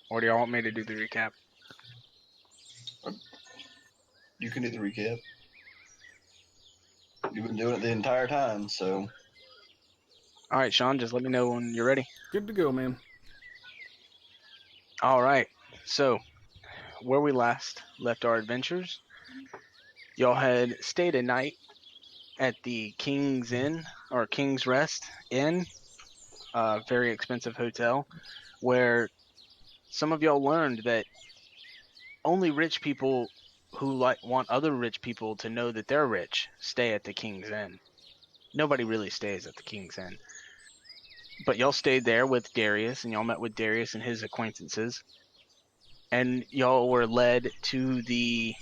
Or do y'all want me to do the recap? You can do the recap. You've been doing it the entire time, so All right, Sean, just let me know when you're ready. Good to go, man. All right. So, where we last left our adventures, y'all had stayed a night at the King's Inn or King's Rest Inn, a very expensive hotel, where some of y'all learned that only rich people who want other rich people to know that they're rich stay at the King's Inn. Nobody really stays at the King's Inn. But y'all stayed there with Darius, and y'all met with Darius and his acquaintances. And y'all were led to the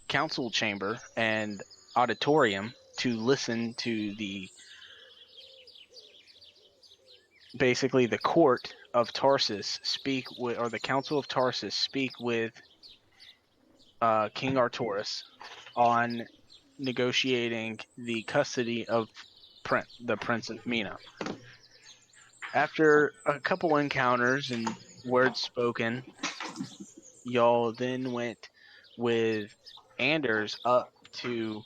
council chamber and auditorium to listen to basically the court of Tarsus speak with, or the council of Tarsus speak with King Arturus on negotiating the custody of the Prince of Mina. After a couple encounters and words spoken, y'all then went with Anders up to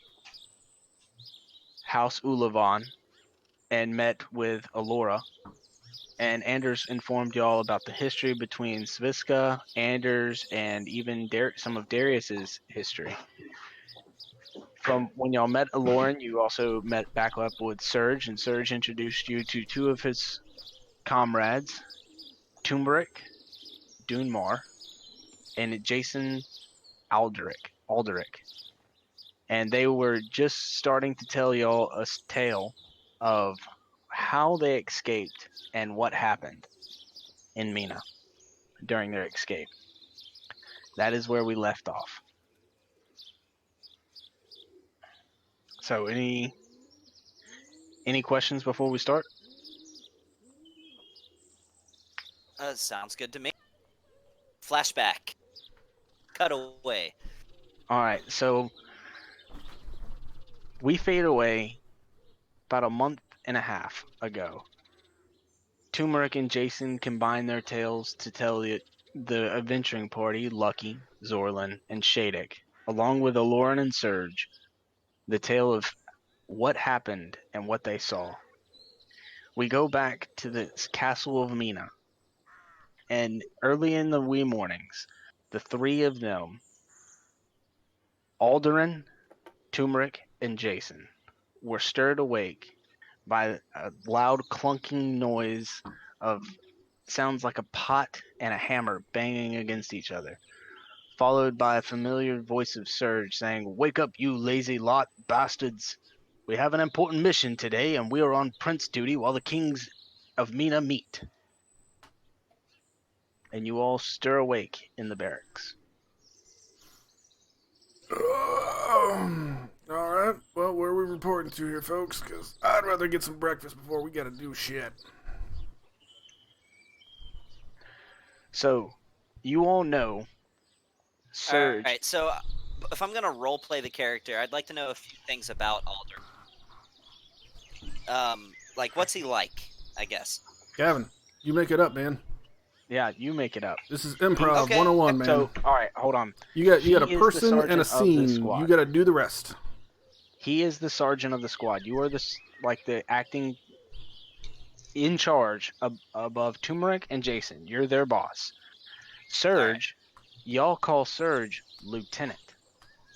House Ulavon and met with Alora. And Anders informed y'all about the history between Sviska, Anders, and even some of Darius's history. From when y'all met Aloran, you also met back up with Serge, and Serge introduced you to two of his comrades, Turmeric, Dunmar, and Jason Alderic. And they were just starting to tell y'all a tale of how they escaped and what happened in Mina during their escape. That is where we left off. So any questions before we start? Sounds good to me. Flashback. Cut away. All right, so we fade away about a month and a half ago. Turmeric and Jason combine their tales to tell the adventuring party, Lucky, Zorlin, and Shadek, along with Aloran and Serge, the tale of what happened and what they saw. We go back to the castle of Mina, and early in the wee mornings, the three of them, Alderin, Turmeric, and Jason, were stirred awake by a loud clunking noise of sounds like a pot and a hammer banging against each other, followed by a familiar voice of Serge saying, "Wake up, you lazy lot, bastards! We have an important mission today, and we are on prince duty while the kings of Mina meet." And you all stir awake in the barracks. All right. Well, where are we reporting to here, folks? Because I'd rather get some breakfast before we got to do shit. So, you all know Serge. All right, so if I'm gonna role play the character, I'd like to know a few things about Alder. Like what's he like? I guess. Gavin, you make it up, man. Yeah, you make it up. This is improv Okay. 101, man. So, all right, hold on. you got he a is the person and sergeant a of the scene. squad. You got to do the rest. He is the sergeant of the squad. You are the acting in charge above Turmeric and Jason. You're their boss. Serge, y'all call Serge Lieutenant.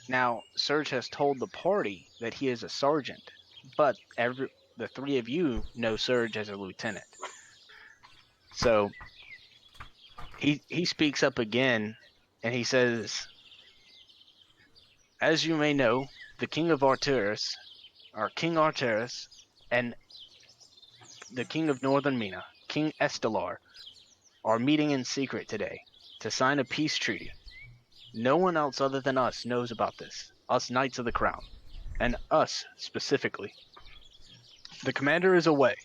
Now, Serge has told the party that he is a sergeant, but the three of you know Serge as a lieutenant. So he speaks up again, and he says, "As you may know, the King of Arturus, or King Arturus, and the King of Northern Mina, King Estelar, are meeting in secret today to sign a peace treaty. No one else other than us knows about this, us Knights of the Crown, and us specifically. The commander is away."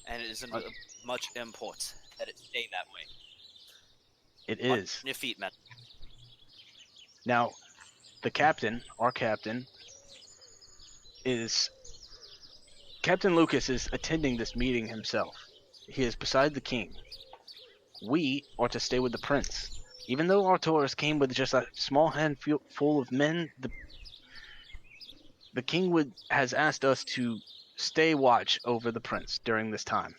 And it is of much import that it stay that way. It is. On your feet, man. Now, the captain, our captain, is... Captain Lucas is attending this meeting himself. He is beside the king. We are to stay with the prince. Even though our tours came with just a small handful of men, the king has asked us to stay watch over the prince during this time.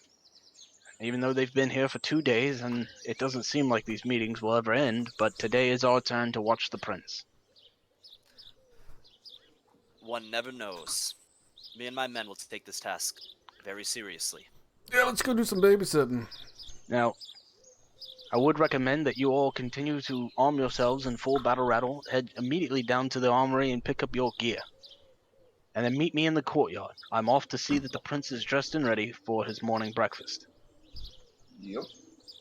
Even though they've been here for 2 days, and it doesn't seem like these meetings will ever end, but today is our turn to watch the prince. One never knows. Me and my men will take this task very seriously. Yeah, let's go do some babysitting. Now, I would recommend that you all continue to arm yourselves in full battle rattle, head immediately down to the armory and pick up your gear. And then meet me in the courtyard. I'm off to see that the prince is dressed and ready for his morning breakfast. Yep.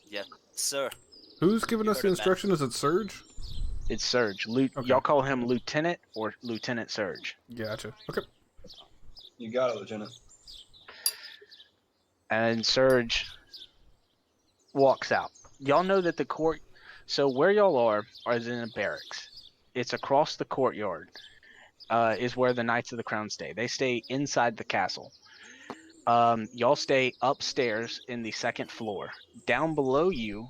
Yes, sir. Who's giving You us heard the it, men. instruction? Is it Surge? It's Surge. Okay. Y'all call him Lieutenant or Lieutenant Surge. Gotcha. Okay. You got it, Lieutenant. And Surge walks out. Y'all know that the court. So where y'all are is in a barracks. It's across the courtyard. Is where the Knights of the Crown stay. They stay inside the castle. Y'all stay upstairs in the second floor. Down below you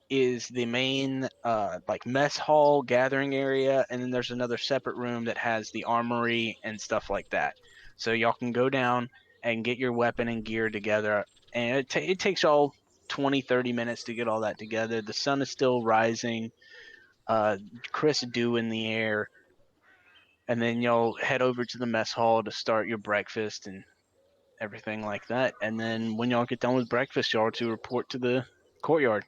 is the main like mess hall gathering area, and then there's another separate room that has the armory and stuff like that. So y'all can go down and get your weapon and gear together, and it takes y'all 20-30 minutes to get all that together. The sun is still rising, crisp dew in the air, and then y'all head over to the mess hall to start your breakfast and everything like that. And then when y'all get done with breakfast, y'all are to report to the courtyard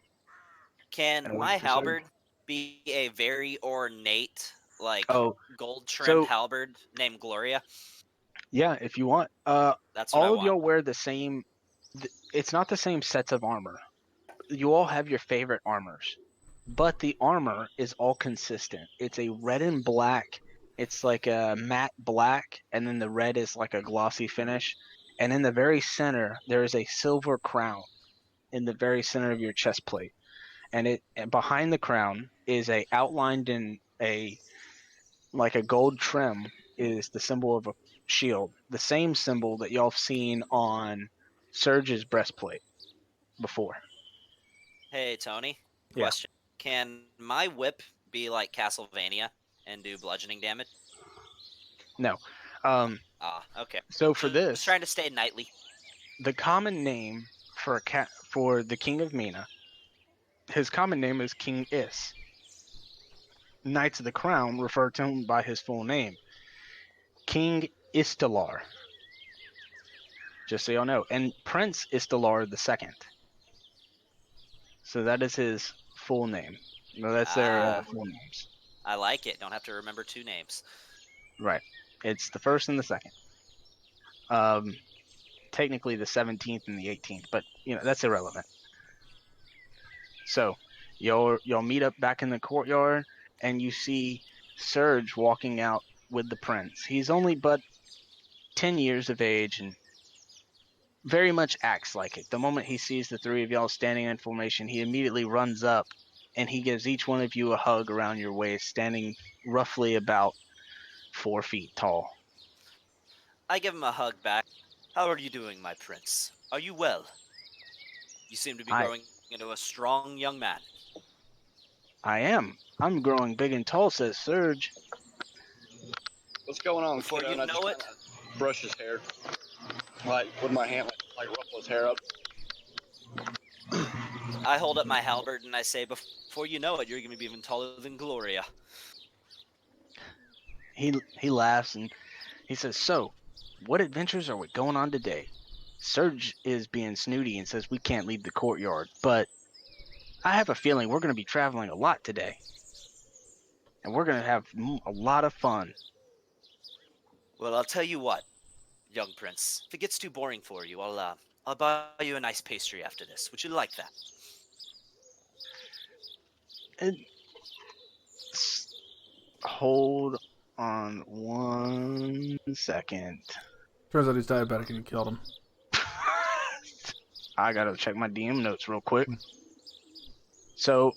Can and wait my for Surge. halberd be a very ornate, like Oh, gold trimmed so halberd named Gloria? yeah, if you want, That's what I all of want. y'all wear the same. It's not the same sets of armor. You all have your favorite armors, but the armor is all consistent. It's a red and black. It's like a matte black, and then the red is like a glossy finish. And in the very center, there is a silver crown in the very center of your chest plate. And behind the crown is a outlined in a like a gold trim is the symbol of a shield, the same symbol that y'all have seen on Surge's breastplate before. Hey, Tony. Yeah. Question. Can my whip be like Castlevania and do bludgeoning damage? No. Um, Okay. so for Just this, trying to stay knightly. the common name for for the King of Mina, his common name is King Is. Knights of the Crown refer to him by his full name, King Istalar. Just so y'all know, and Prince Istalar the Second. So that is his full name. No, that's their Ah, full names. I like it. Don't have to remember two names. Right. It's the first and the second. Um, technically the 17th and the 18th, but that's irrelevant. So y'all meet up back in the courtyard, and you see Surge walking out with the prince. He's only but 10 years of age and very much acts like it. The moment he sees the three of y'all standing in formation, he immediately runs up and he gives each one of you a hug around your waist, standing roughly about 4 feet tall. I give him a hug back. How are you doing, my prince? Are you well? You seem to be I growing into a strong young man. I am. I'm growing big and tall, says Surge. What's going on, Before kiddo? you And I just know kind it, of brush his hair, like with my hand, like ruffle his hair up. I hold up my halberd and I say, before you know it, you're going to be even taller than Gloria. He laughs and he says, "So, what adventures are we going on today?" Surge is being snooty and says we can't leave the courtyard, but I have a feeling we're going to be traveling a lot today, and we're going to have a lot of fun. Well, I'll tell you what, young prince. If it gets too boring for you, I'll buy you a nice pastry after this. Would you like that? And hold on 1 second. Turns out he's diabetic and you killed him. I gotta check my DM notes real quick. So,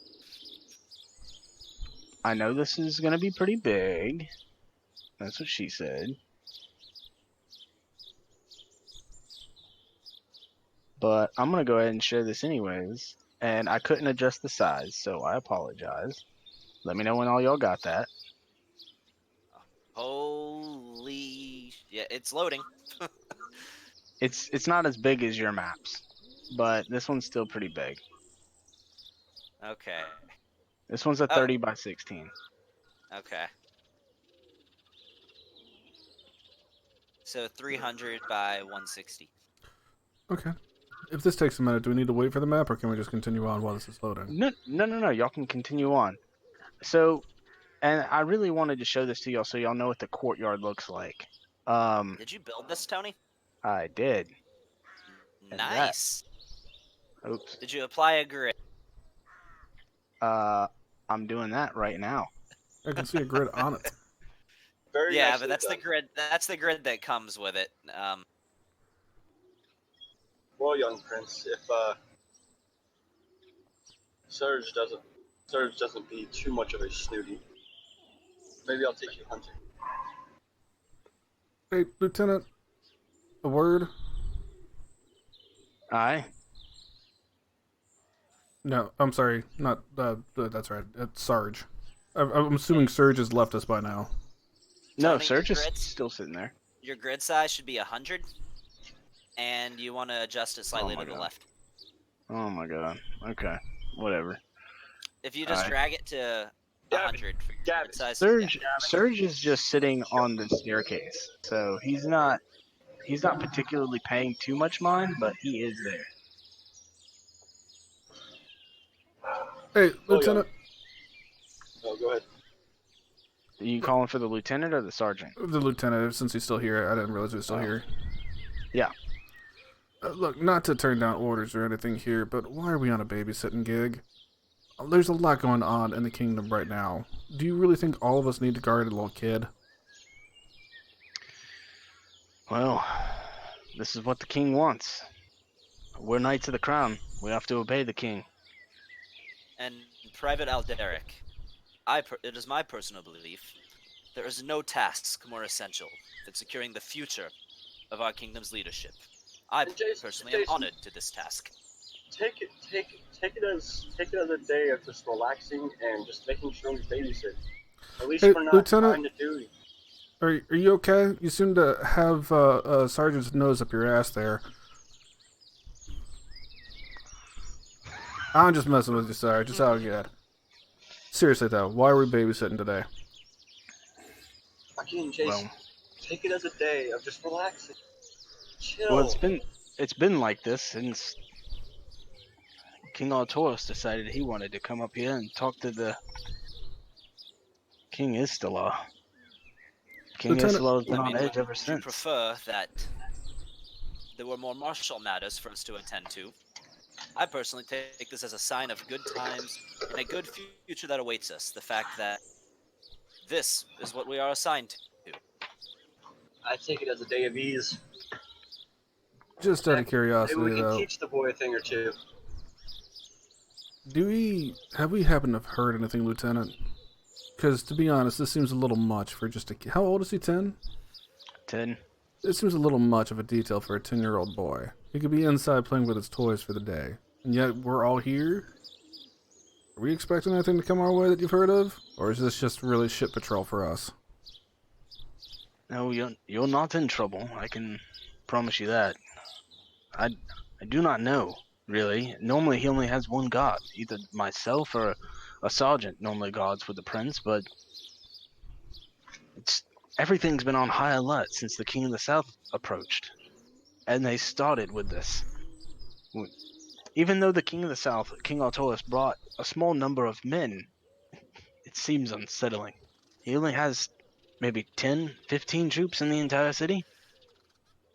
I know this is gonna be pretty big. That's what she said. But I'm gonna go ahead and share this anyways. and I couldn't adjust the size, so I apologize. Let me know when all y'all got that. Holy, yeah, it's loading. It's not as big as your maps, but this one's still pretty big. Okay. This one's a Oh, 30 by 16. okay. So 300 by 160. Okay. If this takes a minute, do we need to wait for the map, or can we just continue on while this is loading? No. Y'all can continue on. So, and I really wanted to show this to y'all so y'all know what the courtyard looks like. Did you build this, Tony? I did, and that. Nice. Oops. Did you apply a grid? Uh, I'm doing that right now. I can see a grid on it. Very Yeah, but nicely that's done. the grid. That's the grid that comes with it. Well, young prince, if Surge doesn't be too much of a snooty, maybe I'll take you hunting. Hey, Lieutenant, a word? Aye. No, I'm sorry, not, that's right, it's Sarge. I'm assuming Surge has left us by now. No, Tony, Surge is still sitting there. your grid size should be 100, and you want to adjust it slightly my to the God. left. Oh my god. Okay. Whatever. If you just Alright. drag it to 100 for your Gavin, grid size, Surge is just sitting on the staircase, so he's not particularly paying too much mind, but he is there. Hey, Well, young. Lieutenant, Oh, go ahead. Are you calling for the lieutenant or the sergeant? the Lieutenant, since he's still here, I didn't realize he was still here. Yeah. Look, not to turn down orders or anything here, but why are we on a babysitting gig? There's a lot going on in the kingdom right now. Do you really think all of us need to guard a little kid? Well, this is what the king wants. We're knights of the crown. We have to obey the king. and Private Alderic, it is my personal belief, there is no task more essential than securing the future of our kingdom's leadership. I And Jason- personally am Jason- honored to this task. Take it as a day of just relaxing and just making sure we babysit. At least Hey, we're not Lieutenant. trying to do. Are you okay? You seem to have Sergeant's nose up your ass there. I'm just messing with you, Sarge. Just how I get. Seriously though, why are we babysitting today? Again, Jason, Well, take it as a day of just relaxing. Chill. well, it's been like this since King Artoris decided he wanted to come up here and talk to the King Istalar. King Lieutenant- Istalar has been I on mean, edge ever would you since. prefer that there were more martial matters for us to attend to? I personally take this as a sign of good times and a good future that awaits us. The fact that this is what we are assigned to. I take it as a day of ease. Just out of Maybe curiosity we can though, teach the boy a thing or two. have we happened to have heard anything, Lieutenant? Because to be honest, this seems a little much for just a kid. How old is he? 10? 10. This seems a little much of a detail for a 10-year-old boy. He could be inside playing with his toys for the day, and yet we're all here. Are we expecting anything to come our way that you've heard of, or is this just really ship patrol for us? No, you're not in trouble. I can promise you that. I do not know, really. Normally he only has one guard, either myself or a sergeant normally guards with the prince, but everything's been on high alert since the King of the South approached. And they started with this. Even though the King of the South, King Artoris, brought a small number of men, it seems unsettling. He only has maybe 10, 15 troops in the entire city.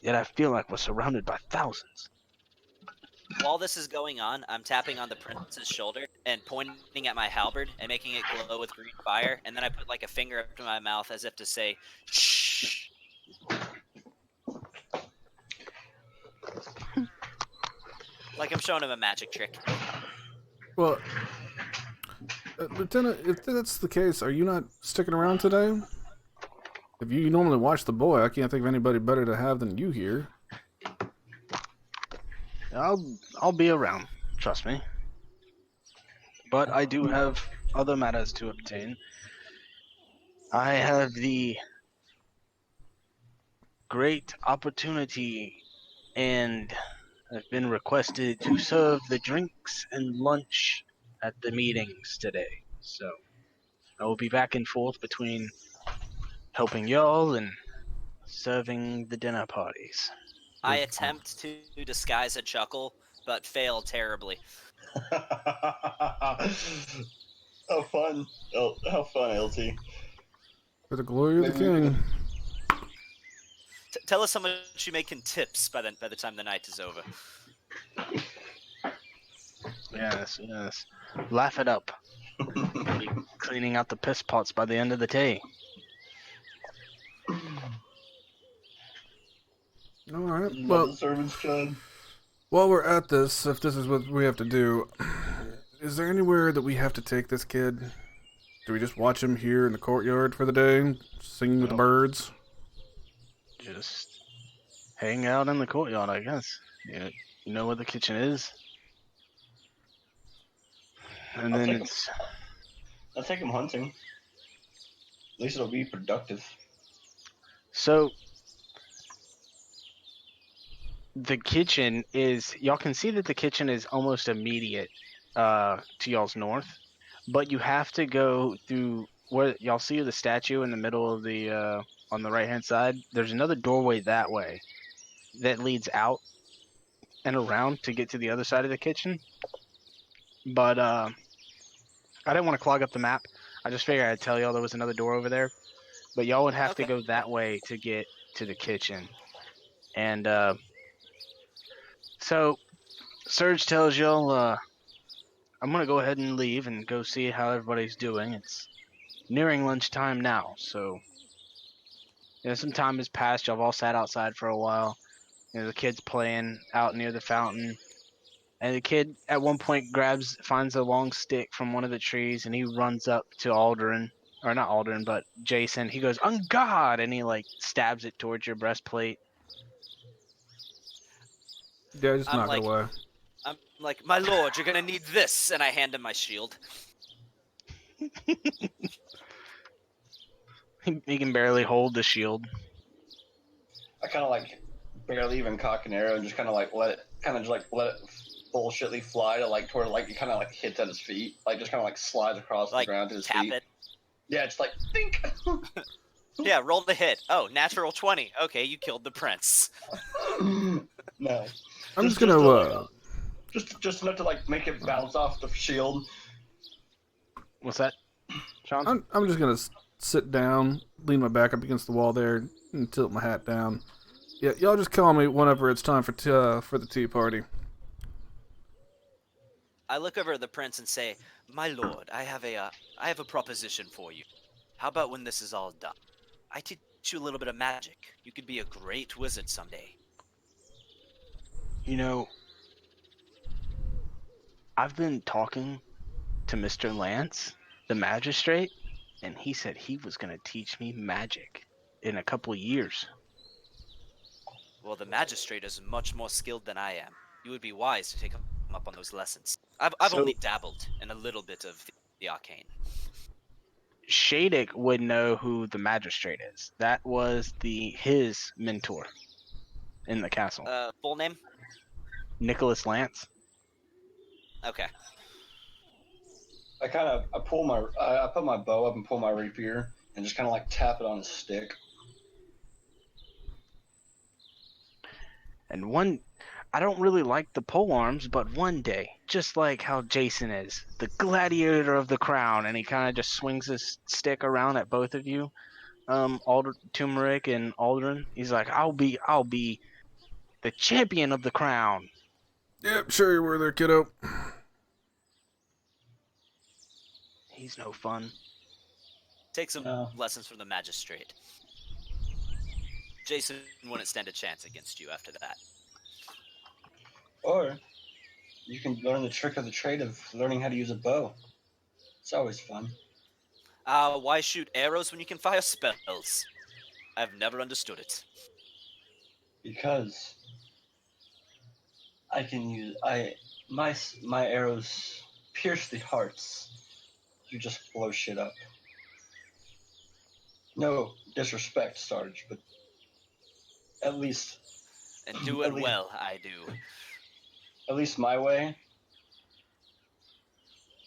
Yet I feel like we're surrounded by thousands. While this is going on, I'm tapping on the prince's shoulder and pointing at my halberd and making it glow with green fire, and then I put like a finger up to my mouth as if to say, "Shh." Like I'm showing him a magic trick. Well, Lieutenant, if that's the case, are you not sticking around today? If you normally watch the boy, I can't think of anybody better to have than you here. I'll be around. Trust me. but I do have other matters to obtain. I have the great opportunity and I've been requested to serve the drinks and lunch at the meetings today. So I will be back and forth between helping y'all and serving the dinner parties. I attempt to disguise a chuckle, but fail terribly. How fun. How fun, LT. For the glory of the Maybe we could. king. Tell us how much you make in tips by the time the night is over. Yes, yes. Laugh it up. Be cleaning out the piss pots by the end of the day. All right. Let Well, the servants chug. while we're at this, if this is what we have to do, is there anywhere that we have to take this kid? Do we just watch him here in the courtyard for the day, singing with the Nope. birds? Just hang out in the courtyard, I guess. You know where the kitchen is? And I'll then take him. it's I'll take him hunting. At least it'll be productive. so the kitchen is y'all can see that the kitchen is almost immediate to y'all's north, but you have to go through where y'all see the statue in the middle of the on the right hand side. There's another doorway that way that leads out and around to get to the other side of the kitchen. But I didn't want to clog up the map. I just figured I'd tell y'all there was another door over there. But y'all would have to Okay. go that way to get to the kitchen. And so Serge tells y'all, I'm gonna go ahead and leave and go see how everybody's doing. It's nearing lunchtime now, so some time has passed. Y'all have all sat outside for a while. The kid's playing out near the fountain. And the kid at one point finds a long stick from one of the trees, and he runs up to Aldrin, or not Aldrin, but Jason. He goes, "On God!" and he like stabs it towards your breastplate. Yeah, just I'm knock it like, away. I'm like, my lord, you're gonna need this, and I hand him my shield. He can barely hold the shield. I kind of like barely even cock an arrow and just kind of like let it bullshitly fly to like toward like it kind of like hits at his feet, like just kind of like slides across the Like, ground to his tap feet. it. Yeah, it's like think. Yeah, roll the hit. Oh, natural 20. Okay, you killed the prince. No, I'm just just gonna. like just enough to like make it bounce off the shield. What's that, Sean? I'm just gonna sit down, lean my back up against the wall there, and tilt my hat down. Yeah, y'all just call me whenever it's time for the tea party. I look over at the prince and say, "My lord, I have a proposition for you. How about when this is all done, I teach you a little bit of magic. You could be a great wizard someday." You know, I've been talking to Mr. Lance, the magistrate, and he said he was going to teach me magic in a couple of years. Well, the magistrate is much more skilled than I am. You would be wise to take him up on those lessons. I've So only dabbled in a little bit of the arcane. Shadek would know who the magistrate is. That was his mentor in the castle, Full name? Nicholas Lance. Okay. I put my bow up and pull my rapier and just kind of like tap it on his stick. And I don't really like the pole arms, but one day, just like how Jason is, the gladiator of the crown, and he kind of just swings his stick around at both of you, Turmeric and Aldrin. He's like, I'll be the champion of the crown. Yep, sure you were there, kiddo. He's no fun. Take some No. lessons from the magistrate. Jason wouldn't stand a chance against you after that. Or you can learn the trick of the trade of learning how to use a bow. It's always fun. Why shoot arrows when you can fire spells? I've never understood it. Because I can use my arrows. pierce the hearts. You just blow shit up. No disrespect, Sarge, but at least, And do at it least, well, I do. at least my way.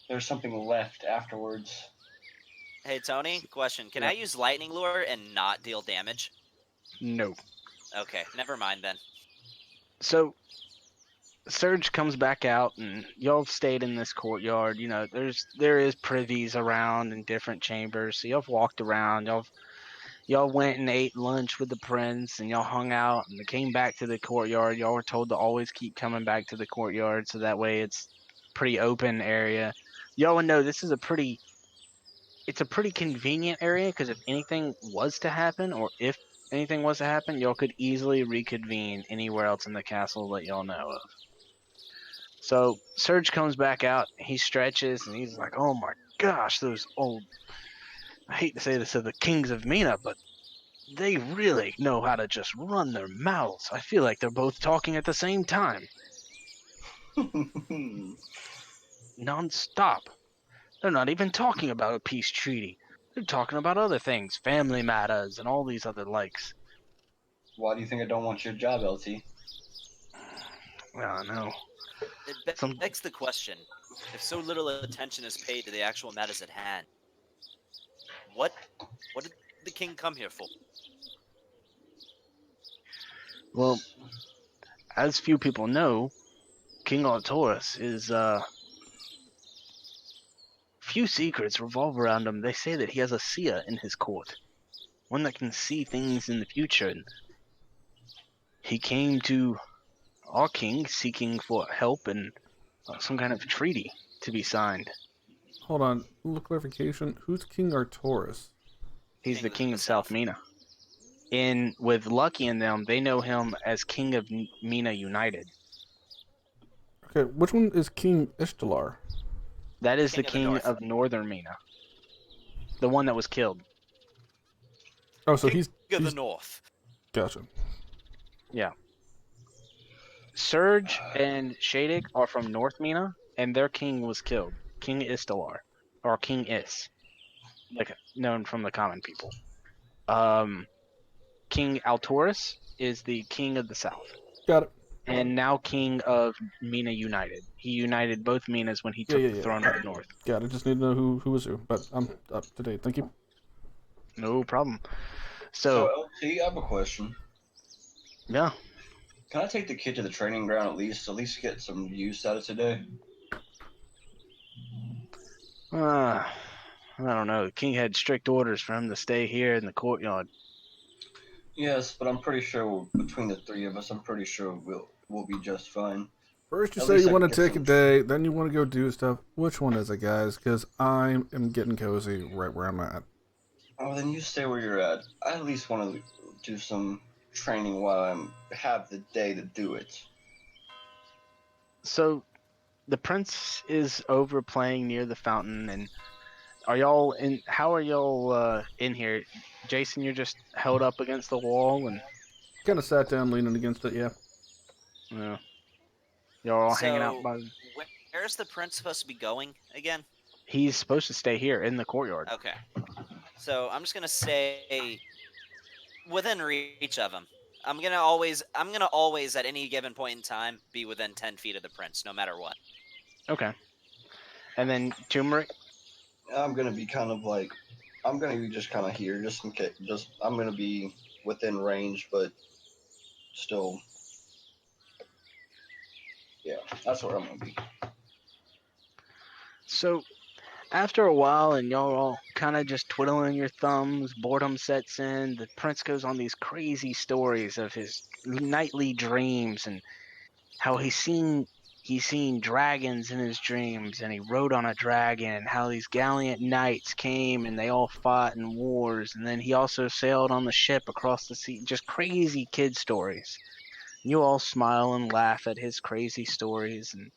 There's something left afterwards. Hey, Tony, question. Can Yeah. I use lightning lure and not deal damage? No. Okay, never mind then. So Surge comes back out, and y'all have stayed in this courtyard. You know, there is privies around in different chambers. So y'all have walked around. Y'all went and ate lunch with the prince, and y'all hung out, and they came back to the courtyard. Y'all were told to always keep coming back to the courtyard, so that way it's pretty open area. Y'all would know this is it's a pretty convenient area because if anything was to happen, or if anything was to happen, y'all could easily reconvene anywhere else in the castle that y'all know of. So Surge comes back out, he stretches, and he's like, "Oh my gosh, those old, I hate to say this to the kings of Mina, but they really know how to just run their mouths. I feel like they're both talking at the same time, non-stop. They're not even talking about a peace treaty. They're talking about other things, family matters, and all these other likes." Why do you think I don't want your job, LT? I don't know. It Some begs the question: if so little attention is paid to the actual matters at hand, what what did the king come here for? well, as few people know, King Arturus is few secrets revolve around him. They say that he has a seer in his court, one that can see things in the future. And he came to our king seeking for help and some kind of treaty to be signed. Hold on, a little clarification. Who's King Arturus? He's King the of king the of South South. Mina. In with Lucky and them, they know him as King of Mina United. Okay, which one is King Ishtalar? That is the King of the king North. of Northern Mina, the one that was killed. Oh, so King of the he's North. gotcha. Yeah. Surge and Shadik are from North Mina, and their king was killed. King Istalar, or King Is, like known from the common people. Um, King Altorus is the king of the south, Got it. and now king of Mina United. He united both Minas when he Yeah, took yeah, the yeah. throne of the north. Got it. Just need to know who was who. But I'm up to date. Thank you. No problem. So, So, LT, I have a question. yeah. Can I take the kid to the training ground at least get some use out of today? I don't know. The king had strict orders for him to stay here in the courtyard. Yes, but I'm pretty sure between the three of us, I'm pretty sure we'll be just fine. First, you At say least you I want can to get take a some. day, then you want to go do stuff. Which one is it, guys? Because I am getting cozy right where I'm at. Oh, then you stay where you're at. I at least want to do some training while have the day to do it. So, the prince is over playing near the fountain, and are y'all in? How are y'all in here? Jason, you're just held up against the wall, and Kind of sat down, leaning against it. Yeah. uh, y'all all hanging out So, by. where's the prince supposed to be going again? He's supposed to stay here in the courtyard. Okay. So I'm just gonna say within reach of him. I'm gonna always at any given point in time be within 10 feet of the prince, no matter what. Okay. And then turmeric. I'm gonna be kind of like, I'm gonna be just kind of here, just in case. Just I'm gonna be within range, but still, yeah, that's where I'm gonna be. So after a while, and y'all all kind of just twiddling your thumbs, boredom sets in. The prince goes on these crazy stories of his nightly dreams and how he's seen dragons in his dreams, and he rode on a dragon, and how these gallant knights came and they all fought in wars, and then he also sailed on the ship across the sea. Just crazy kid stories. You all smile and laugh at his crazy stories, and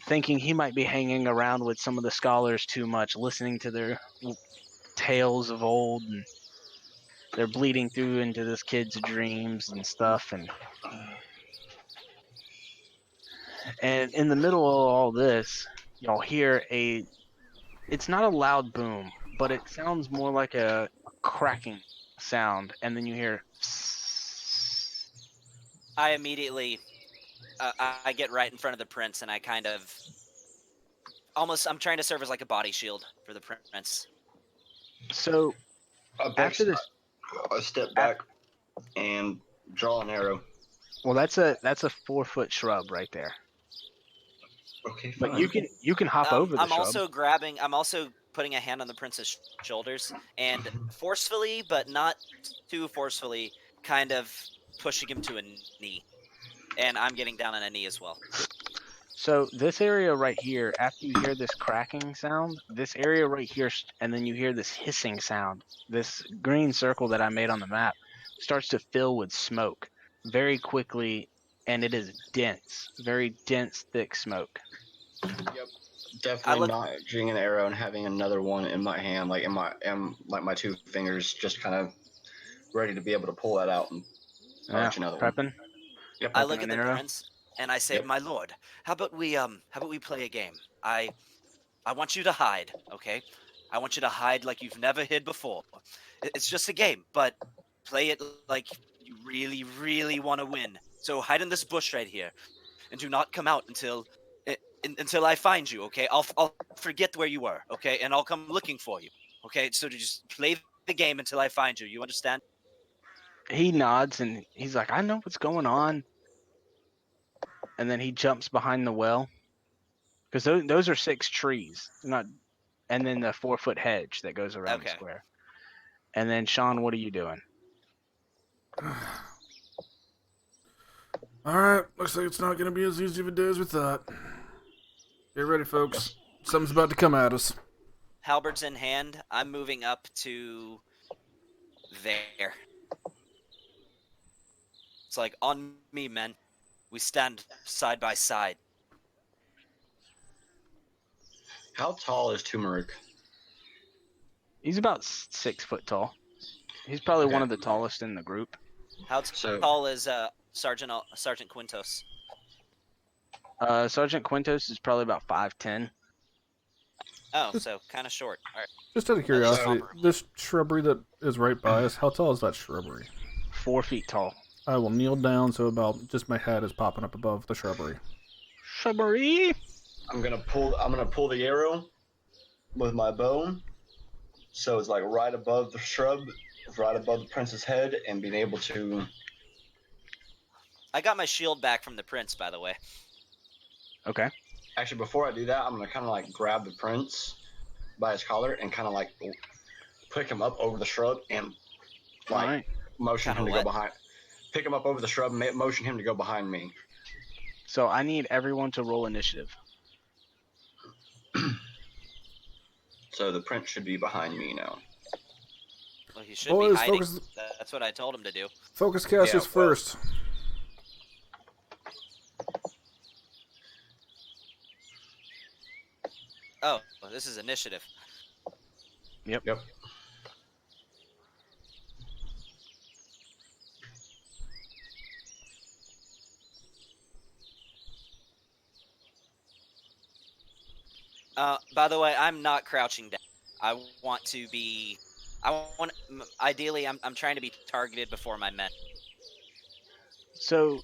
thinking he might be hanging around with some of the scholars too much, listening to their tales of old, and they're bleeding through into this kid's dreams and stuff. And in the middle of all this, y'all hear a. It's not a loud boom, but it sounds more like a cracking sound, and then you hear. I immediately, I get right in front of the prince, and I kind of almost, I'm trying to serve as like a body shield for the prince. So after this, I step af- back and draw an arrow. well, that's a 4 foot shrub right there. Okay, But fine. you can hop over the I'm shrub. also grabbing. I'm also putting a hand on the prince's shoulders and forcefully, but not too forcefully, kind of pushing him to a knee. And I'm getting down on a knee as well. So this area right here, after you hear this cracking sound, this area right here, and then you hear this hissing sound. This green circle that I made on the map starts to fill with smoke very quickly, and it is dense, very dense, thick smoke. Yep. I Definitely look. notching an arrow and having another one in my hand, like like my two fingers, just kind of ready to be able to pull that out and Yeah, arch another one. prepping, Yep. I prepping look an at the arrow. prince and I say, Yep. "My lord, how about we play a game? I want you to hide, okay? I want you to hide like you've never hid before. It's just a game, but play it like you really, really want to win. So hide in this bush right here, and do not come out until I find you, okay? I'll forget where you were, okay? And I'll come looking for you, okay? So to just play the game until I find you. You understand?" He nods and he's like, "I know what's going on." And then he jumps behind the well because those are 6 trees, not, and then the 4 foot hedge that goes around the Okay. square. And then Sean, what are you doing? Alright, looks like it's not gonna be as easy of a day as we thought. Get ready, folks. Something's about to come at us. Halberds in hand, I'm moving up to there. It's like, on me, men. We stand side by side. How tall is Turmeric? He's about 6 foot tall. He's probably one Okay. of the tallest in the group. How So tall is Sergeant Quintos? Sergeant Quintos is probably about 5'10". Oh, so kind of short. All right, Just out of that is curiosity, proper. this shrubbery that is right by us, how tall is that shrubbery? 4 feet tall. I will kneel down so about just my head is popping up above the shrubbery. Shrubbery. I'm gonna pull the arrow with my bow, so it's like right above the shrub, right above the prince's head, and being able to. I got my shield back from the prince, by the way. Okay. Actually, before I do that, I'm gonna kind of like grab the prince by his collar and kind of like pick him up over the shrub and All like right. motion Kinda him to go what? behind. Pick him up over the shrub and motion him to go behind me. So I need everyone to roll initiative. So the prince should be behind me now. Well, he should be Boys, hiding. focus That's what I told him to do. casters Yeah, well- first. Oh, well, this is initiative. Yep. Yep. By the way, I'm not crouching down. I want to be. Ideally, I'm trying to be targeted before my men. So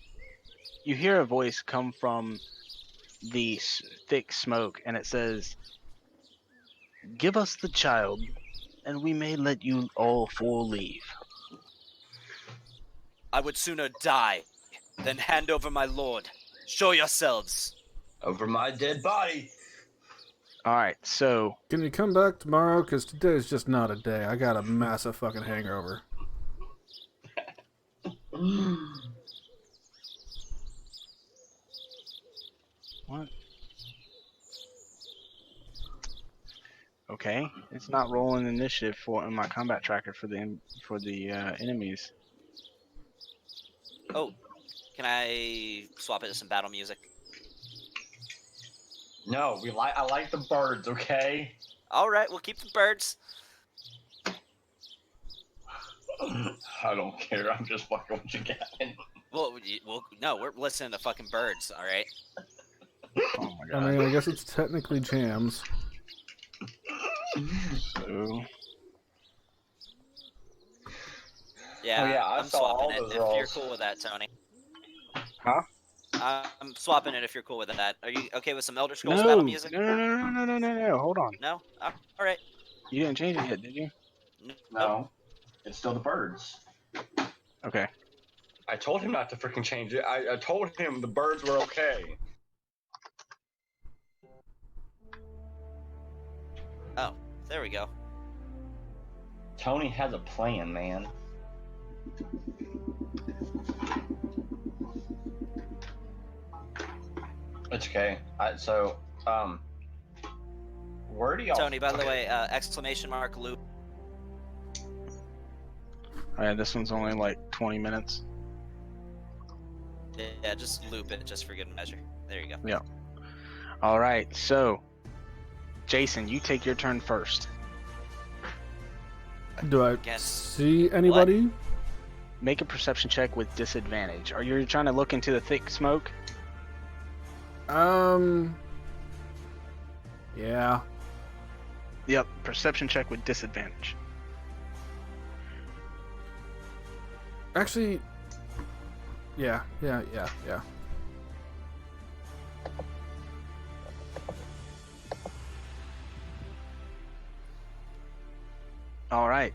you hear a voice come from the thick smoke, and it says, "Give us the child, and we may let you all four leave." I would sooner die than hand over my lord. Show yourselves. Over my dead body. All right. So Can you come back tomorrow? Because today's just not a day. I got a massive fucking hangover. what? Okay, it's not rolling initiative for in my combat tracker for the enemies. Oh, can I swap it to some battle music? No, I like the birds. Okay. All right, we'll keep the birds. I don't care. I'm just fucking with you, Gavin. No, we're listening to fucking birds. All right. Oh my I god. mean, I guess it's technically jams. So Yeah, Oh yeah, I I'm saw swapping all it those if you're rolls. cool with that, Tony. huh? I'm swapping it if you're cool with that. Are you okay with some Elder Scrolls battle No, music? no, no, no, no, no, no, no, no. Hold on. No? All right. You didn't change it yet, did you? Nope. No, it's still the birds. Okay. I told him not to freaking change it. I told him the birds were okay. Oh, there we go. Tony has a plan, man. It's okay. Where do y'all? Tony, by the okay. way, exclamation mark loop. Alright, this one's only like 20 minutes. Yeah, just loop it just for good measure. There you go. Yeah. Alright, so Jason, you take your turn first. Do I Again. see anybody? Make a perception check with disadvantage. Are you trying to look into the thick smoke? Yeah. Yep, perception check with disadvantage. Actually, yeah. All right.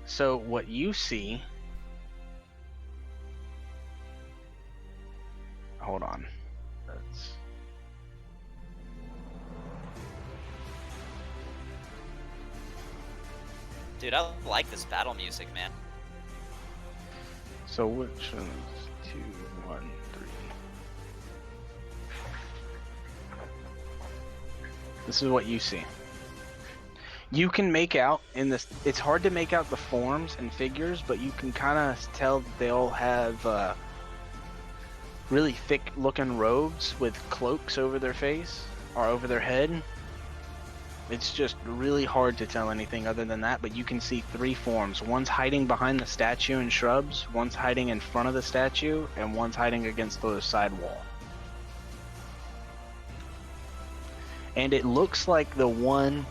So what you see? Hold on. That's Dude, I like this battle music, man. so which one's 2, 1, 3? This is what you see. You can make out in this. It's hard to make out the forms and figures, but you can kind of tell that they all have really thick-looking robes with cloaks over their face or over their head. It's just really hard to tell anything other than that, but you can see 3 forms. One's hiding behind the statue and shrubs, one's hiding in front of the statue, and one's hiding against the side wall. And it looks like the one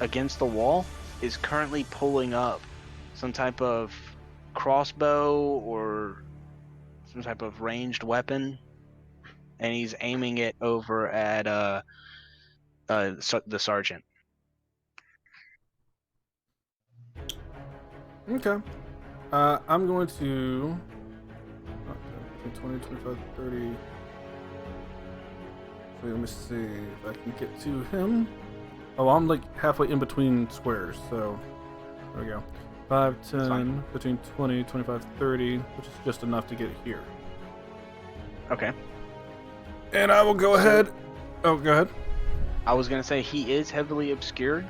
against the wall is currently pulling up some type of crossbow or some type of ranged weapon, and he's aiming it over at the sergeant. Okay. I'm going to 20, 25, 30. So let me see if I can get to him. Oh, I'm like halfway in between squares, so there we go. 5, 10, fine. 15, 20, 25, 30, which is just enough to get here. Okay. And I will go ahead. Oh, go ahead. I was gonna say he is heavily obscured,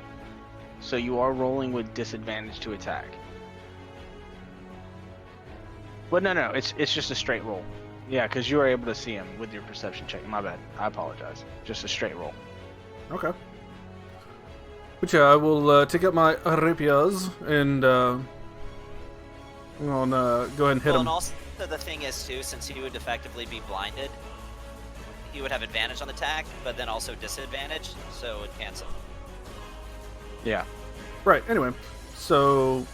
so you are rolling with disadvantage to attack. But no, it's just a straight roll. Yeah, because you were able to see him with your perception check. My bad. I apologize. Just a straight roll. Okay. But yeah, I will take out my rapiers and I'm gonna go ahead and hit Well, him. and also the thing is too, since he would effectively be blinded, he would have advantage on the attack, but then also disadvantage, so it would cancel. Yeah. Right, anyway. So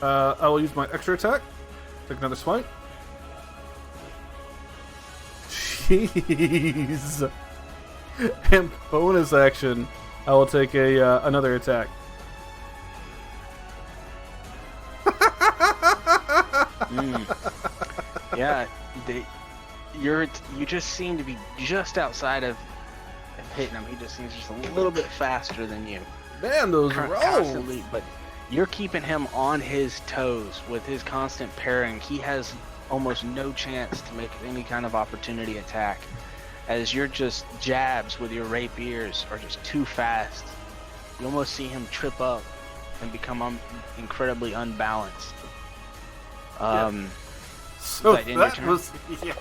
I will use my extra attack. Take another swipe. Jeez. And bonus action, I will take another attack. Yeah. You just seem to be just outside of hitting him. He just seems just a little bit faster than you. Man, those rolls. Constantly, but you're keeping him on his toes with his constant parrying. He has almost no chance to make any kind of opportunity attack, as your just jabs with your rapiers are just too fast. You almost see him trip up and become incredibly unbalanced. So But in your that turn- was yeah.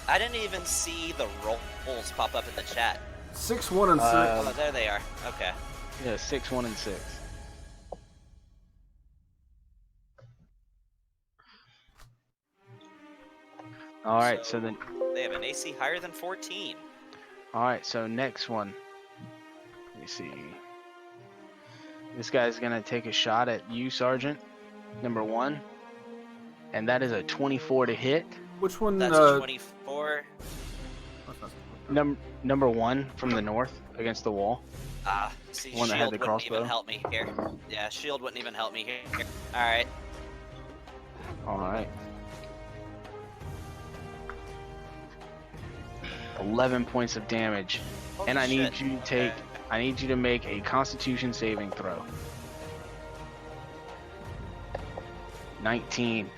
I didn't even see the rolls pop up in the chat. 6, 1, and 6. Oh, there they are. Okay. Yeah, 6, 1, and 6. All right, so then, they have an AC higher than 14. all right, so next one. Let me see. This guy's gonna take a shot at you, Sergeant, number 1, and that is a 24 to hit. Which one? That's 24. Number 1 from the north against the wall. See, One that had shield the wouldn't even crossbow. help me here. Yeah, shield wouldn't even help me here. All right. All right. 11 points of damage, and I need shit. you to take. Okay. I need you to make a Constitution saving throw. 19.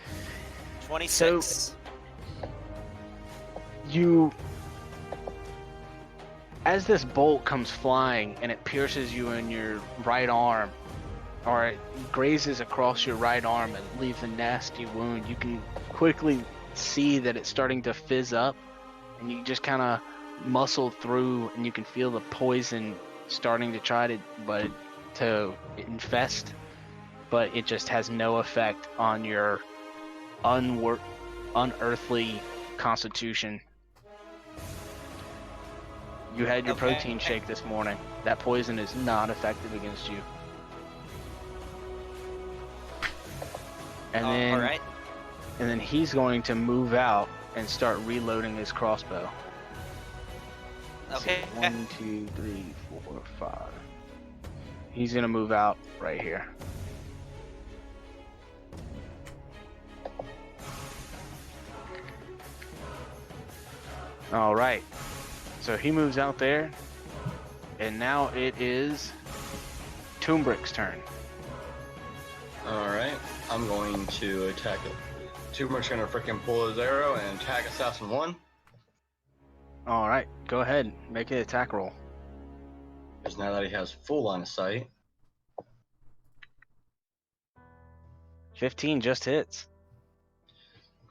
26. As this bolt comes flying and it pierces you in your right arm, or it grazes across your right arm and leaves a nasty wound, you can quickly see that it's starting to fizz up, and you just kind of muscle through, and you can feel the poison starting to try to infest, but it just has no effect on your unearthly constitution. You had your protein shake this morning. That poison is not effective against you. And then, all right. and then he's going to move out and start reloading his crossbow. Okay. 1, 2, 3, 4, 5. He's gonna move out right here. All right. So he moves out there, and now it is Toombrick's turn. Alright, I'm going to attack it. Turmeric's gonna freaking pull his arrow and attack Assassin 1. All right, go ahead, make an attack roll. Because now that he has full line of sight. 15 just hits.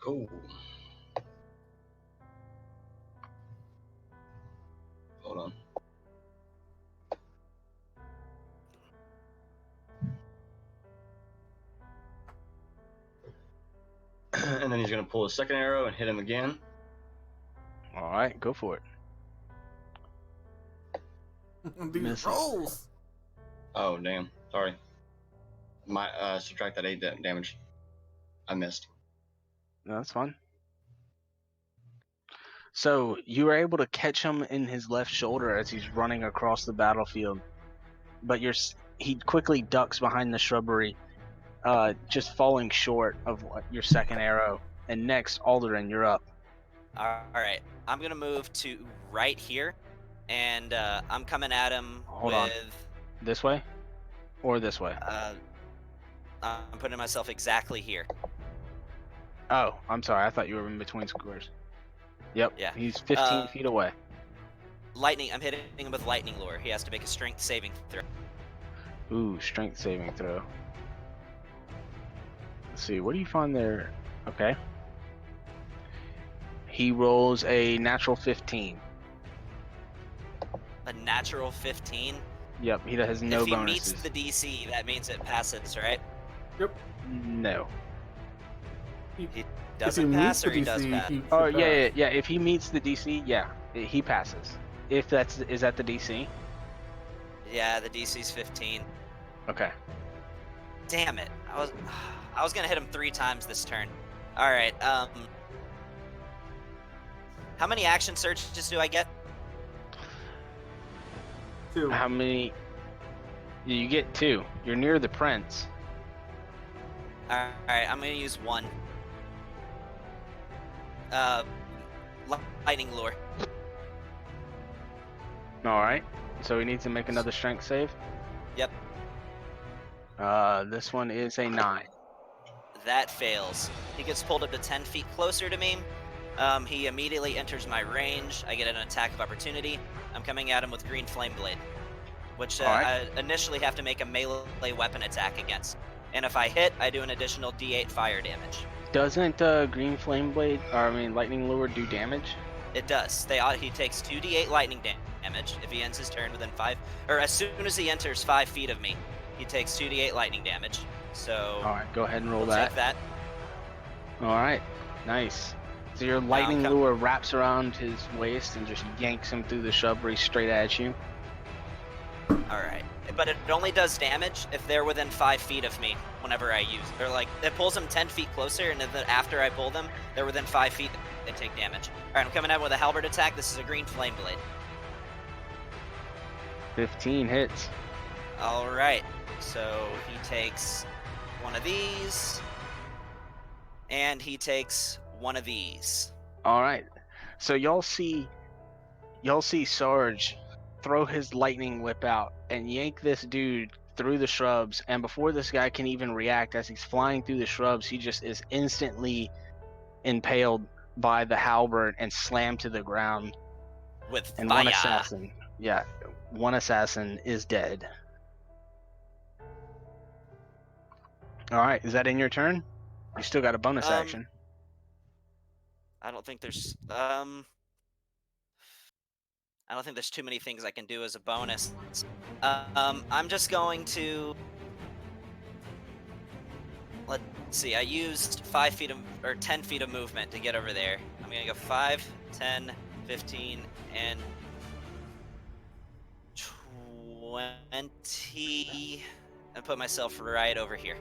Cool. Hold on. And then he's gonna pull his second arrow and hit him again. All right, go for it. These Misses. rolls. Oh damn! Sorry. My subtract that 8 damage. I missed. No, that's fine. So you were able to catch him in his left shoulder as he's running across the battlefield, but he quickly ducks behind the shrubbery, just falling short of your second arrow. And next, Alderin, you're up. All right. I'm gonna move to right here, and I'm coming at him Hold on. This way, or this way? I'm putting myself exactly here. Oh, I'm sorry. I thought you were in between squares. Yep. Yeah. He's 15 feet away. Lightning. I'm hitting him with lightning lure. He has to make a strength saving throw. Ooh, strength saving throw. Let's see. What do you find there? Okay. He rolls a natural 15. A natural 15. Yep. He has no if he bonuses. meets the DC, that means it passes, right? Yep. No. He doesn't pass, or he does pass. Oh yeah. If he meets the DC, yeah, he passes. Is that the DC? Yeah, the DC's 15. Okay. Damn it! I was gonna hit him 3 times this turn. All right. How many action surges do I get? 2. How many? You get 2. You're near the prince. All right. I'm gonna use 1. Lightning lure. All right. So he needs to make another strength save. Yep. This one is a 9. That fails. He gets pulled up to 10 feet closer to me. He immediately enters my range. I get an attack of opportunity. I'm coming at him with Green Flame Blade, which Alright. I initially have to make a melee weapon attack against. And if I hit, I do an additional D8 fire damage. Doesn't Green Flame Blade, Lightning Lure do damage? It does. He takes 2d8 lightning damage if he ends his turn within 5, or as soon as he enters 5 feet of me, he takes 2d8 lightning damage. So All right, go ahead and roll we'll that. take that. All right, nice. So your lightning lure wraps around his waist and just yanks him through the shrubbery straight at you. Alright. But it only does damage if they're within 5 feet of me whenever I use it. Or, like, it pulls them 10 feet closer, and then after I pull them, they're within 5 feet, they take damage. Alright, I'm coming out with a halberd attack. This is a green flame blade. 15 hits. Alright. So he takes one of these, and he takes one of these. All right. So y'all see Sarge throw his lightning whip out and yank this dude through the shrubs, and before this guy can even react, as he's flying through the shrubs, he just is instantly impaled by the halberd and slammed to the ground. With And fire. one assassin is dead. All right, is that in your turn? You still got a bonus action. I don't think there's too many things I can do as a bonus. I'm just going to, let's see, I used 5 feet or 10 feet of movement to get over there. I'm gonna go 5, 10, 15, and 20, and put myself right over here.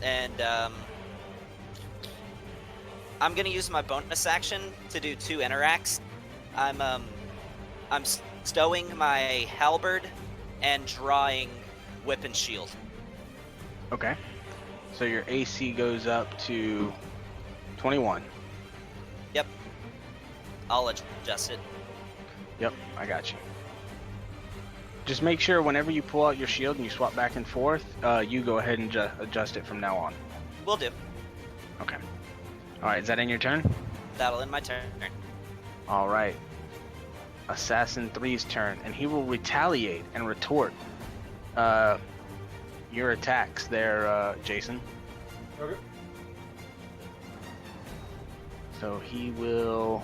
And I'm gonna use my bonus action to do 2 interacts. I'm stowing my halberd and drawing whip and shield. Okay. So your AC goes up to 21. Yep. I'll adjust it. Yep, I got you. Just make sure whenever you pull out your shield and you swap back and forth, you go ahead and adjust it from now on. Will do. Okay. All right, is that in your turn? That'll end my turn. All right. Assassin 3's turn, and he will retaliate and retort your attacks there, Jason. Okay. So he will...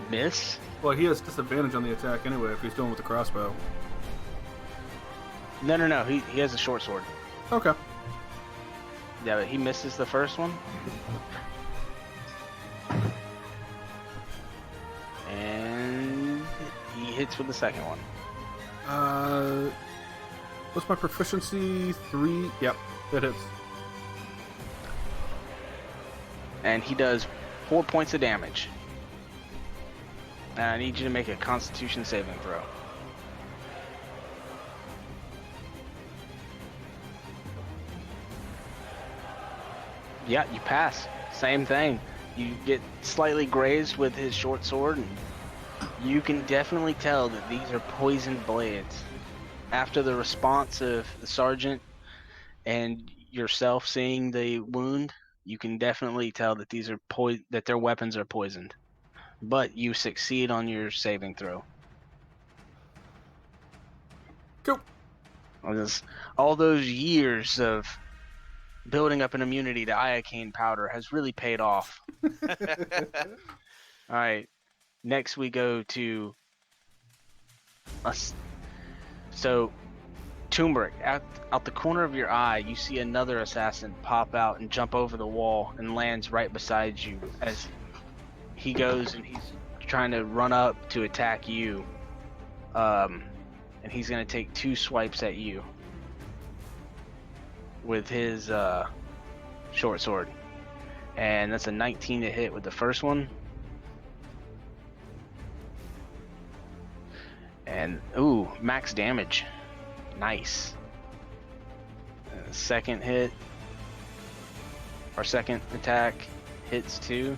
miss? Well, he has disadvantage on the attack anyway if he's doing with the crossbow. No. He has a short sword. Okay. Yeah, but he misses the first one. And he hits with the second one. What's my proficiency? 3? Yep, it hits. And he does 4 points of damage. And I need you to make a Constitution saving throw. Yeah, you pass. Same thing. You get slightly grazed with his short sword, and you can definitely tell that these are poisoned blades. After the response of the sergeant and yourself seeing the wound, you can definitely tell that these are that their weapons are poisoned. But you succeed on your saving throw. Cool. All those years of building up an immunity to iocane powder has really paid off. All right. Next we go to us. So, Turmeric, out the corner of your eye, you see another assassin pop out and jump over the wall and lands right beside you as he goes and he's trying to run up to attack you. And he's going to take 2 swipes at you with his short sword. And that's a 19 to hit with the first one. And, ooh, max damage. Nice. Second hit, or second attack, hits 2.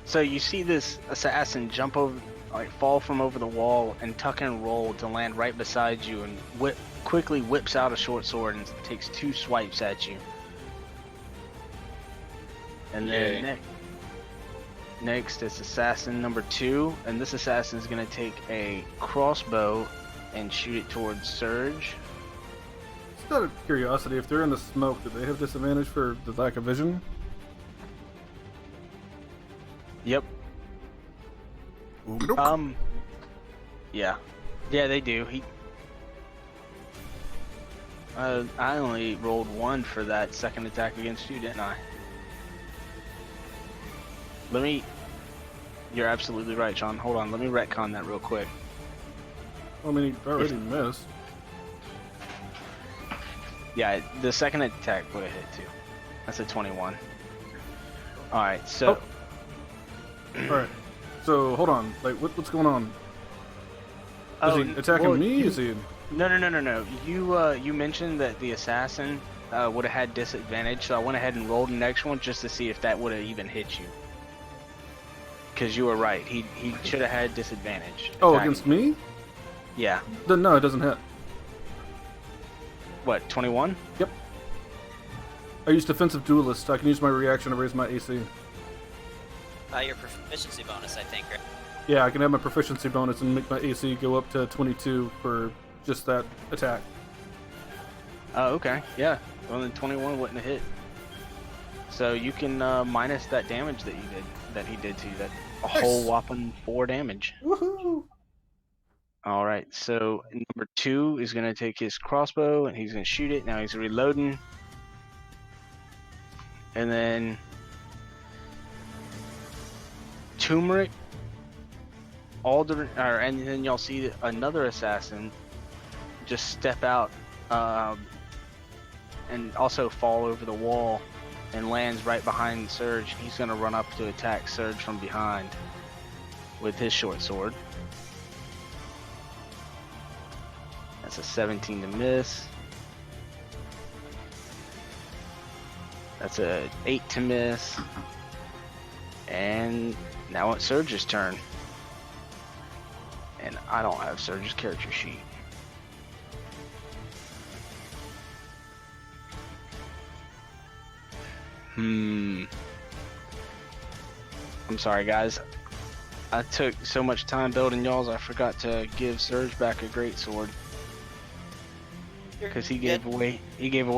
So you see this assassin jump over, like fall from over the wall and tuck and roll to land right beside you, and quickly whips out a short sword and takes 2 swipes at you. And then next is assassin number 2, and this assassin is going to take a crossbow and shoot it towards Surge. Just out of curiosity, if they're in the smoke, do they have disadvantage for the lack of vision? Yep. Okie-doke. Yeah. Yeah, they do. I only rolled 1 for that second attack against you, didn't I? You're absolutely right, Sean. Hold on, let me retcon that real quick. I mean, he already missed. Yeah, the second attack would have hit too. That's a 21. Alright, so... Alright. So, hold on. Like, what's going on? Is he attacking well, me? Is he... No. You mentioned that the assassin would have had disadvantage, so I went ahead and rolled the next one just to see if that would have even hit you. Because you were right. He should have had disadvantage. Oh, attacking. against me? Yeah. Then no, it doesn't hit. What, 21? Yep. I use defensive duelist. I can use my reaction to raise my AC. Your proficiency bonus, I think, right? Yeah, I can have my proficiency bonus and make my AC go up to 22 for just that attack. Oh, okay. Yeah. Well, then 21 wouldn't have hit. So you can minus that damage that he did to you. That a whole whopping 4 damage. Woohoo! All right. So number 2 is gonna take his crossbow and he's gonna shoot it. Now he's reloading. And then turmeric, and then y'all see another assassin just step out and also fall over the wall and lands right behind Surge. He's going to run up to attack Surge from behind with his short sword. That's a 17 to miss. That's a 8 to miss. And now it's Surge's turn. And I don't have Surge's character sheet. I'm sorry, guys. I took so much time building y'all's, I forgot to give Surge back a great sword. Because he gave away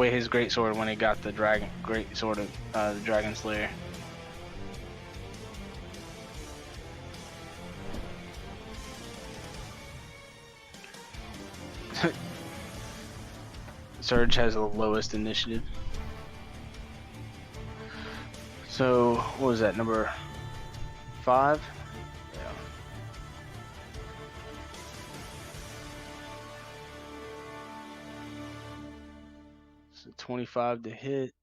his great sword when he got the great sword of the Dragon Slayer. Surge has the lowest initiative. So, what was that, number 5? Yeah. So 25 to hit.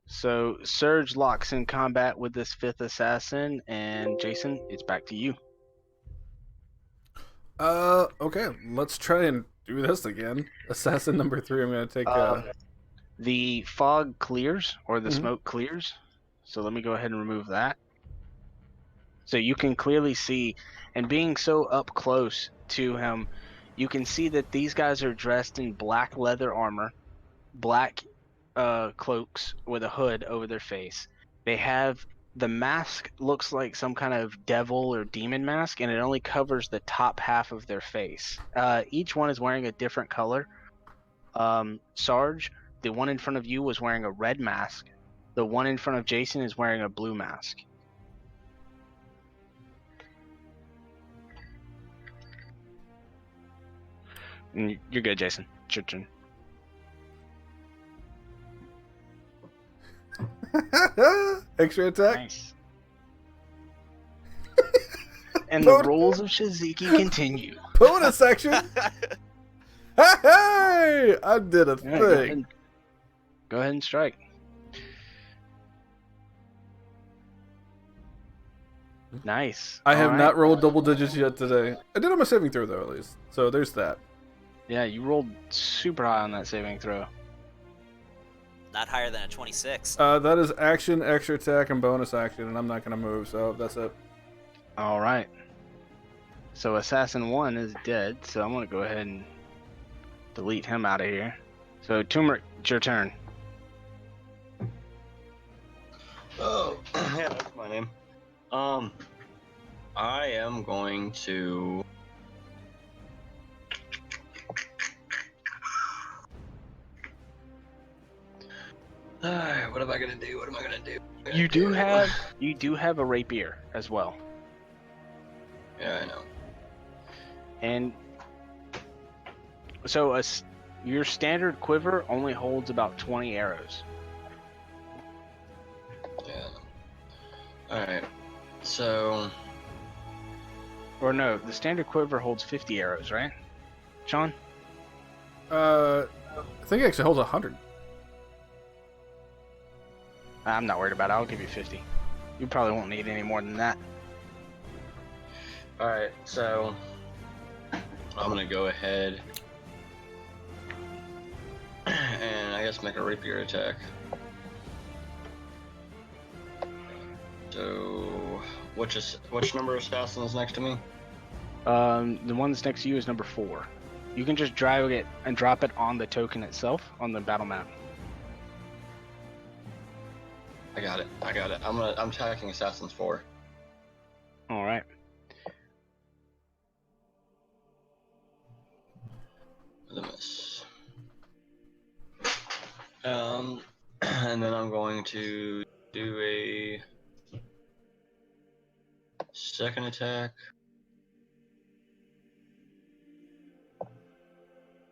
So Surge locks in combat with this 5th assassin, and Jason, it's back to you. Okay, let's try and do this again. Assassin number 3, I'm gonna take, The fog clears, or the Mhm. smoke clears. So let me go ahead and remove that. So you can clearly see, and being so up close to him, you can see that these guys are dressed in black leather armor, black cloaks with a hood over their face. They have the mask looks like some kind of devil or demon mask, and it only covers the top half of their face. Each one is wearing a different color. Sarge, the one in front of you was wearing a red mask. The one in front of Jason is wearing a blue mask. And you're good, Jason. It's your turn. Extra attack. Nice. And the rules of Shiziki continue. Bonus action. Hey! I did a thing. Go ahead and strike. Nice. I have not rolled double digits yet today. I did on my saving throw though, at least. So there's that. Yeah, you rolled super high on that saving throw. Not higher than a 26. That is action, extra attack, and bonus action, and I'm not gonna move, so that's it. All right. So Assassin 1 is dead, so I'm gonna go ahead and delete him out of here. So Turmeric, it's your turn. Oh, yeah, that's my name. I am going to. What am I gonna do? you do have a rapier as well, Yeah, I know. and so your standard quiver only holds about 20 arrows. Yeah. All right. So Or no, the standard quiver holds 50 arrows, right, Sean? I think it actually holds 100. I'm not worried about it. I'll give you 50. You probably won't need any more than that. all right. So I'm gonna go ahead and I guess make a rapier attack. So which number assassin is next to me? The one that's next to you is number 4. You can just drag it and drop it on the token itself on the battle map. I got it. I'm attacking assassins 4. All right. The miss. And then I'm going to do a second attack.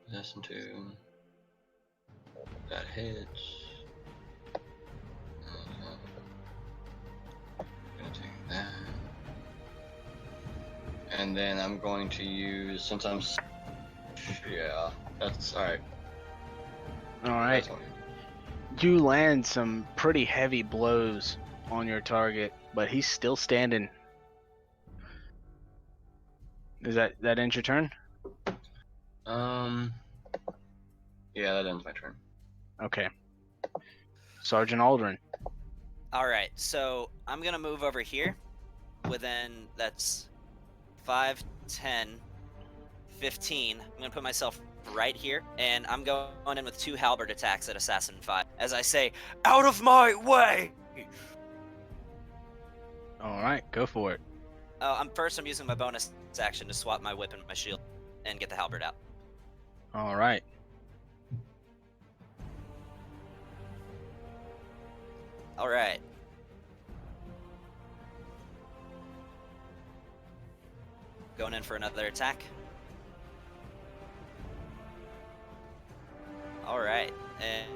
Assassin 2. That hits. Gonna take that. And then I'm going to use, since I'm, yeah, that's alright. All right. You land some pretty heavy blows on your target, but he's still standing. Is that ends your turn? Yeah, that ends my turn. Okay. Sergeant Aldrin. All right, so I'm gonna move over here. Within that's 5, 10, 15. I'm gonna put myself right here, and I'm going in with 2 halberd attacks at Assassin 5. As I say, out of my way! All right, go for it. I'm using my bonus action to swap my whip and my shield and get the halberd out. All right. All right. Going in for another attack. All right,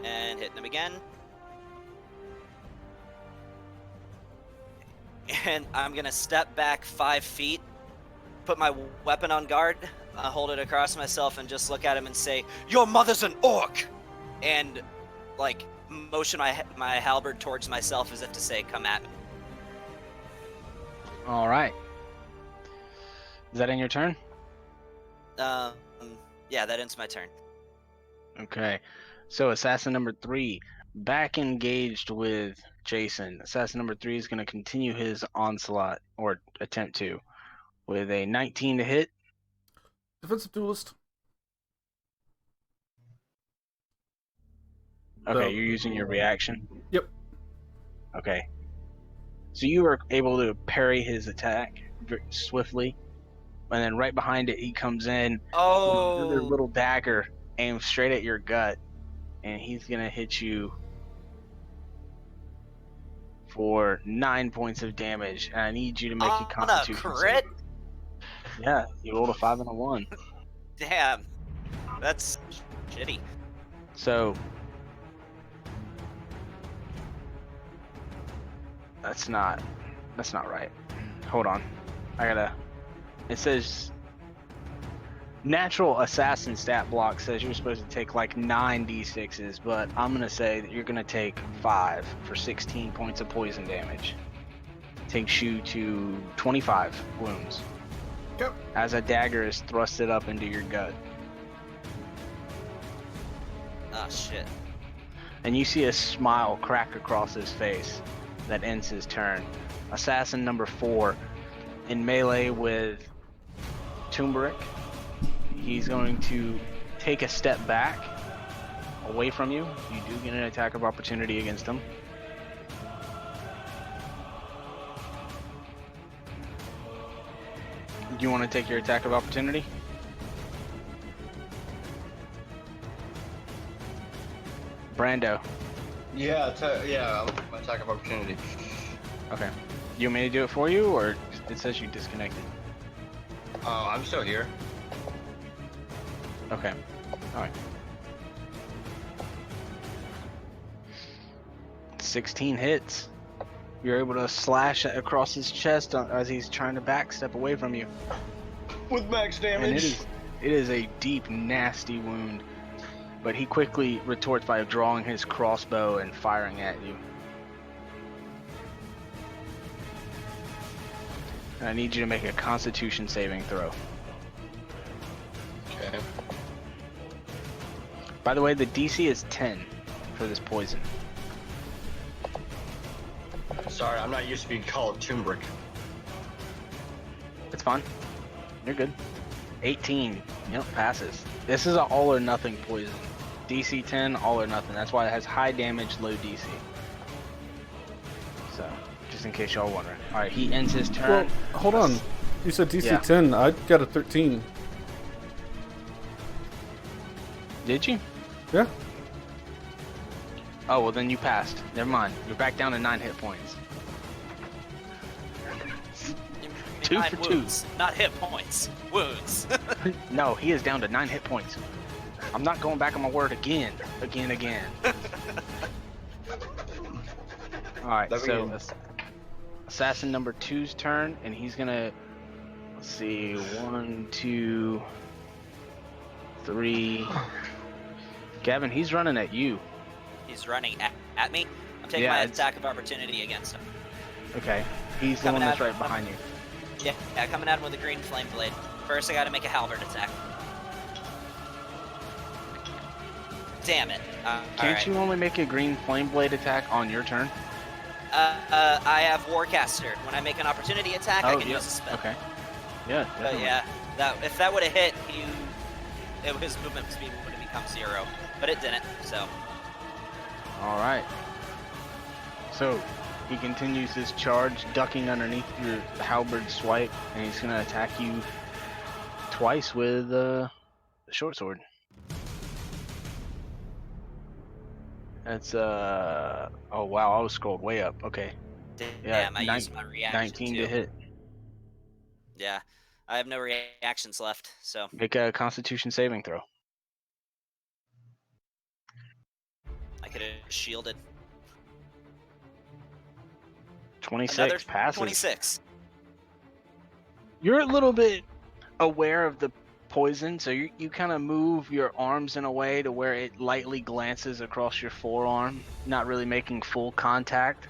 and hitting him again. And I'm gonna step back 5 feet, put my weapon on guard, hold it across myself, and just look at him and say, "Your mother's an orc!" And like motion my halberd towards myself as if to say, "Come at me." All right. Is that in your turn? Yeah, that ends my turn. Okay. So assassin number 3, back engaged with Jason. Assassin number 3 is going to continue his onslaught, or attempt to, with a 19 to hit. Defensive duelist. Okay, So- you're using your reaction? Yep. Okay. So you were able to parry his attack swiftly, and then right behind it, he comes in with another Oh, little dagger aimed straight at your gut, and he's going to hit you for 9 points of damage. And I need you to make a on a Constitution crit? save. Yeah, you rolled a 5 and a 1. Damn, that's shitty. So that's not right. Hold on. It says natural assassin stat block says you're supposed to take like 9 d6s, but I'm going to say that you're going to take 5 for 16 points of poison damage. Takes you to 25 wounds. Yep. As a dagger is thrusted up into your gut. Ah, shit. And you see a smile crack across his face that ends his turn. Assassin number 4 in melee with Tumbric. He's going to take a step back away from you. You do get an attack of opportunity against him. Do you want to take your attack of opportunity? Brando. Yeah, my attack of opportunity. Okay. You want me to do it for you, or it says you disconnected? Oh, I'm still here. Okay. All right. 16 hits. You're able to slash across his chest as he's trying to backstep away from you. With max And damage. it is a deep, nasty wound. But he quickly retorts by drawing his crossbow and firing at you. And I need you to make a Constitution saving throw. Okay. By the way, the DC is 10 for this poison. Sorry, I'm not used to being called Toombrick. It's fine. You're good. 18. Yep, passes. This is an all or nothing poison. DC 10, all or nothing. That's why it has high damage, low DC. So, just in case y'all wondering. Alright, he ends his turn. Well, hold on. You said DC Yeah. 10. I got a 13. Did you? Yeah. Oh, well then you passed. Never mind. You're back down to 9 hit points. Two Nine for two. wounds, not hit points. Wounds. No, he is down to 9 hit points. I'm not going back on my word again. Alright, That so means- assassin number 2's turn, and he's gonna, let's see, 1, 2, 3. Gavin, he's running at you. He's running at me. I'm taking Yeah, my it's- attack of opportunity against him. Okay, he's the Coming one that's at- right behind you. Yeah, coming at him with a green flame blade. First, I gotta make a halberd attack. Damn it. Can't you only make a green flame blade attack on your turn? I have Warcaster. When I make an opportunity attack, I can use a spell. Okay. Yeah, But definitely. yeah, if that would have hit, his movement speed would have become 0. But it didn't, so. Alright. So, he continues his charge, ducking underneath your halberd swipe, and he's going to attack you twice with the short sword. That's, oh wow, I was scrolled way up. Okay. Yeah, Damn, I used my reaction 19 too. to hit. Yeah, I have no reactions left, so. Make a Constitution saving throw. I could have shielded. 26 Another passes. 26. You're a little bit aware of the poison, so you kind of move your arms in a way to where it lightly glances across your forearm, not really making full contact.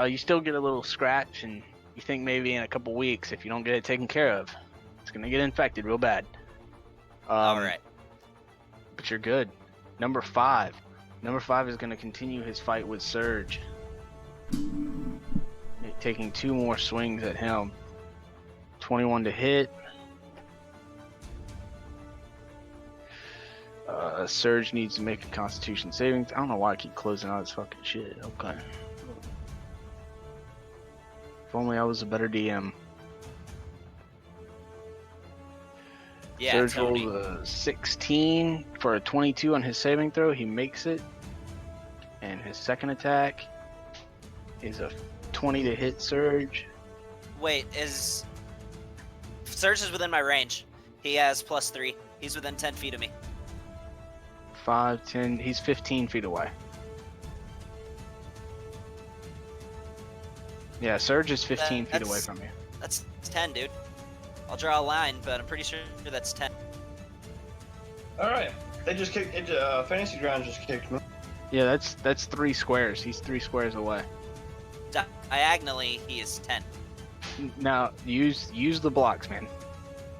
You still get a little scratch, and you think maybe in a couple weeks, if you don't get it taken care of, it's gonna get infected real bad. Alright. But you're good. Number 5. Number 5 is gonna continue his fight with Surge, taking 2 more swings at him. 21 to hit. Surge needs to make a Constitution saving. I don't know why I keep closing out this fucking shit. Okay. If only I was a better DM. Yeah, Surge Tony. rolls a 16 for a 22 on his saving throw. He makes it. And his second attack is a 20 to hit Surge. Wait, Surge is within my range. He has +3. He's within 10 feet of me. 5, 10. He's 15 feet away. Yeah, Surge is 15 feet away That's- from you. That's 10, dude. I'll draw a line, but I'm pretty sure that's 10. Alright. They just kicked Fantasy Ground just kicked me. Yeah, that's 3 squares. He's 3 squares away. Diagonally, he is 10. Now use the blocks, man.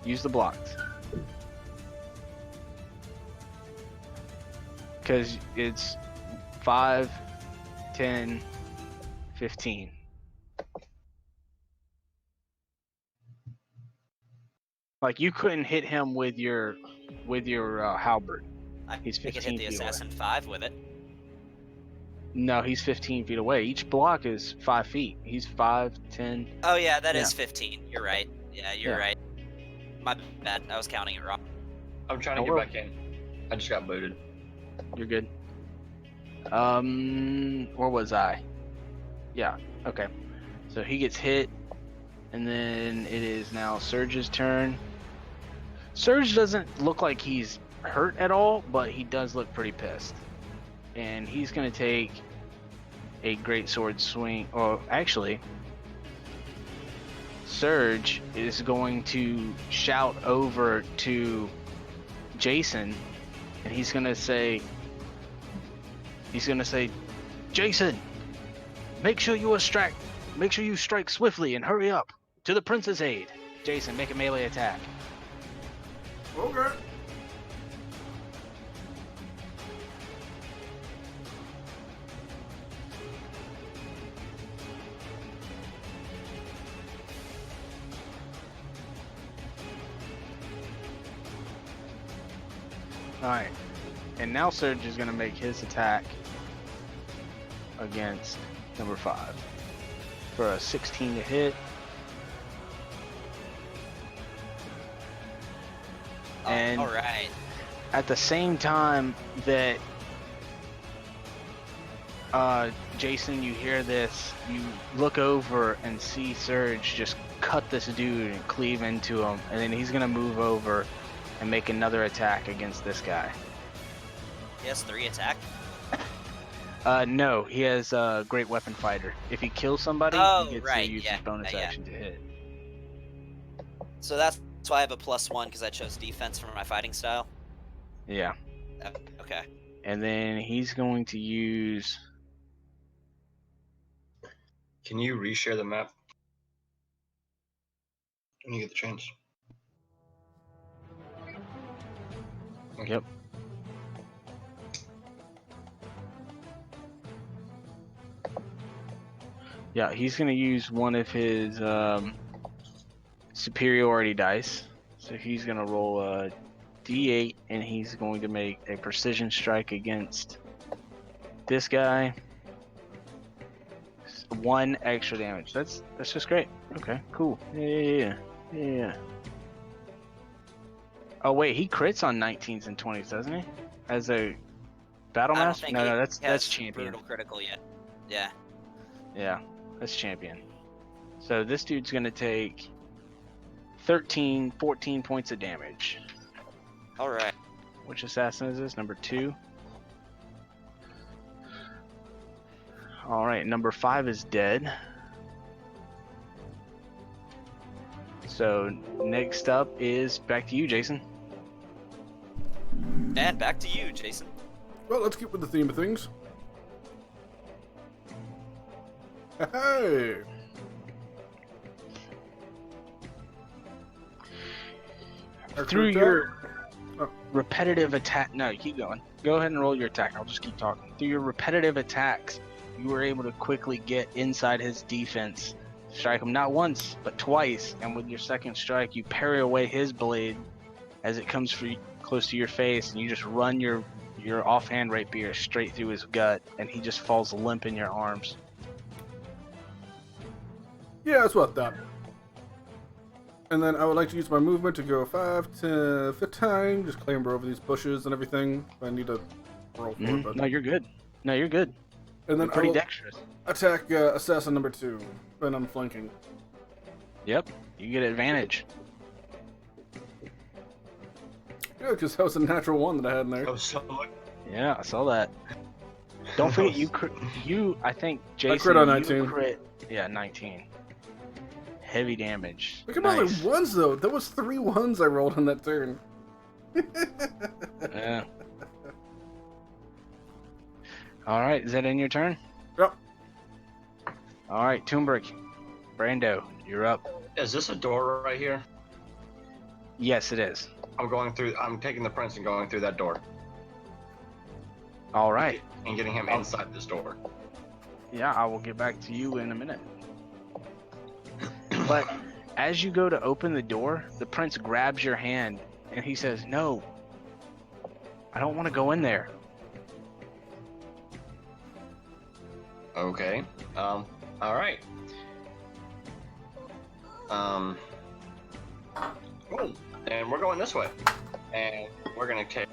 Use the blocks. Because it's 5, 10, 15. Like you couldn't hit him with your halberd. He's I could 15 hit the feet away. Assassin 5 with it. No, he's 15 feet away. Each block is 5 feet. He's 5, 10. Oh, yeah, that is Yeah. 15. You're right. Yeah, you're Yeah. right. My bad. I was counting it wrong. I'm trying to get back in. I just got booted. You're good. Where was I? Yeah, okay. So he gets hit, and then it is now Surge's turn. Surge doesn't look like he's hurt at all, but he does look pretty pissed. And he's going to take a great sword swing. Or actually, Surge is going to shout over to Jason, and he's going to say, Jason, make sure you strike swiftly and hurry up to the prince's aid. Jason, make a melee attack. Okay. Alright. And now Surge is going to make his attack against number 5 for a 16 to hit. And all right. at the same time that Jason, you hear this, you look over and see Surge just cut this dude and cleave into him, and then he's gonna move over and make another attack against this guy. He has 3 attack. No, he has a great weapon fighter. If he kills somebody, he gets to use his bonus action to hit. So that's why I have a +1 because I chose defense for my fighting style. Yeah. Okay. And then he's going to use. Can you reshare the map when you get the chance? Yep. Yeah, he's going to use one of his superiority dice. So he's going to roll a d8, and he's going to make a precision strike against this guy. 1 extra damage. That's just great. Okay, cool. Yeah. Oh wait, he crits on 19s and 20s, doesn't he? As a battle I don't master? think No, he that's has champion. brutal critical yet. Yeah. Yeah, that's champion. So this dude's gonna take 14 points of damage. All right. Which assassin is this? Number 2. All right, number 5 is dead. So next up is back to you, Jason. And back to you, Jason. Well, let's keep with the theme of things. Hey! Through your repetitive attack. No, keep going. Go ahead and roll your attack. I'll just keep talking. Through your repetitive attacks, you were able to quickly get inside his defense. Strike him not once, but twice. And with your second strike, you parry away his blade as it comes close to your face, and you just run your offhand rapier straight through his gut, and he just falls limp in your arms. Yeah, that's what I thought. And then I would like to use my movement to go 5 to 15, just clamber over these bushes and everything. I need to roll for it, but... No, you're good. And then You're pretty I will dexterous. attack assassin number 2, and I'm flanking. Yep, you get advantage. Yeah, because that was a natural 1 that I had in there. Oh, so Yeah, I saw that. Don't forget, I think, Jason, I crit on you 19. crit, yeah, 19. Heavy damage. Look at all Nice. the 1s, though. That was 3 1s I rolled on that turn. Yeah. All right, is that in your turn? Yep. All right, Toombrick. Brando, you're up. is this a door right here? Yes, it is. I'm taking the prince and going through that door All right. and getting him inside this door. Yeah, I will get back to you in a minute. But as you go to open the door, the prince grabs your hand and he says, "No, I don't want to go in there." Okay. All right. Oh, and we're going this way, and we're gonna take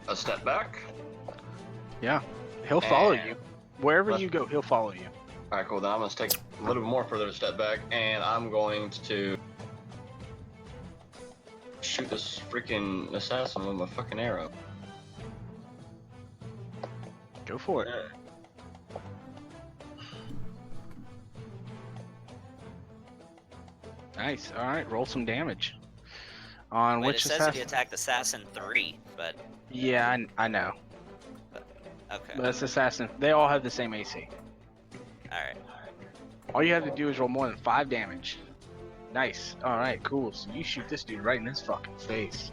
a step back. Yeah, he'll follow And you. Wherever let's- you go, he'll follow you. All right, cool. Then I'm gonna take a little bit more further step back, and I'm going to shoot this freaking assassin with my fucking arrow. Go for it. Nice. All right, roll some damage. On Wait, which it says assassin? if you attacked Assassin 3, but Yeah, I know. okay. But it's assassin. They all have the same AC. Alright. All you have to do is roll more than 5 damage. Nice. All right, cool. So you shoot this dude right in his fucking face.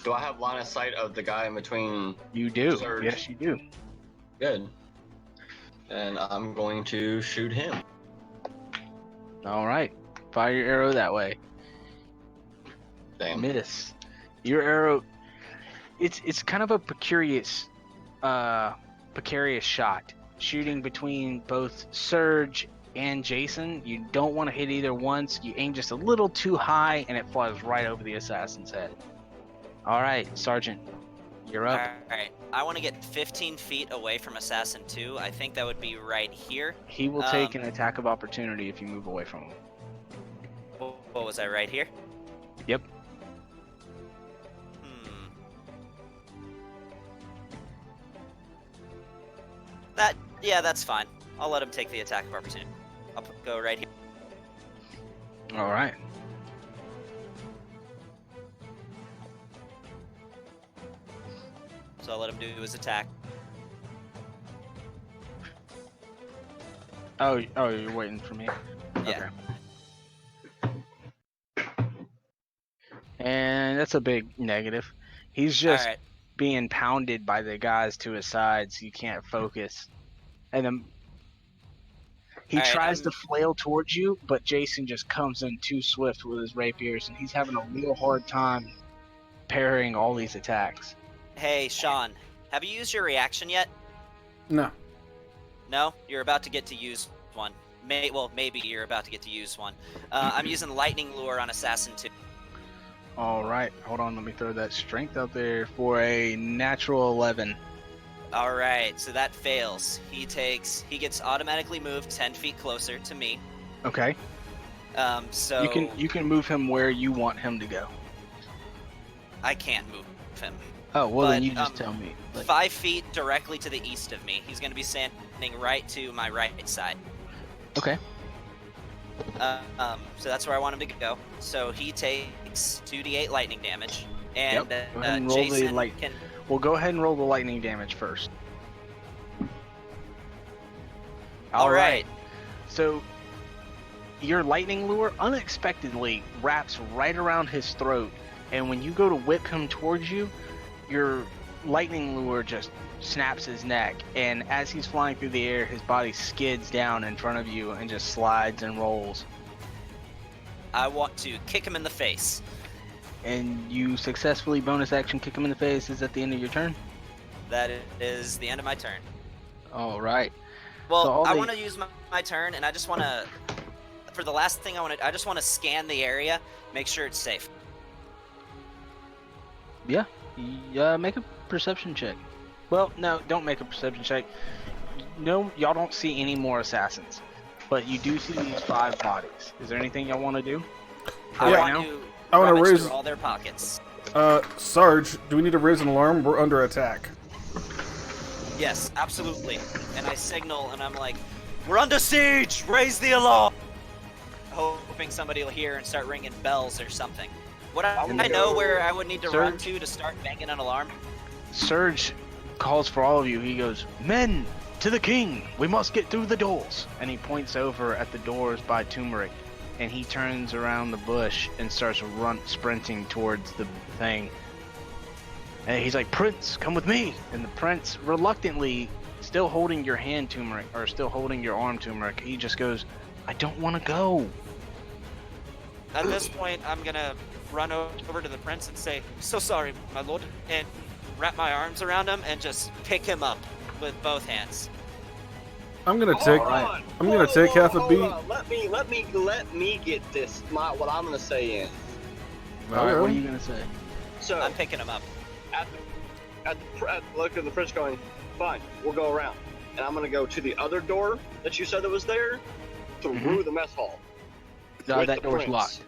Do I have line of sight of the guy in between? You do. Surge. Yes, you do. Good. And I'm going to shoot him. All right. Fire your arrow that way. Damn. Miss. Your arrow. It's kind of a precarious shot. Shooting between both Surge and Jason. You don't want to hit either once. You aim just a little too high, and it flies right over the assassin's head. All right, Sergeant, you're up. Alright. I want to get 15 feet away from Assassin 2. I think that would be right here. He will take an attack of opportunity if you move away from him. What was I, right here? Yep. Yeah, that's fine. I'll let him take the attack of opportunity. I'll go right here. All right. So I'll let him do his attack. Oh, you're waiting for me. Yeah. Okay. And that's a big negative. He's just Alright. being pounded by the guys to his side, so you can't focus. And then he tries to flail towards you, but Jason just comes in too swift with his rapiers, and he's having a real hard time parrying all these attacks. Hey, Sean, have you used your reaction yet? No. No? You're about to get to use one. Maybe you're about to get to use one. I'm using Lightning Lure on Assassin 2. All right, hold on, let me throw that strength out there for a natural 11. All right, so that fails. He gets automatically moved 10 feet closer to me. Okay. So you can move him where you want him to go. I can't move him. Oh, well, then But, you just tell me. 5 feet directly to the east of me. He's going to be standing right to my right side. Okay. So that's where I want him to go. So he takes 2d8 lightning damage, and Go ahead and roll the Jason can. Well, go ahead and roll the lightning damage first. All right. So your lightning lure unexpectedly wraps right around his throat, and when you go to whip him towards you, your lightning lure just snaps his neck, and as he's flying through the air, his body skids down in front of you and just slides and rolls. I want to kick him in the face. And you successfully bonus action kick him in the face. Is at the end of your turn? That is the end of my turn. All right. Well, So I want to use my turn, and I just want to, for the last thing I just want to scan the area, make sure it's safe. Yeah. Make a perception check. Well, no, don't make a perception check. No, y'all don't see any more assassins, but you do see these 5 bodies. Is there anything y'all want to do? I Right want now? to I wanna rummage raise- through all their pockets. Sarge, do we need to raise an alarm? We're under attack. Yes, absolutely. And I signal, and I'm like, "We're under siege! Raise the alarm!" Hoping somebody will hear and start ringing bells or something. Would I know where I would need to run to start banging an alarm? Surge calls for all of you. He goes, "Men, to the king! We must get through the doors!" And he points over at the doors by turmeric, and he turns around the bush and starts sprinting towards the thing. And he's like, "Prince, come with me!" And the prince, reluctantly, still holding your hand, turmeric, or still holding your arm, turmeric, he just goes, "I don't want to go." At this point, I'm gonna run over to the prince and say, "So sorry, my lord," and wrap my arms around him and just pick him up with both hands. I'm gonna take. Alright. I'm gonna take half a beat. Let me get this. What I'm gonna say in. All right, what are you gonna say? So I'm picking him up. look at the prince going, fine, we'll go around. and I'm gonna go to the other door that you said that was there, through the mess hall. No, with that the door's prince. locked.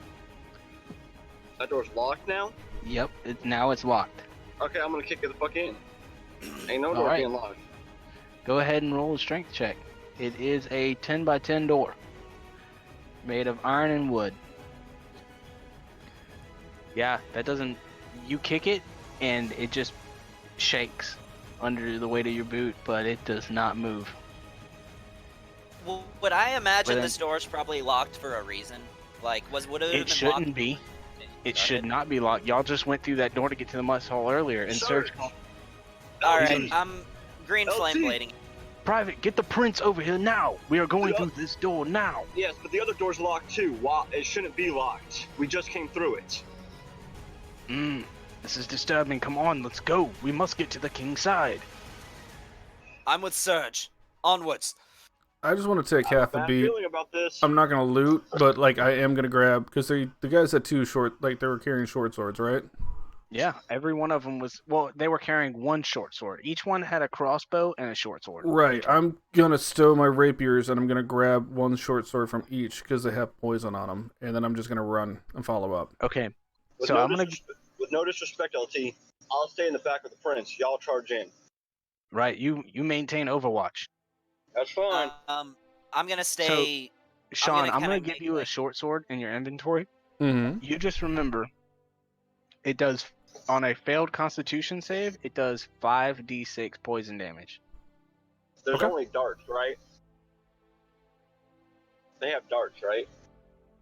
That door's locked now? Yep, now it's locked. Okay, I'm gonna kick it the fuck in. Ain't no door Alright. being locked. Go ahead and roll a strength check. It is a 10 by 10 door. Made of iron and wood. Yeah, that doesn't... You kick it, and it just shakes under the weight of your boot, but it does not move. Well, would I imagine But then- this door is probably locked for a reason? Like, would it have It been shouldn't locked? be. It Got should not be locked. Y'all just went through that door to get to the mess hall earlier, and Surge... Alright, I'm green LT. flame blading. Private, get the prince over here now! We are going Yeah. through this door now! Yes, but the other door's locked too. Why? It shouldn't be locked. We just came through it. This is disturbing. Come on, let's go. We must get to the king's side. I'm with Surge. Onwards. I just want to take half a Bad beat. feeling about this. I'm not gonna loot, but like I am gonna grab because the guys had two short, like they were carrying short swords, right? Yeah, every one of them was... Well, they were carrying one short sword. Each one had a crossbow and a short sword. Right. I'm gonna stow my rapiers and I'm gonna grab one short sword from each because they have poison on them, and then I'm just gonna run and follow up. Okay, With so no I'm gonna... with no disrespect, LT, I'll stay in the back with the prince. Y'all charge in. Right, you maintain Overwatch. That's fine. I'm gonna stay. Sean, I'm kinda gonna give make, you a like- short sword in your inventory. Mm-hmm. You just remember, it does... On a failed Constitution save, it does 5d6 poison damage. There's Okay. only darts, right? They have darts, right?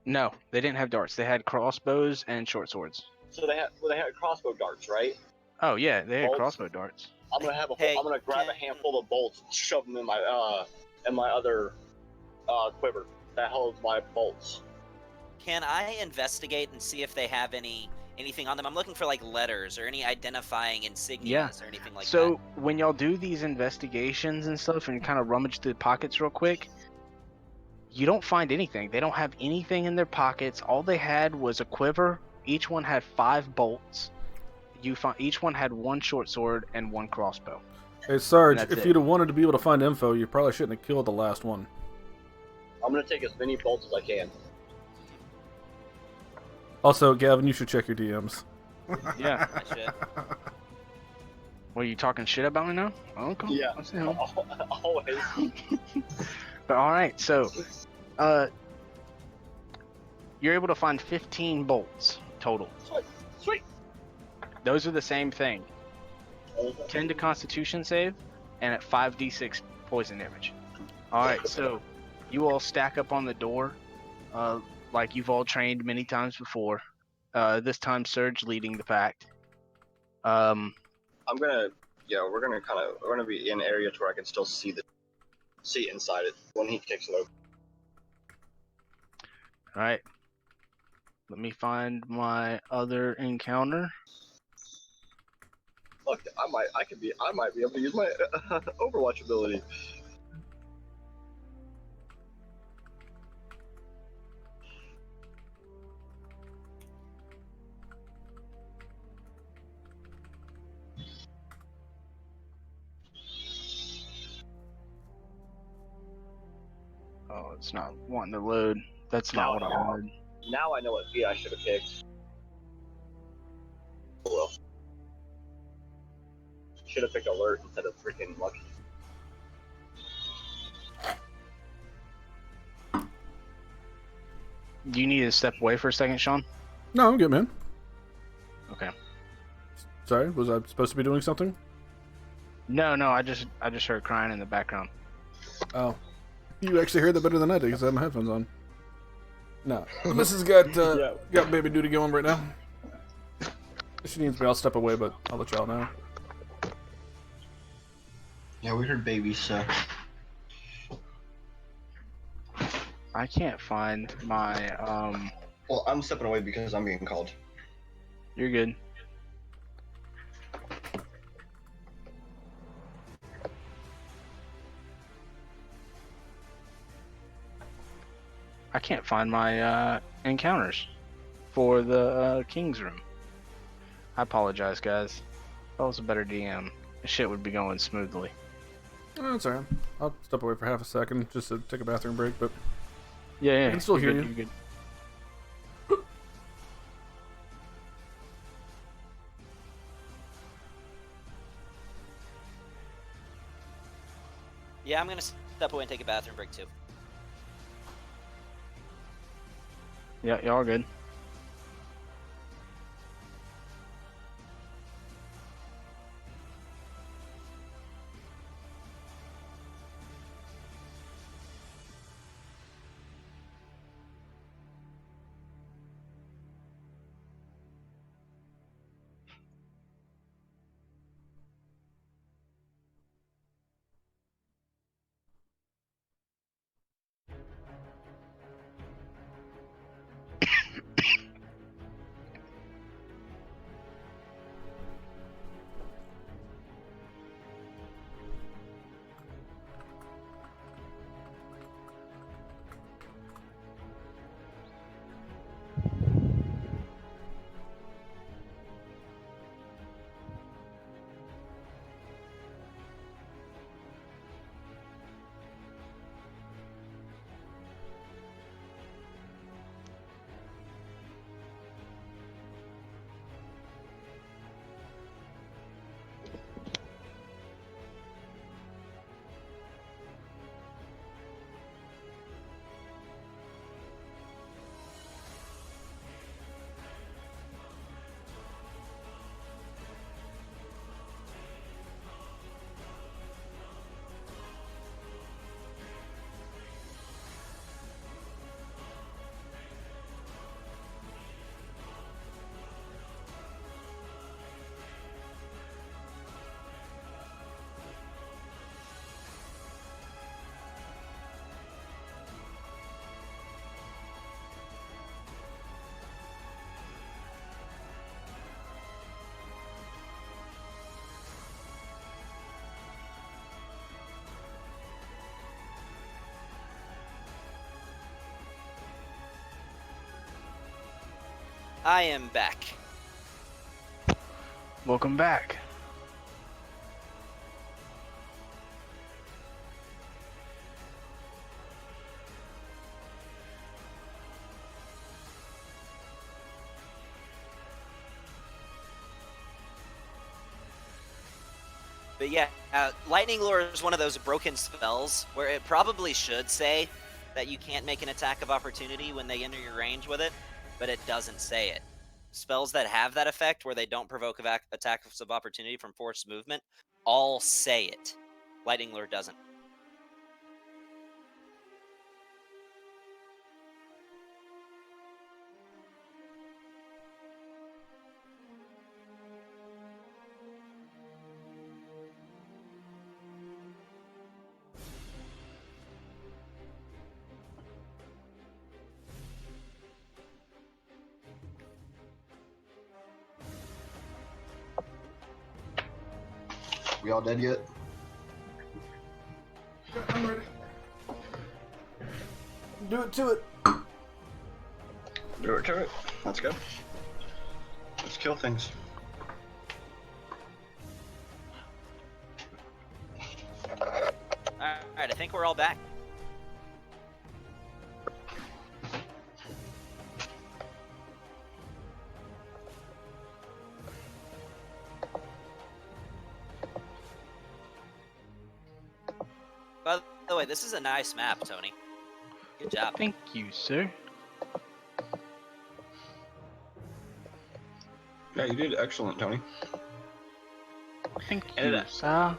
No, they didn't have darts. They had crossbows and short swords. So they had crossbow darts, right? Oh yeah, they had Bolts? crossbow darts. I'm gonna have Hey, I'm gonna grab a can- handful of bolts, and shove them in my other quiver that holds my bolts. Can I investigate and see if they have anything on them? I'm looking for like letters or any identifying insignias Yeah. or anything like So when y'all do these investigations and stuff and kind of rummage through the pockets real quick, you don't find anything. They don't have anything in their pockets. All they had was a quiver. Each one had 5 bolts. Each one had one short sword and one crossbow. Hey Sarge, That's if it. you'd have wanted to be able to find info, you probably shouldn't have killed the last one. I'm gonna take as many bolts as I can. Also, Gavin, you should check your DMs. Yeah. that. I should. What, are you talking shit about me now? Okay. Yeah. I'll see him. Always. But all right, so you're able to find 15 bolts total. Sweet. Those are the same thing. 10 to Constitution save, and at 5d6 poison damage. All right, so you all stack up on the door, like you've all trained many times before. This time, Surge leading the pack. I'm gonna, we're gonna be in areas where I can still see inside it when he kicks it open. All right. Let me find my other encounter. Look, I might be able to use my Overwatch ability. Oh, it's not wanting to load. That's not what I wanted. Now I know what feat I should have picked. Oh well. Should have picked alert instead of freaking lucky. Do you need to step away for a second, Sean? No, I'm good, man. Okay. Sorry, was I supposed to be doing something? No, I just heard crying in the background. Oh. You actually heard that better than I did because I have my headphones on. No. The missus got baby duty going right now. If she needs me, I'll step away, but I'll let y'all know. Yeah, we heard babies, so. I can't find my Well, I'm stepping away because I'm being called. You're good. I can't find my encounters for the king's room. I apologize, guys. If I was a better DM, this shit would be going smoothly. Oh, that's alright. I'll step away for half a second just to take a bathroom break, but Yeah, I can still you're hear good, you. You're good. Yeah, I'm gonna step away and take a bathroom break too. Yeah, y'all good. I am back. Welcome back. But yeah, Lightning Lure is one of those broken spells where it probably should say that you can't make an attack of opportunity when they enter your range with it, but it doesn't say it. Spells that have that effect where they don't provoke attacks of opportunity from forced movement all say it. Lightning Lure doesn't. We all dead yet? I'm ready. Do it to it. Do it to it. Let's go. Let's kill things. Alright, I think we're all back. By the way, this is a nice map, Tony. Good job. Thank you, sir. Yeah, you did excellent, Tony. Thank And you, it- sir.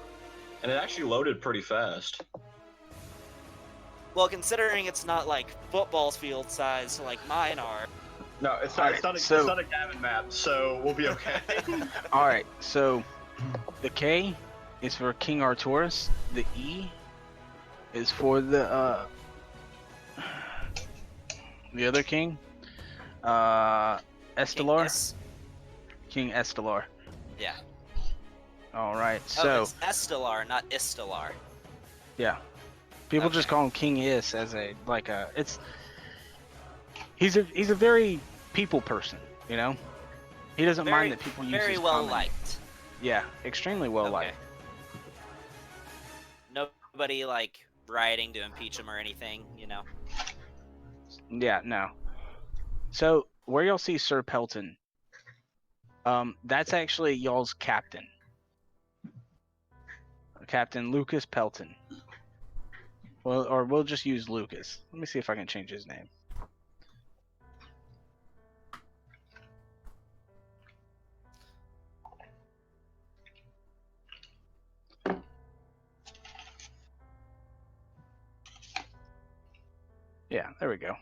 And it actually loaded pretty fast. Well, considering it's not like football field size like mine are. No, it's All not. right, It's so- not a Gavin map, so we'll be okay. All right, so the K is for King Arturus. The E is for the other king, Estelar, Yes. King Estelar. Yeah. All right, Oh, so it's Estelar, not Istelar. yeah, people just Okay. call him King Is as he's a very people person, you know. He doesn't mind that people use very his well common. liked. Yeah, extremely well Okay. liked. No nobody like rioting to impeach him or anything, you know. Yeah, no. So where y'all see Sir Pelton, that's actually y'all's captain, Captain Lucas Pelton. Well, or we'll just use Lucas. Let me see if I can change his name. Yeah, there we go.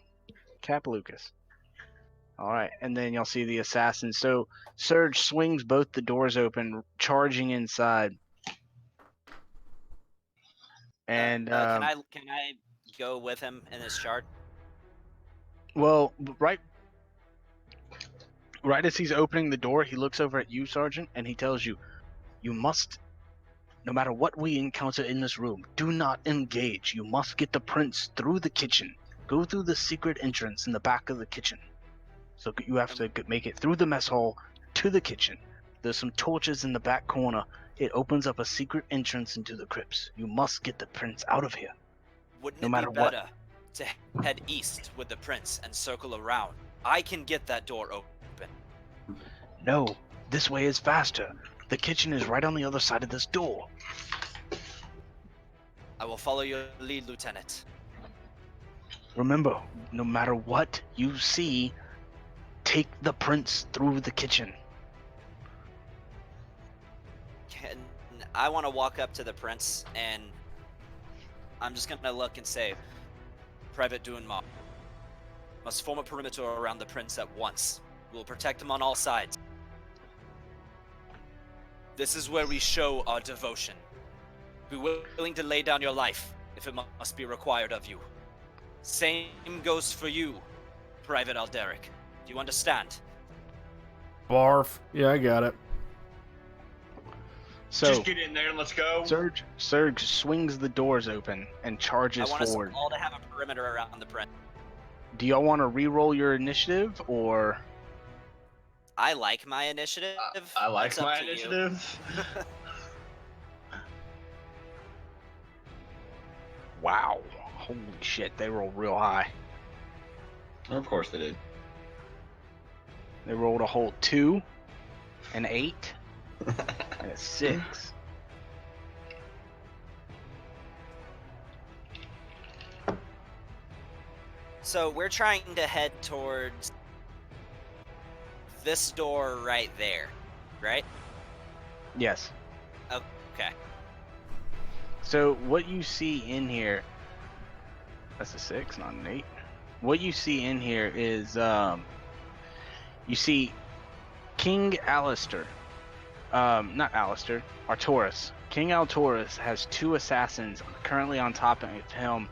Cap Lucas. All right, and then you'll see the assassin. So Surge swings both the doors open, charging inside. And can I go with him in his chart? well, right as he's opening the door, he looks over at you, Sergeant, and he tells you, "You must, no matter what we encounter in this room, do not engage. You must get the prince through the kitchen. Go through the secret entrance in the back of the kitchen. So you have to make it through the mess hall to the kitchen. There's some torches in the back corner. It opens up a secret entrance into the crypts. You must get the prince out of here, Wouldn't no it be matter what." better to head east with the prince and circle around? I can get that door open. No, this way is faster. The kitchen is right on the other side of this door. I will follow your lead, Lieutenant. Remember, no matter what you see, take the prince through the kitchen. I want to walk up to the prince, and I'm just gonna look and say, Private Dunmar must form a perimeter around the prince at once. We will protect him on all sides. This is where we show our devotion. Be willing to lay down your life if it must be required of you. Same goes for you, Private Alderic. Do you understand? Barf. Yeah, I got it. So Just get in there and let's go. Surge swings the doors open and charges I want forward. us all to have a perimeter around the prince. Do y'all want to re-roll your initiative, or I like my initiative. I like It's up my to you. initiative. wow, holy shit, they rolled real high. Of course they did. They rolled a whole 2, an 8, and a 6. So we're trying to head towards this door right there, right? Yes. Okay. So what you see in here, that's a 6, not an 8. What you see in here is, you see King Alistair, not Alistair, Arturus. King Arturus has 2 assassins currently on top of him,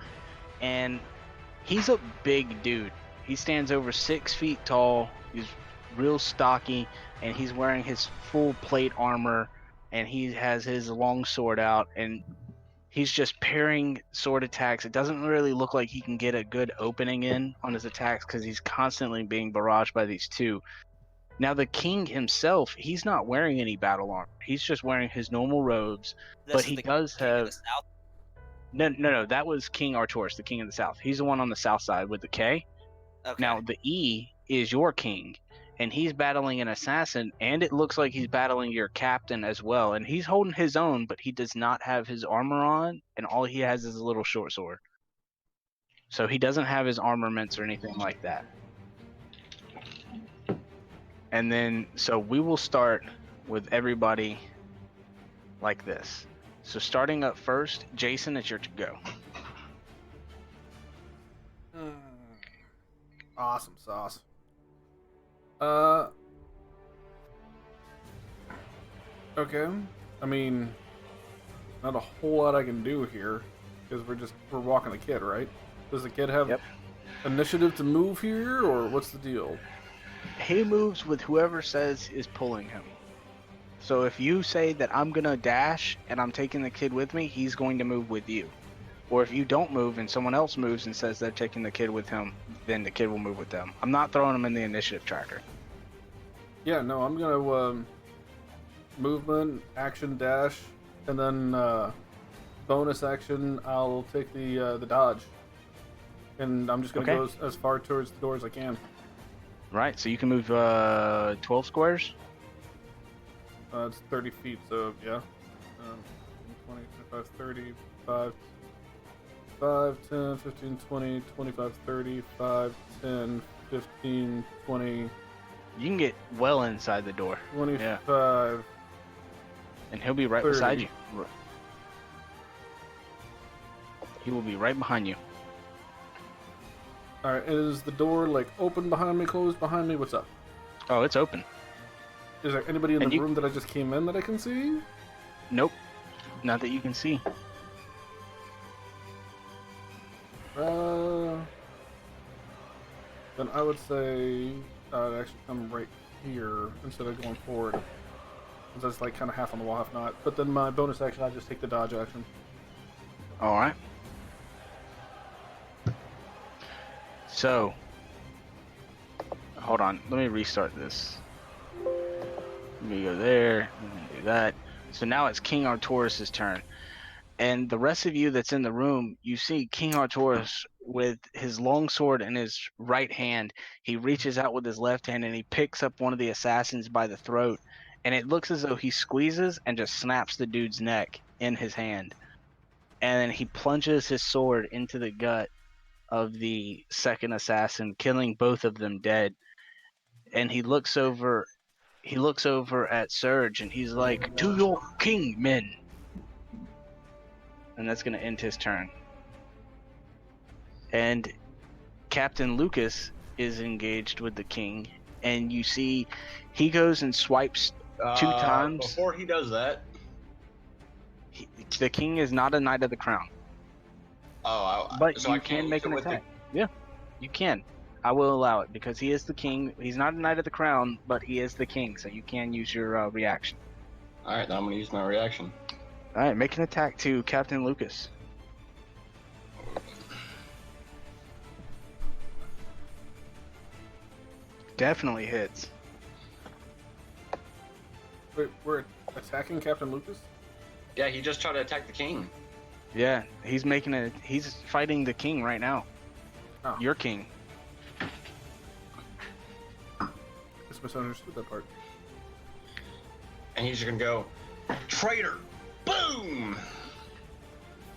and he's a big dude. He stands over 6 feet tall. He's real stocky, and he's wearing his full plate armor, and he has his long sword out, and he's just parrying sword attacks. It doesn't really look like he can get a good opening in on his attacks because he's constantly being barraged by these 2. Now the king himself, he's not wearing any battle armor. He's just wearing his normal robes, This but is he the does king of have... the south. No, that was King Arturus, the king of the south. He's the one on the south side with the K. Okay. Now the E is your king, and he's battling an assassin, and it looks like he's battling your captain as well. And he's holding his own, but he does not have his armor on, and all he has is a little short sword. So he doesn't have his armaments or anything like that. And then, so we will start with everybody like this. So starting up first, Jason, it's your go. Awesome sauce. Okay. I mean, not a whole lot I can do here because we're walking the kid, right? Does the kid have initiative to move here, or what's the deal? He moves with whoever says is pulling him. So if you say that I'm gonna dash and I'm taking the kid with me, he's going to move with you. Or if you don't move and someone else moves and says they're taking the kid with him, then the kid will move with them. I'm not throwing him in the initiative tracker. Yeah, no, I'm gonna movement, action, dash, and then bonus action, I'll take the dodge, and I'm just gonna Okay. go as far towards the door as I can. Right, so you can move 12 squares. It's 30 feet, so yeah. 20, 25, 30, 5, 10, 15, 20, 25, 30, 5, 10, 15, 20, You can get well inside the door. 25, And he'll be right 30. beside you. He will be right behind you. Alright, is the door like open behind me, closed behind me? What's up? Oh, it's open. Is there anybody in And the you- room that I just came in that I can see? Nope. Not that you can see. Then I would say I'd actually come right here instead of going forward. Because that's like kind of half on the wall, half not. But then my bonus action, I just take the dodge action. All right. So, hold on. Let me restart this. Let me go there. Let me do that. So now it's King Arturus' turn. And the rest of you that's in the room, you see King Arturus with his long sword in his right hand. He reaches out with his left hand and he picks up one of the assassins by the throat. And it looks as though he squeezes and just snaps the dude's neck in his hand. And then he plunges his sword into the gut of the second assassin, killing both of them dead. And he looks over at Surge and he's like, "To your king, men." And that's going to end his turn. And Captain Lucas is engaged with the king, and you see he goes and swipes 2 times. Before he does that, The king is not a knight of the crown, but so you I can't can use make it an with attack. Yeah, you can. I will allow it because he is the king. He's not a knight of the crown, but he is the king, so you can use your reaction. All right, then I'm gonna use my reaction. All right, make an attack to Captain Lucas. Definitely hits. Wait, we're attacking Captain Lucas? Yeah, he just tried to attack the king. Yeah, he's fighting the king right now. Oh. Your king. Just misunderstood that part. And he's just gonna go, traitor! Boom!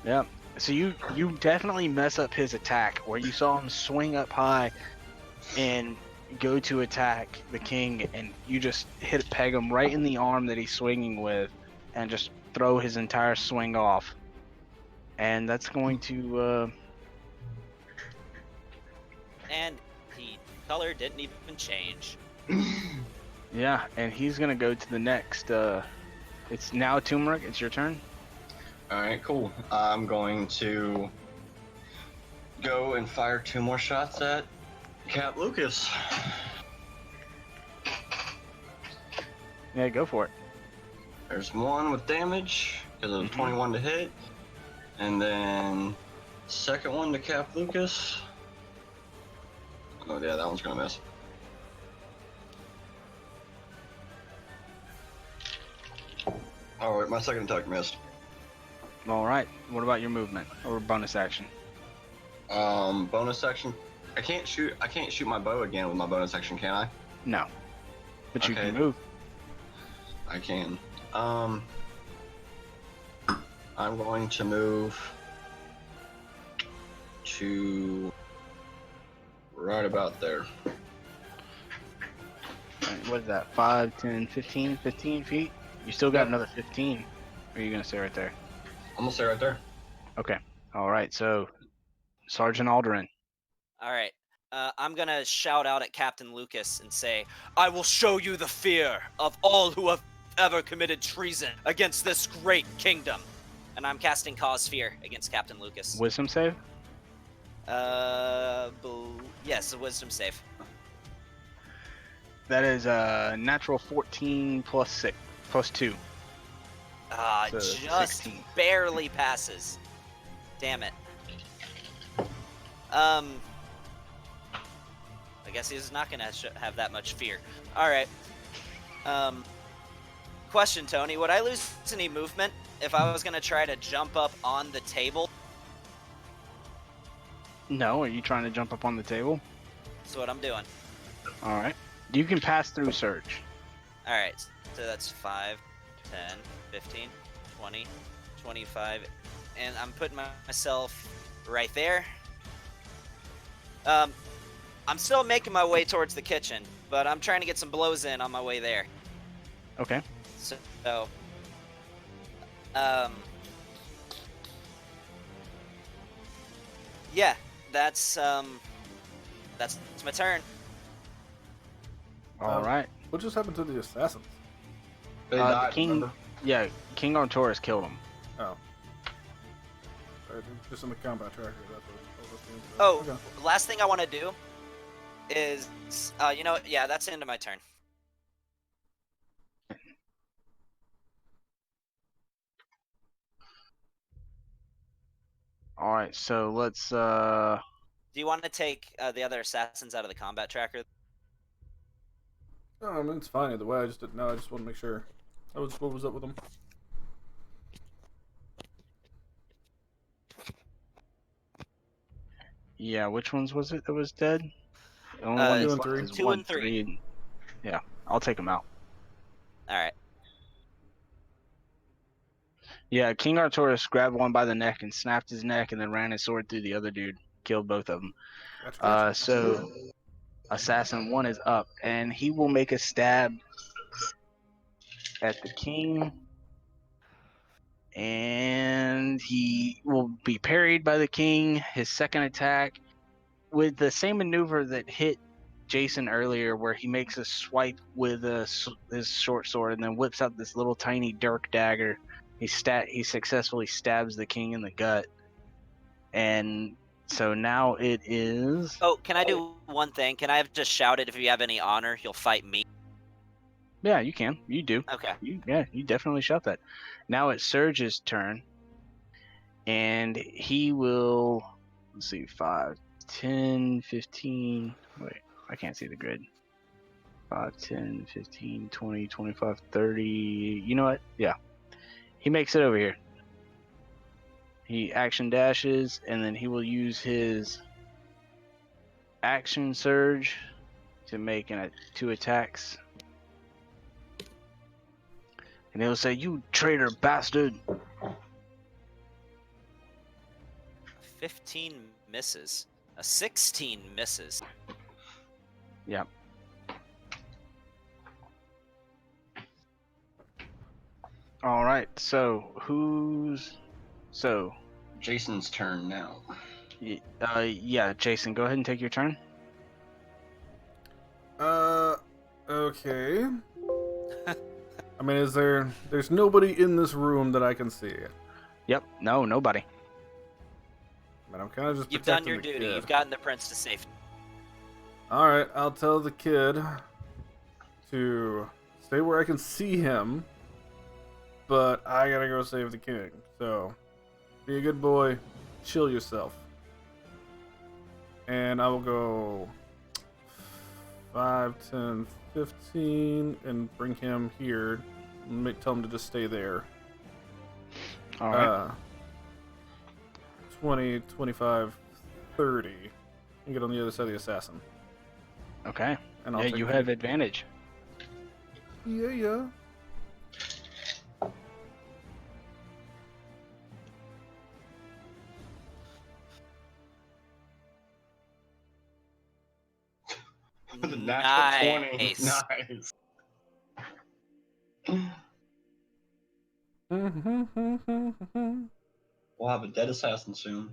Yeah. So you definitely mess up his attack where you saw him swing up high and go to attack the king, and you just peg him right in the arm that he's swinging with and just throw his entire swing off. And that's going to And the color didn't even change. yeah, and he's gonna go to the next it's now Turmeric, it's your turn. Alright, cool. I'm going to go and fire 2 more shots at Cap Lucas. Yeah, go for it. There's 1 with damage, because it was 21 to hit. And then second one to Cap Lucas. Oh yeah, that one's gonna miss. Alright, my second attack missed. All right. What about your movement or bonus action? Bonus action. I can't shoot my bow again with my bonus action, can I? No. But you Okay. can move. I can. I'm going to move to right about there. Right, what is that? 5, 10, 15? 15 feet? You still got Yep. another 15. Or are you going to stay right there? I'm gonna stay right there. Okay. All right. So, Sergeant Alderin. All right. I'm going to shout out at Captain Lucas and say, I will show you the fear of all who have ever committed treason against this great kingdom. And I'm casting Cause Fear against Captain Lucas. Wisdom save? Yes, a wisdom save. That is a natural 14 plus 2. So Just 16. barely passes. Damn it. I guess he's not gonna have that much fear. All right. Question, Tony. Would I lose any movement if I was gonna try to jump up on the table, No, are you trying to jump up on the table? that's what I'm doing. All right. You can pass through Surge. All right, so that's 5, 10, 15, 20, 25, and I'm putting myself right there. I'm still making my way towards the kitchen, but I'm trying to get some blows in on my way there. Okay. So, um, yeah, that's my turn. All right. What just happened to the assassins? They The died, king. remember? Yeah, King Arturus killed him. Oh. Sorry, just in the combat tracker. That's what Oh, Okay. last thing I want to do is, yeah, that's the end of my turn. All right. So let's. Do you want to take the other assassins out of the combat tracker? No, I mean, it's fine either way. I just didn't know. I just want to make sure. What was up with them? Yeah. Which ones was it that was dead? The only one 2 that's and left 3. is 2 1, and 3. 3. Yeah, I'll take them out. All right. Yeah, King Arturus grabbed one by the neck and snapped his neck, and then ran his sword through the other dude. Killed both of them. Gotcha. So Assassin 1 is up, and he will make a stab at the king, and he will be parried by the king. His second attack, with the same maneuver that hit Jason earlier, where he makes a swipe with his short sword and then whips out this little tiny dirk dagger. He successfully stabs the king in the gut, and so now it is. Oh, can I do one thing? Can I have just shouted, if you have any honor, you'll fight me? Yeah, you can. You do. Okay. You definitely shout that. Now it's Surge's turn, and he will. Let's see, 5, 10, 15. Wait, I can't see the grid. 5, 10, 15, 20, 25, 30. You know what? Yeah. He makes it over here. He action dashes, and then he will use his action surge to make 2 attacks. And he'll say, "You traitor bastard!" 15 misses. A 16 misses. Yeah. All right. So Jason's turn now. yeah, Jason, go ahead and take your turn. Okay. I mean, there's nobody in this room that I can see. Yep. No, nobody. But I'm kind of just You've done protecting your the duty. kid. You've gotten the prince to safety. All right, I'll tell the kid to stay where I can see him, but I gotta go save the king. So, be a good boy, chill yourself. And I will go 5, 10, 15, and bring him here. And tell him to just stay there. All right. 20, 25, 30. And get on the other side of the assassin. Okay. And I'll Yeah, take you the- have advantage. Yeah. With a natural 20. Nice. Nice. We'll have a dead assassin soon.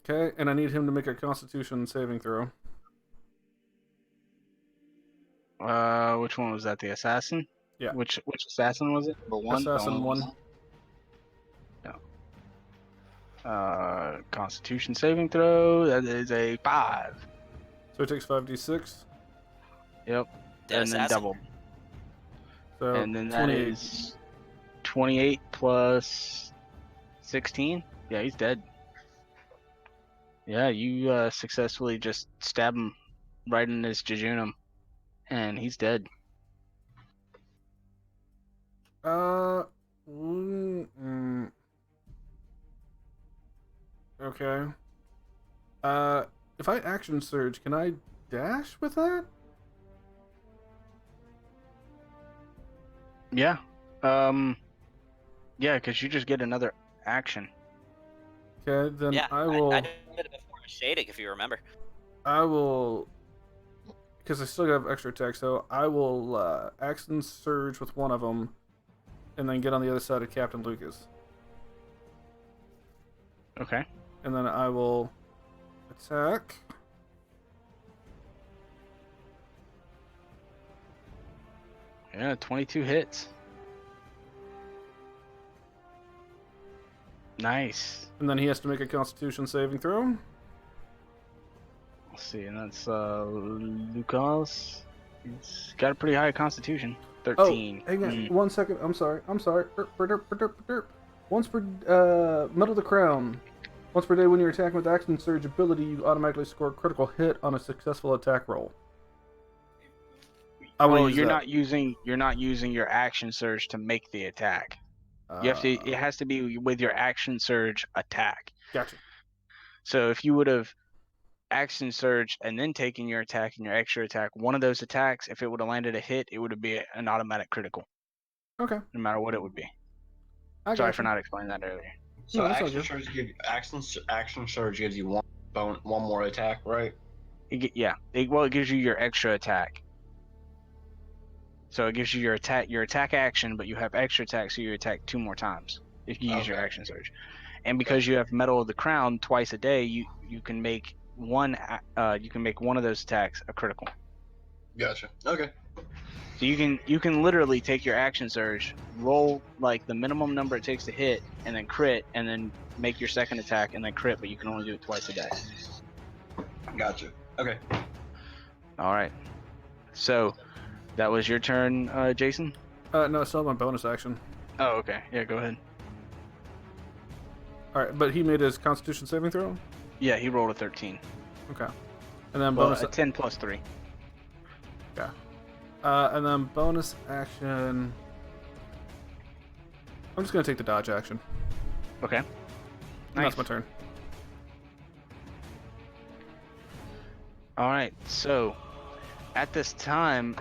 Okay, and I need him to make a Constitution saving throw. Which one was that? The assassin? Yeah. Which assassin was it? Number 1? Assassin 1. No. Constitution saving throw. That is a 5. So he takes 5d6. Yep. Dead and then assassin. double. So And then that 28. is 28 plus 16. Yeah, he's dead. Yeah, you successfully just stab him right in his jejunum, and he's dead. Okay. If I action surge, can I dash with that? Yeah. Yeah, because you just get another action. Okay, then Yeah, I I will. did it before with shading, if you remember. I will. Because I still have extra attack, so I will action surge with one of them, and then get on the other side of Captain Lucas, Okay. and then I will attack. Yeah, 22 hits. Nice. And then he has to make a Constitution saving throw. Let's see, and that's Lucas. He's got a pretty high constitution. Oh, 13. hang on 1 second. I'm sorry. Once per Metal the Crown. Once per day, when you're attacking with Action Surge ability, you automatically score a critical hit on a successful attack roll. I will Well, use you're that. not using your action surge to make the attack. You have to. It has to be with your action surge attack. Gotcha. So if you would have action surge and then taken your attack and your extra attack, one of those attacks, if it would have landed a hit, it would be an automatic critical, Okay, no matter what it would be. I Sorry for gotcha. not explaining that earlier. So No, that's all good. action surge gives you one more attack, right? It gives you your extra attack. So it gives you your attack action, but you have extra attack, so you attack 2 more times if you use your Okay. action surge. And because Gotcha. you have Medal of the Crown twice a day, you can make one of those attacks a critical. Gotcha. Okay. So you can literally take your action surge, roll like the minimum number it takes to hit, and then crit, and then make your second attack and then crit, but you can only do it twice a day. Gotcha. Okay. All right. So that was your turn, Jason? No, I still have my bonus action. Oh, okay. Yeah, go ahead. All right, but he made his Constitution saving throw. Yeah, he rolled a 13. Okay, and then Well, bonus. a 10 plus 3. Okay. And then bonus action. I'm just gonna take the dodge action. Okay. And Nice. that's my turn. All right. So at this time,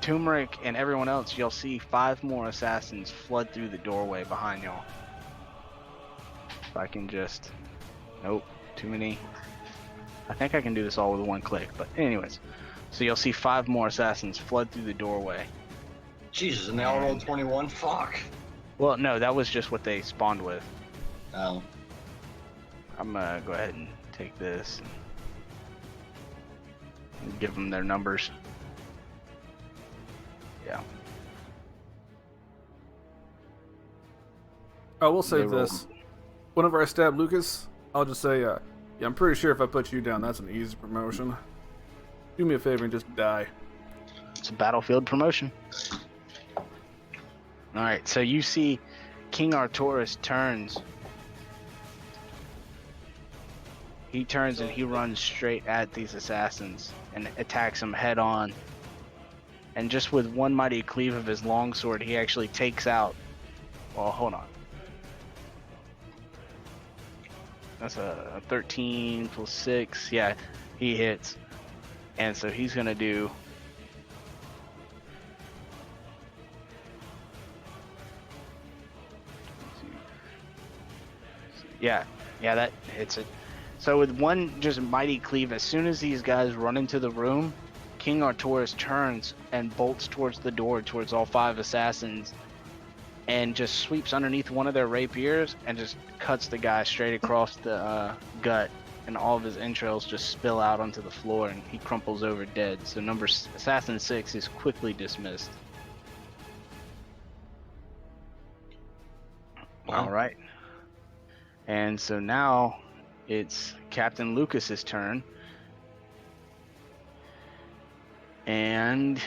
Turmeric and everyone else, you'll see 5 more assassins flood through the doorway behind y'all. If I can just... Nope, too many. I think I can do this all with one click, but anyways. So you'll see 5 more assassins flood through the doorway. Jesus, and they all rolled 21? Fuck. Well, no, that was just what they spawned with. Oh. I'm gonna go ahead and take this and give them their numbers. Yeah. I will say They rolled- this: whenever I stab Lucas, I'll just say, "Yeah, I'm pretty sure if I put you down, that's an easy promotion. Do me a favor and just die." It's a battlefield promotion. Alright, so you see King Arturus turns. He turns and he runs straight at these assassins and attacks them head on. And just with one mighty cleave of his longsword, he actually takes out... Well, hold on. That's a 13 plus 6. Yeah, he hits. And so he's going to do... Yeah, that hits it. So with one just mighty cleave, as soon as these guys run into the room, King Arturus turns and bolts towards the door, towards all 5 assassins, and just sweeps underneath one of their rapiers and just cuts the guy straight across the gut, and all of his entrails just spill out onto the floor, and he crumples over dead. So Assassin 6 is quickly dismissed. Wow. All right. And so now it's Captain Lucas's turn. And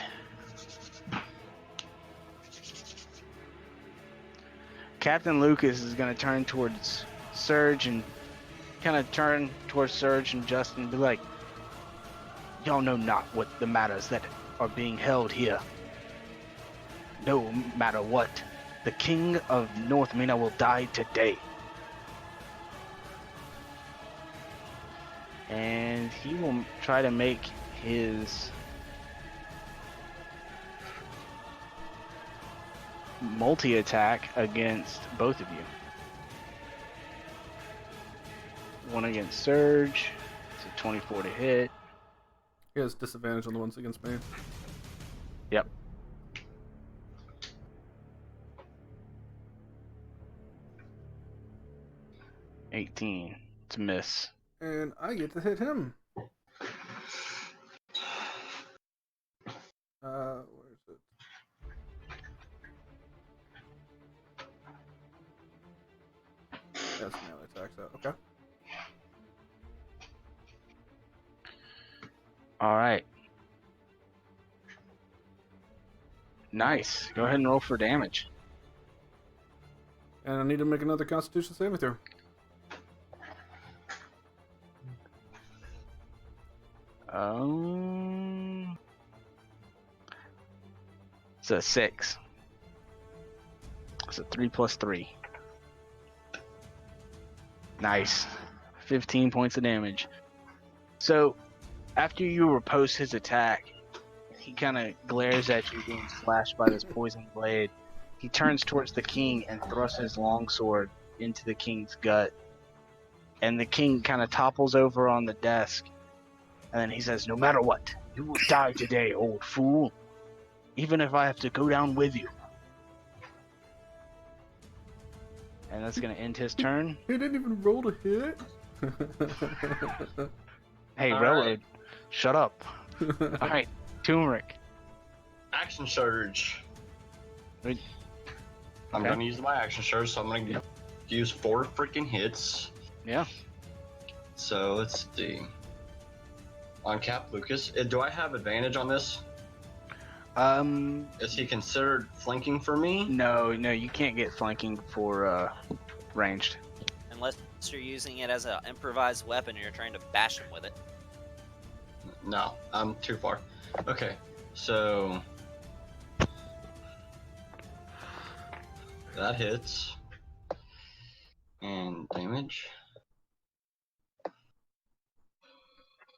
Captain Lucas is going to turn towards Surge and kind of turn towards Surge and Justin and be like, "Y'all know not what the matters that are being held here. No matter what, the king of North Mina will die today. And he will try to make his multi-attack against both of you. One against Surge. It's a 24 to hit. He has disadvantage on the ones against me. Yep. $18 to miss. And I get to hit him. Where is it? That's melee attacks out. Okay. All right. Nice. Go ahead and roll for damage. And I need to make another Constitution saving throw. It's a 6. It's a 3 plus 3. Nice. 15 points of damage. So, after you repulse his attack, he kind of glares at you, being slashed by this poison blade. He turns towards the king and thrusts his longsword into the king's gut. And the king kind of topples over on the desk. And then he says, "No matter what, you will die today, old fool. Even if I have to go down with you." And that's going to end his turn. He didn't even roll to hit. Hey, All Railroad, right. shut up. All right, Turmeric. Action surge. Wait. I'm Okay. going to use my action surge, so I'm going to use 4 freaking hits. Yeah. So let's see. On Cap Lucas, do I have advantage on this? Is he considered flanking for me? No, you can't get flanking for ranged. Unless you're using it as an improvised weapon and you're trying to bash him with it. No, I'm too far. Okay, so that hits. And damage.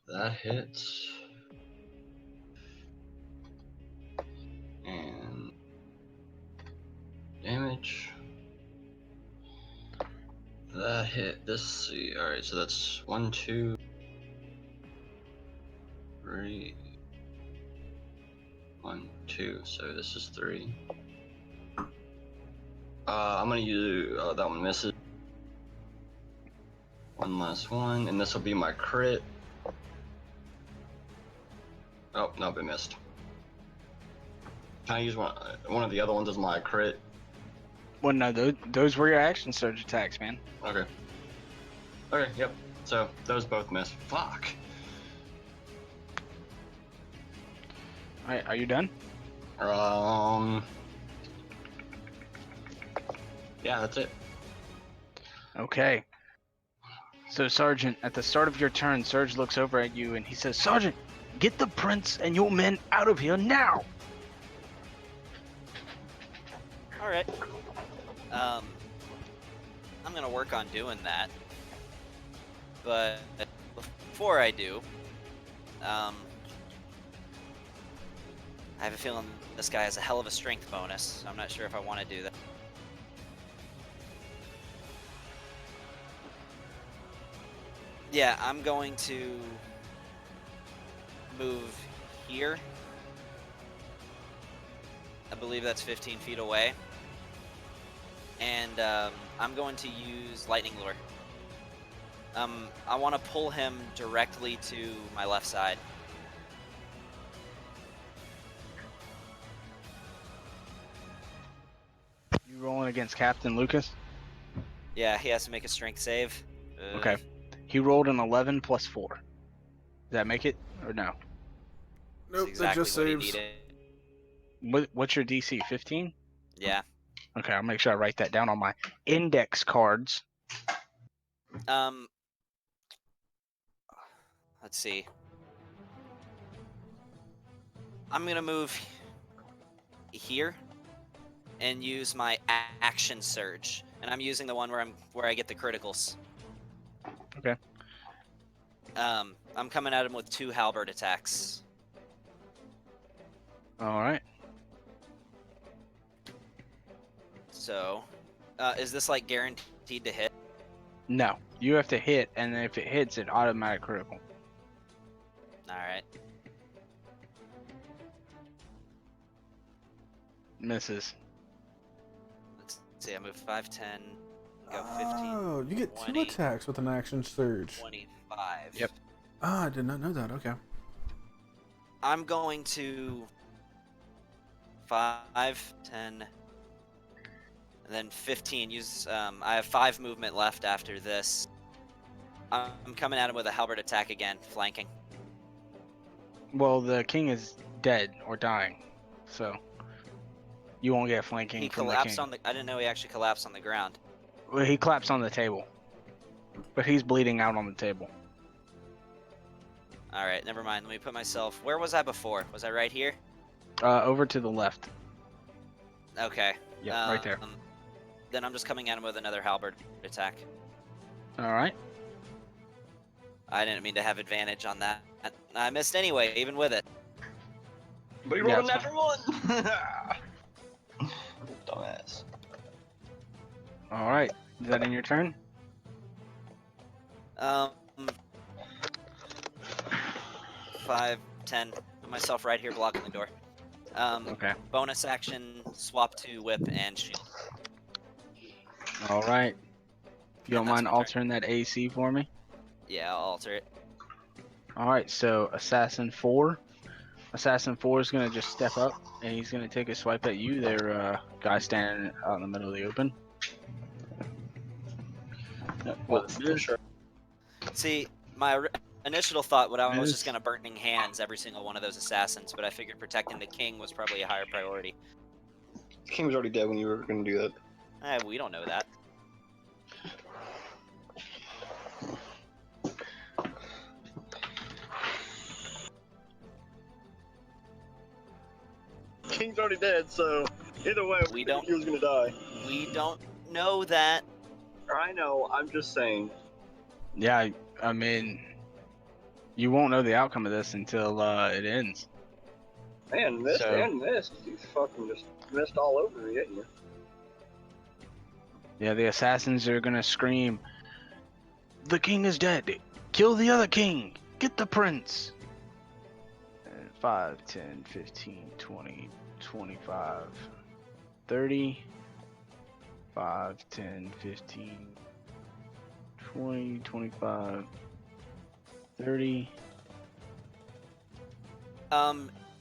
That hits. And damage. That hit. This, see. Alright, so that's 1, 2, 3. 1, 2. So this is 3. I'm gonna use. That one misses. One last one, and this will be my crit. Oh, no, it missed. Can I use one of the other ones as my crit? Well, no, those were your action surge attacks, man. Okay. Okay, yep. So those both missed. Fuck. All right, are you done? Yeah, that's it. Okay. So, Sergeant, at the start of your turn, Surge looks over at you and he says, "Sergeant, get the prince and your men out of here now!" All right. I'm gonna work on doing that. But before I do, I have a feeling this guy has a hell of a strength bonus, so I'm not sure if I want to do that. Yeah, I'm going to move here. I believe that's 15 feet away. And I'm going to use Lightning Lure. I want to pull him directly to my left side. You rolling against Captain Lucas? Yeah, he has to make a strength save. Okay. He rolled an 11 plus 4. Does that make it or no? That's Nope, exactly that just what he saves. needed. What's your DC? 15? Yeah. Okay, I'll make sure I write that down on my index cards. Let's see. I'm gonna move here. and use my action surge, and I'm using the one where I get the criticals. Okay. I'm coming at him with 2 halberd attacks. All right. So, is this like guaranteed to hit? No, you have to hit, and if it hits, it automatic critical. All right. Misses. Let's see. I move 5, 10, go 15, Oh, you get 2 20, attacks with an action surge. 25. Yep. Ah, I did not know that. Okay. I'm going to 5, 10, and then 15. I have 5 movement left after this. I'm coming at him with a halberd attack again, flanking. Well, the king is dead or dying, so you won't get flanking He from the collapsed king. on the. I didn't know he actually collapsed on the ground. Well, he collapsed on the table, but he's bleeding out on the table. All right, never mind. Let me put myself. Where was I before? Was I right here? Over to the left. Okay. Yep, right there. Then I'm just coming at him with another halberd attack. All right. I didn't mean to have advantage on that. I missed anyway, even with it. But you Yeah, rolled a it's natural one. Dumbass. All right. Is that in your turn? Um, 5, 10. Put myself right here blocking the door. Okay. Bonus action, swap to whip and shield. All right. You don't And that's mind my turn. altering that AC for me? Yeah, I'll alter it. All right. So Assassin 4. Assassin 4 is gonna just step up and he's gonna take a swipe at you. There, guy standing out in the middle of the open. Well, With for miss. sure. See, my initial thought would I was just Miss. gonna burning hands every single one of those assassins, but I figured protecting the king was probably a higher priority. The king was already dead when you were going to do that. We don't know that. King's already dead, so either way, We don't- he was going to die. We don't know that. I know. I'm just saying. Yeah, I mean, you won't know the outcome of this until it ends. Man, missed So- and missed. You fucking just missed all over me, didn't you? Yeah, the assassins are gonna scream, "The king is dead! Kill the other king! Get the prince!" And 5, 10, 15, 20, 25, 30, 5, 10, 15, 20, 25, 30.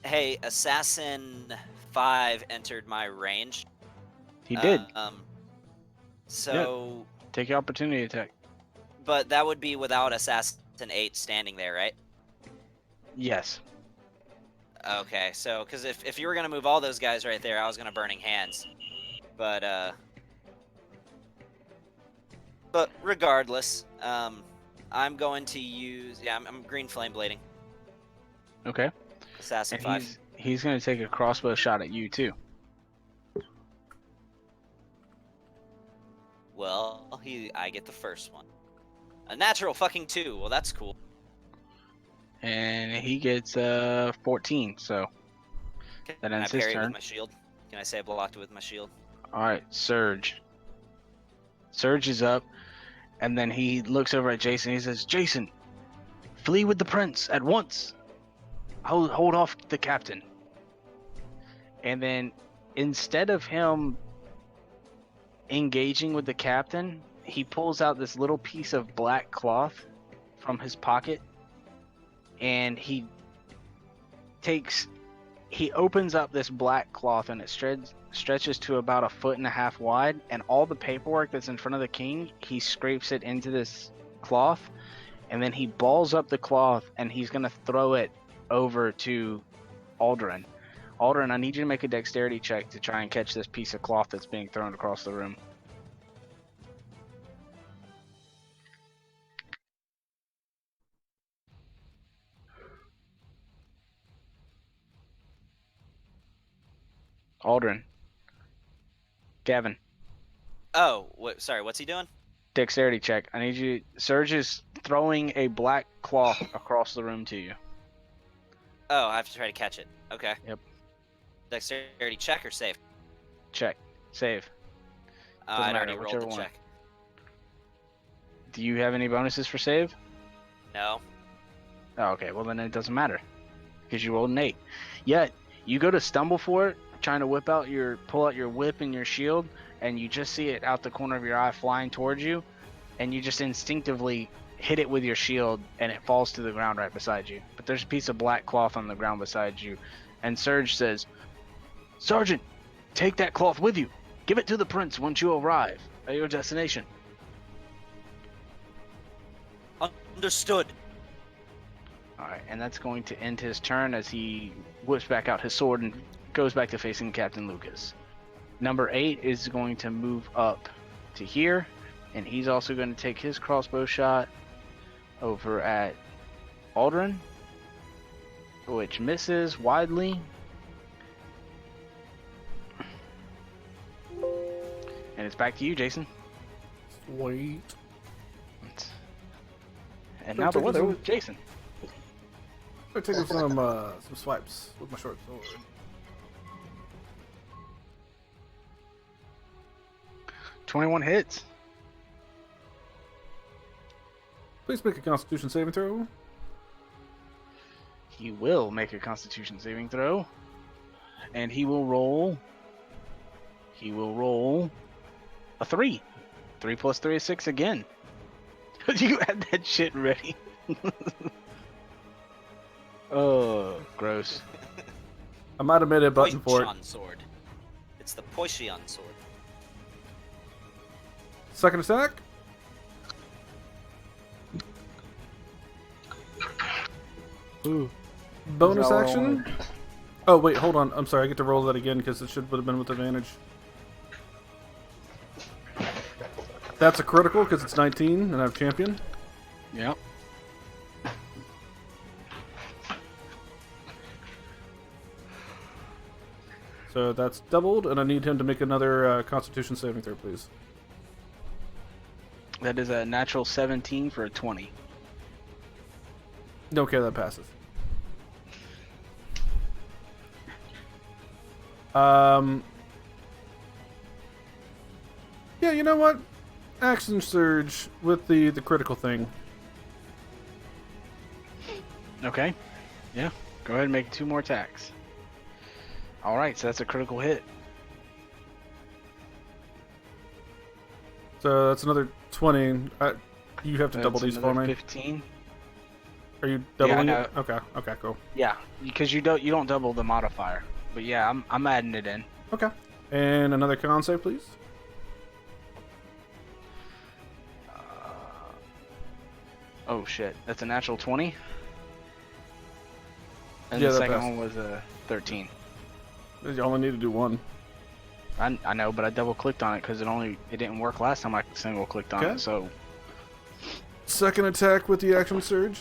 Hey, Assassin 5 entered my range. He did. So, Take your opportunity attack. but that would be without Assassin 8 standing there, right? Yes. Okay, so, because if you were going to move all those guys right there, I was going to Burning Hands. But regardless, I'm going to use, I'm Green Flame Blading. Okay. Assassin And 5. he's gonna take a crossbow shot at you too. Well, I get the first one. A natural fucking 2. Well, that's cool. And he gets 14, so that Can I ends his parry it with turn. my shield? Can I say I blocked it with my shield? Alright, Surge. Surge is up, and then he looks over at Jason. He says, "Jason, flee with the prince at once. Hold off the captain." And then instead of him engaging with the captain, he pulls out this little piece of black cloth from his pocket, and he opens up this black cloth, and it stretches to about 1.5 feet wide, and all the paperwork that's in front of the king, he scrapes it into this cloth, and then he balls up the cloth, and he's gonna throw it over to Aldrin. Aldrin, I need you to make a dexterity check to try and catch this piece of cloth that's being thrown across the room. Aldrin. Gavin, Oh, sorry. What's he doing? dexterity check. I need you. Surge is throwing a black cloth across the room to you. Oh, I have to try to catch it. Okay. Yep. Dexterity check or save? Check. Save. Doesn't I'd already matter. rolled Whichever the one. check. Do you have any bonuses for save? No. Oh, okay. Well, then it doesn't matter because you rolled an 8. Yet you go to stumble for it, trying to pull out your whip and your shield, and you just see it out the corner of your eye flying towards you, and you just instinctively hit it with your shield, and it falls to the ground right beside you. But there's a piece of black cloth on the ground beside you, and Surge says, "Sergeant, take that cloth with you. Give it to the prince once you arrive at your destination." Understood. All right, and that's going to end his turn as he whips back out his sword and goes back to facing Captain Lucas. Number 8 is going to move up to here, and he's also going to take his crossbow shot over at Aldrin, which misses widely. And it's back to you, Jason. Sweet. And now the weather with Jason. I'm taking some swipes with my short sword. 21 hits. Please make a Constitution saving throw. He will make a Constitution saving throw. And he will roll a 3. 3 plus 3 is 6 again. You had that shit ready. Oh, gross. I might have made a button for it. Poisson sword. It's the Poisson sword. Second attack. Ooh. Bonus No. action. Oh wait, hold on. I'm sorry. I get to roll that again because it would have been with advantage. That's a critical because it's 19 and I have champion. Yep. So that's doubled, and I need him to make another Constitution saving throw, please. That is a natural 17 for a 20. Okay, that passes. Yeah, you know what? Action surge with the critical thing. Okay. Yeah. Go ahead and make 2 more attacks. Alright, so that's a critical hit. So that's another 20. You have to double That's these for another me. 15. Are you doubling Yeah, it? Okay, cool. Yeah, because you don't double the modifier. But yeah, I'm adding it in. Okay. And another con save, please. Oh shit, that's a natural 20. And Yeah, the that second passes. one was a 13. You only need to do one. I know, but I double clicked on it because it didn't work last time I single clicked on Okay. it. So Second attack with the action surge.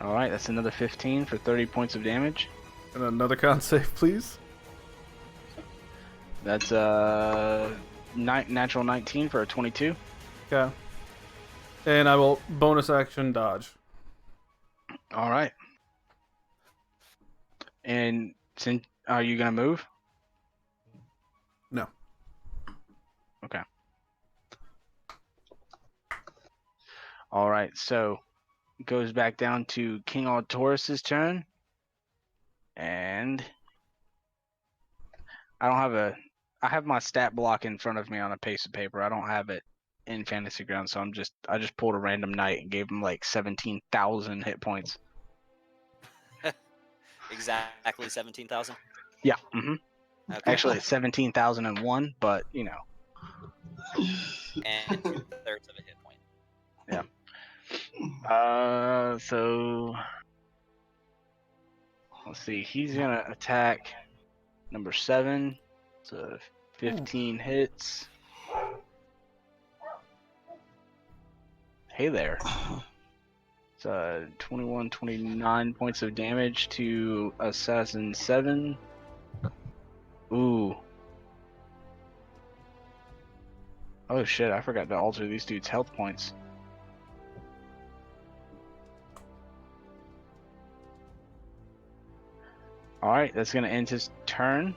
all right, that's another 15 for 30 points of damage. And another con save, please. That's natural 19 for a 22. Okay. And I will bonus action dodge. All right. And since are you gonna move? No. Okay. All right. So it goes back down to King Altaurus's turn, and I have my stat block in front of me on a piece of paper. I don't have it in Fantasy Ground, so I just pulled a random knight and gave him like 17,000 hit points. Exactly 17,000. Yeah. Mm-hmm. Okay. Actually, it's 17,001, but you know. And 2/3 of a hit point. Yeah. So let's see. He's gonna attack number 7. So 15 hits. Hey there. It's 21, 29 points of damage to Assassin 7. Ooh. Oh shit, I forgot to alter these dudes' health points. Alright, that's gonna end his turn.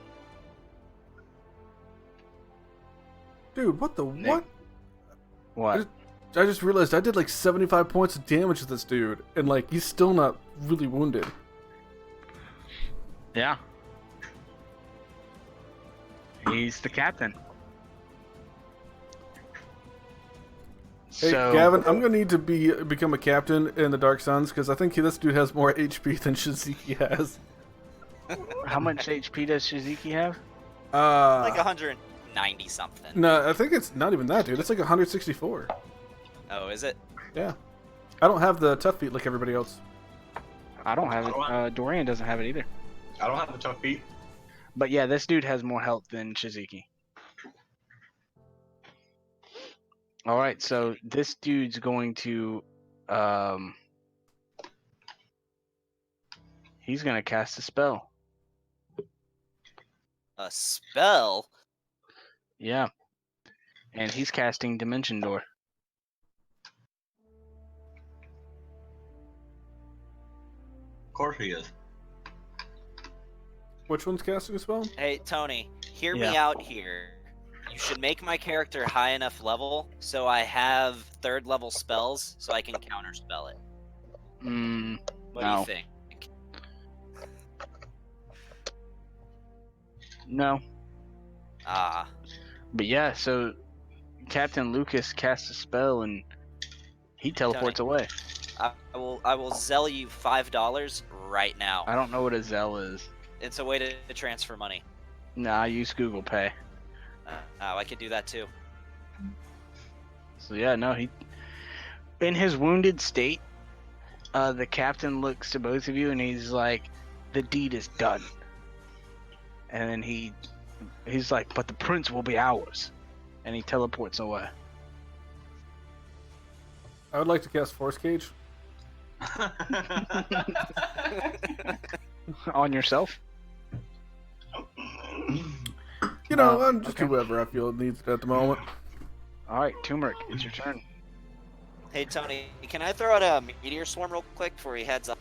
Dude, what the Nick. what? What? I just realized I did like 75 points of damage to this dude, and like he's still not really wounded. Yeah. He's the captain. Hey, So, Gavin, I'm gonna need to become a captain in the Dark Suns because I think this dude has more HP than Shiziki has. how much HP does Shiziki have? Like 190 something. No, I think it's not even that, dude. It's like 164. Oh, is it? Yeah. I don't have the tough feet like everybody else. I don't have it. Dorian doesn't have it either. I don't have the tough feet. But yeah, this dude has more health than Shiziki. Alright, so this dude's going to he's gonna cast a spell. A spell? Yeah. And he's casting Dimension Door. Of course he is. Which one's casting a spell? Hey, Tony, hear me Yeah. out here. You should make my character high enough level so I have 3rd level spells so I can counterspell it. What do No. you think? No. Ah. But yeah, so Captain Lucas casts a spell and he teleports away. I will zell you $5 right now. I don't know what a Zell is. It's a way to transfer money. Nah, I use Google Pay. Oh, I could do that too. So yeah, no, he in his wounded state, the captain looks to both of you and he's like, the deed is done. And then he's like, but the prince will be ours. And he teleports away. I would like to cast Force Cage. On yourself? You know, I'm just whoever I feel needs it at the moment. Alright, Turmeric, it's your turn. Hey, Tony, can I throw out a meteor swarm real quick before he heads up?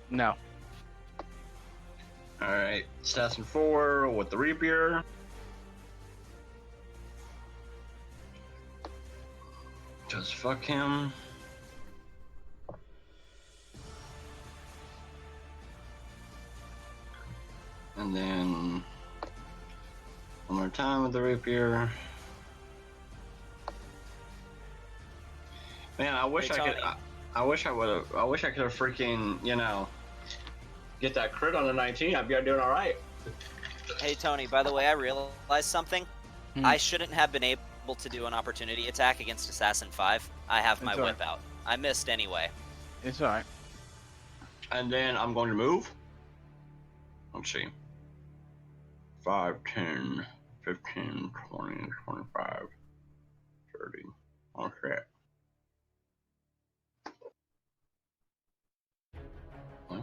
No. Alright, Assassin 4 with the Rapier. Just fuck him. And then one more time with the Rapier. Man, I wish Hey, I could. Tony. I wish I would have. I wish I could have freaking, get that crit on the 19. I'd be doing all right. Hey, Tony, by the way, I realized something. I shouldn't have been able to do an opportunity attack against Assassin 5. I have my It's all whip out. I missed anyway. It's alright. And then I'm going to move. Let's see. 5, 10, 15, 20, 25, 30. Oh shit. Huh?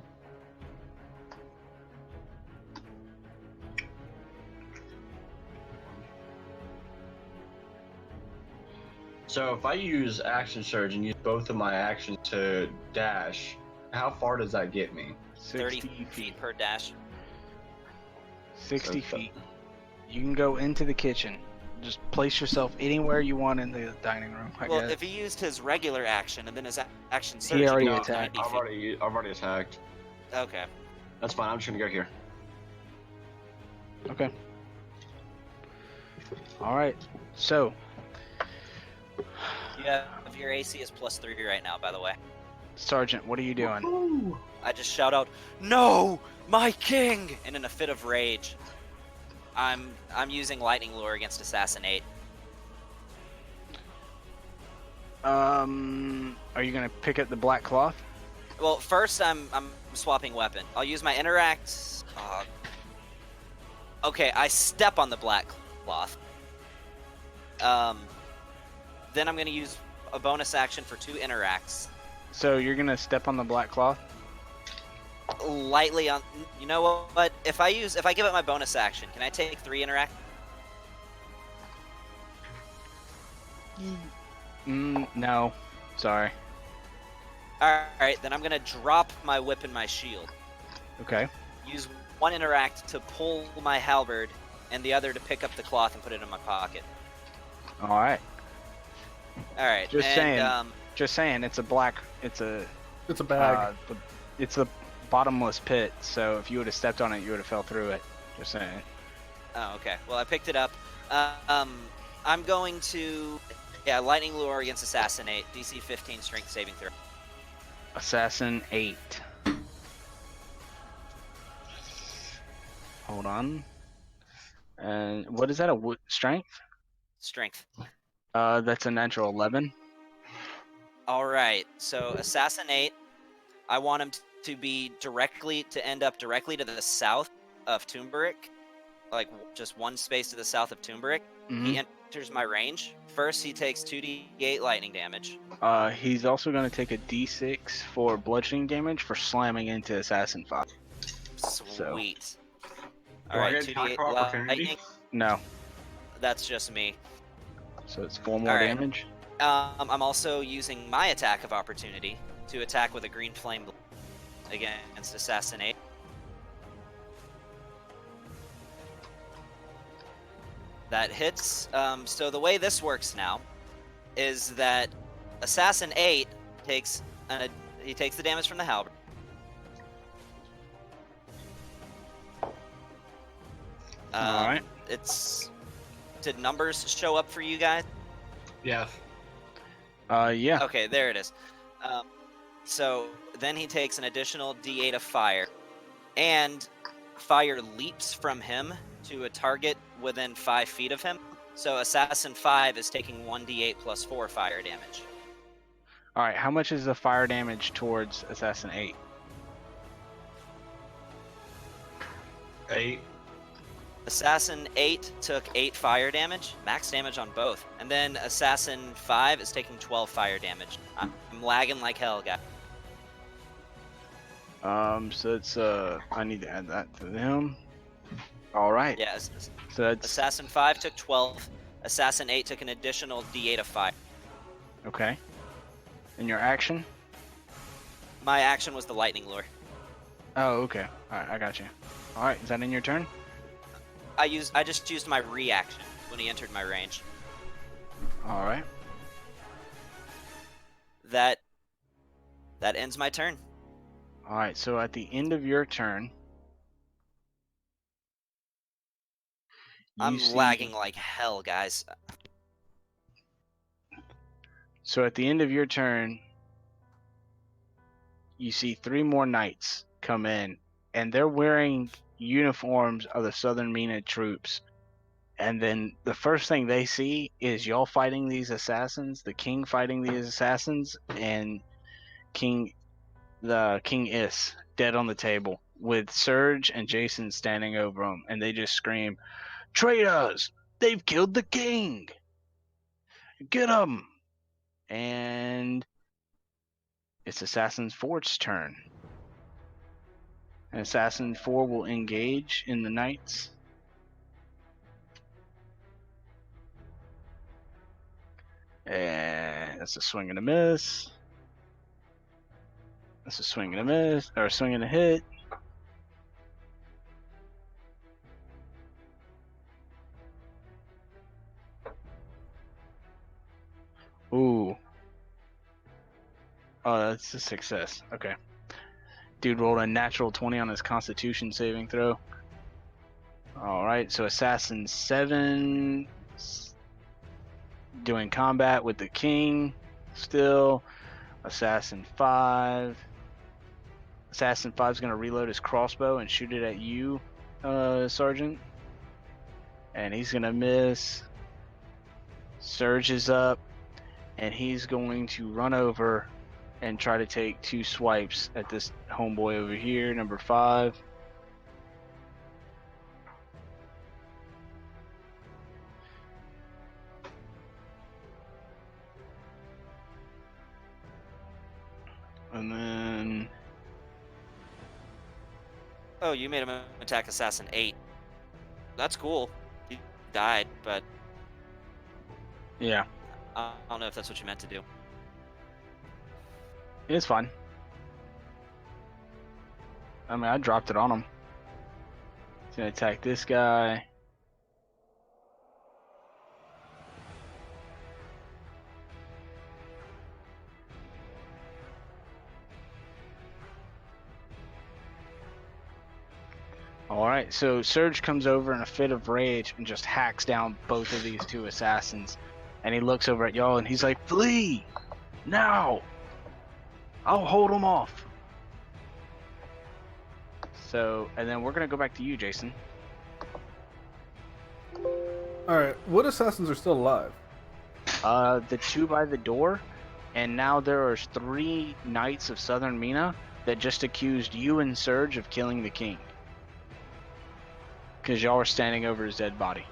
So if I use Action Surge and use both of my actions to dash, how far does that get me? 30 feet per dash. 60 So- feet. You can go into the kitchen. Just place yourself anywhere you want in the dining room, I Well, guess. if he used his regular action and then his action surge, He already could go attacked. 90 feet. I've already attacked. Okay. That's fine. I'm just gonna go here. Okay. Alright. So, Yeah, your AC is +3 right now, by the way. Sergeant, what are you doing? I just shout out, "No, my king!" And in a fit of rage, I'm using lightning lure against Assassinate. Are you gonna pick up the black cloth? Well, first I'm swapping weapon. I'll use my interact. Okay, I step on the black cloth. Then I'm gonna use a bonus action for 2 interacts. So you're gonna step on the black cloth? Lightly on. You know what? If I give it my bonus action, can I take 3 interact? No. Sorry. All right, then I'm gonna drop my whip and my shield. Okay. Use 1 interact to pull my halberd, and the other to pick up the cloth and put it in my pocket. All right. All right, Just and saying. Just saying. It's a black. It's a. It's a bag. It's the bottomless pit. So if you would have stepped on it, you would have fell through it. Just saying. oh, okay. Well, I picked it up. I'm going to lightning lure against assassinate. DC 15 strength saving throw. Assassin 8. Hold on. And what is that? A strength? Strength. That's a natural 11. All right. So assassinate. I want him to end up directly to the south of Tumberic, like just one space to the south of Tumberic. Mhm. He enters my range. First, he takes 2d8 lightning damage. He's also going to take a d6 for bludgeoning damage for slamming into Assassin 5. Sweet. Do All I right, get attack 2d8 of opportunity? lightning. No. That's just me. So it's 4 more All right. damage. I'm also using my attack of opportunity to attack with a green flame against assassinate. That hits. So the way this works now is that Assassin 8 takes the damage from the halberd. Alright. Did numbers show up for you guys? Yes. Yeah. Okay, there it is. So then he takes an additional d8 of fire, and fire leaps from him to a target within 5 feet of him. So Assassin 5 is taking 1d8 plus 4 fire damage. Alright, how much is the fire damage towards Assassin 8? 8. Assassin 8 took 8 fire damage, max damage on both. And then Assassin 5 is taking 12 fire damage. I'm lagging like hell, guys. So it's I need to add that to them. Alright. Yeah, So that's Assassin 5 took 12. Assassin 8 took an additional d8 of fire. okay. And your action? My action was the lightning lure. Oh, okay. Alright, I got you. Alright, is that in your turn? I just used my reaction when he entered my range. Alright. That ends my turn. Alright, so at the end of your turn, I'm lagging like hell, guys. So at the end of your turn, you see 3 more knights come in, and they're wearing uniforms of the Southern Mina troops. And then the first thing they see is y'all fighting these assassins, the king fighting these assassins, and King Is dead on the table with Serge and Jason standing over him, and they just scream, "Traitors! They've killed the king! Get them!" And it's Assassin 4's turn. And Assassin 4 will engage in the knights. And that's a swing and a miss. That's a swing and a miss, or a swing and a hit. Ooh. Oh, that's a success. Okay. Dude rolled a natural 20 on his Constitution saving throw. Alright, so Assassin 7 doing combat with the king still. Assassin 5. Assassin 5 is going to reload his crossbow and shoot it at you, Sergeant. And he's going to miss. Surge is up, and he's going to run over and try to take 2 swipes at this homeboy over here, number 5. And then Oh, you made him attack Assassin 8. That's cool. He died, but yeah, I don't know if that's what you meant to do. it's fine. I mean, I dropped it on him. He's gonna attack this guy. Alright, so Surge comes over in a fit of rage and just hacks down both of these two assassins. And he looks over at y'all and he's like, "Flee! Now! I'll hold them off." So, and then we're gonna go back to you, Jason. Alright, what assassins are still alive? The two by the door, and now there are 3 knights of Southern Mina that just accused you and Surge of killing the king. Because y'all were standing over his dead body.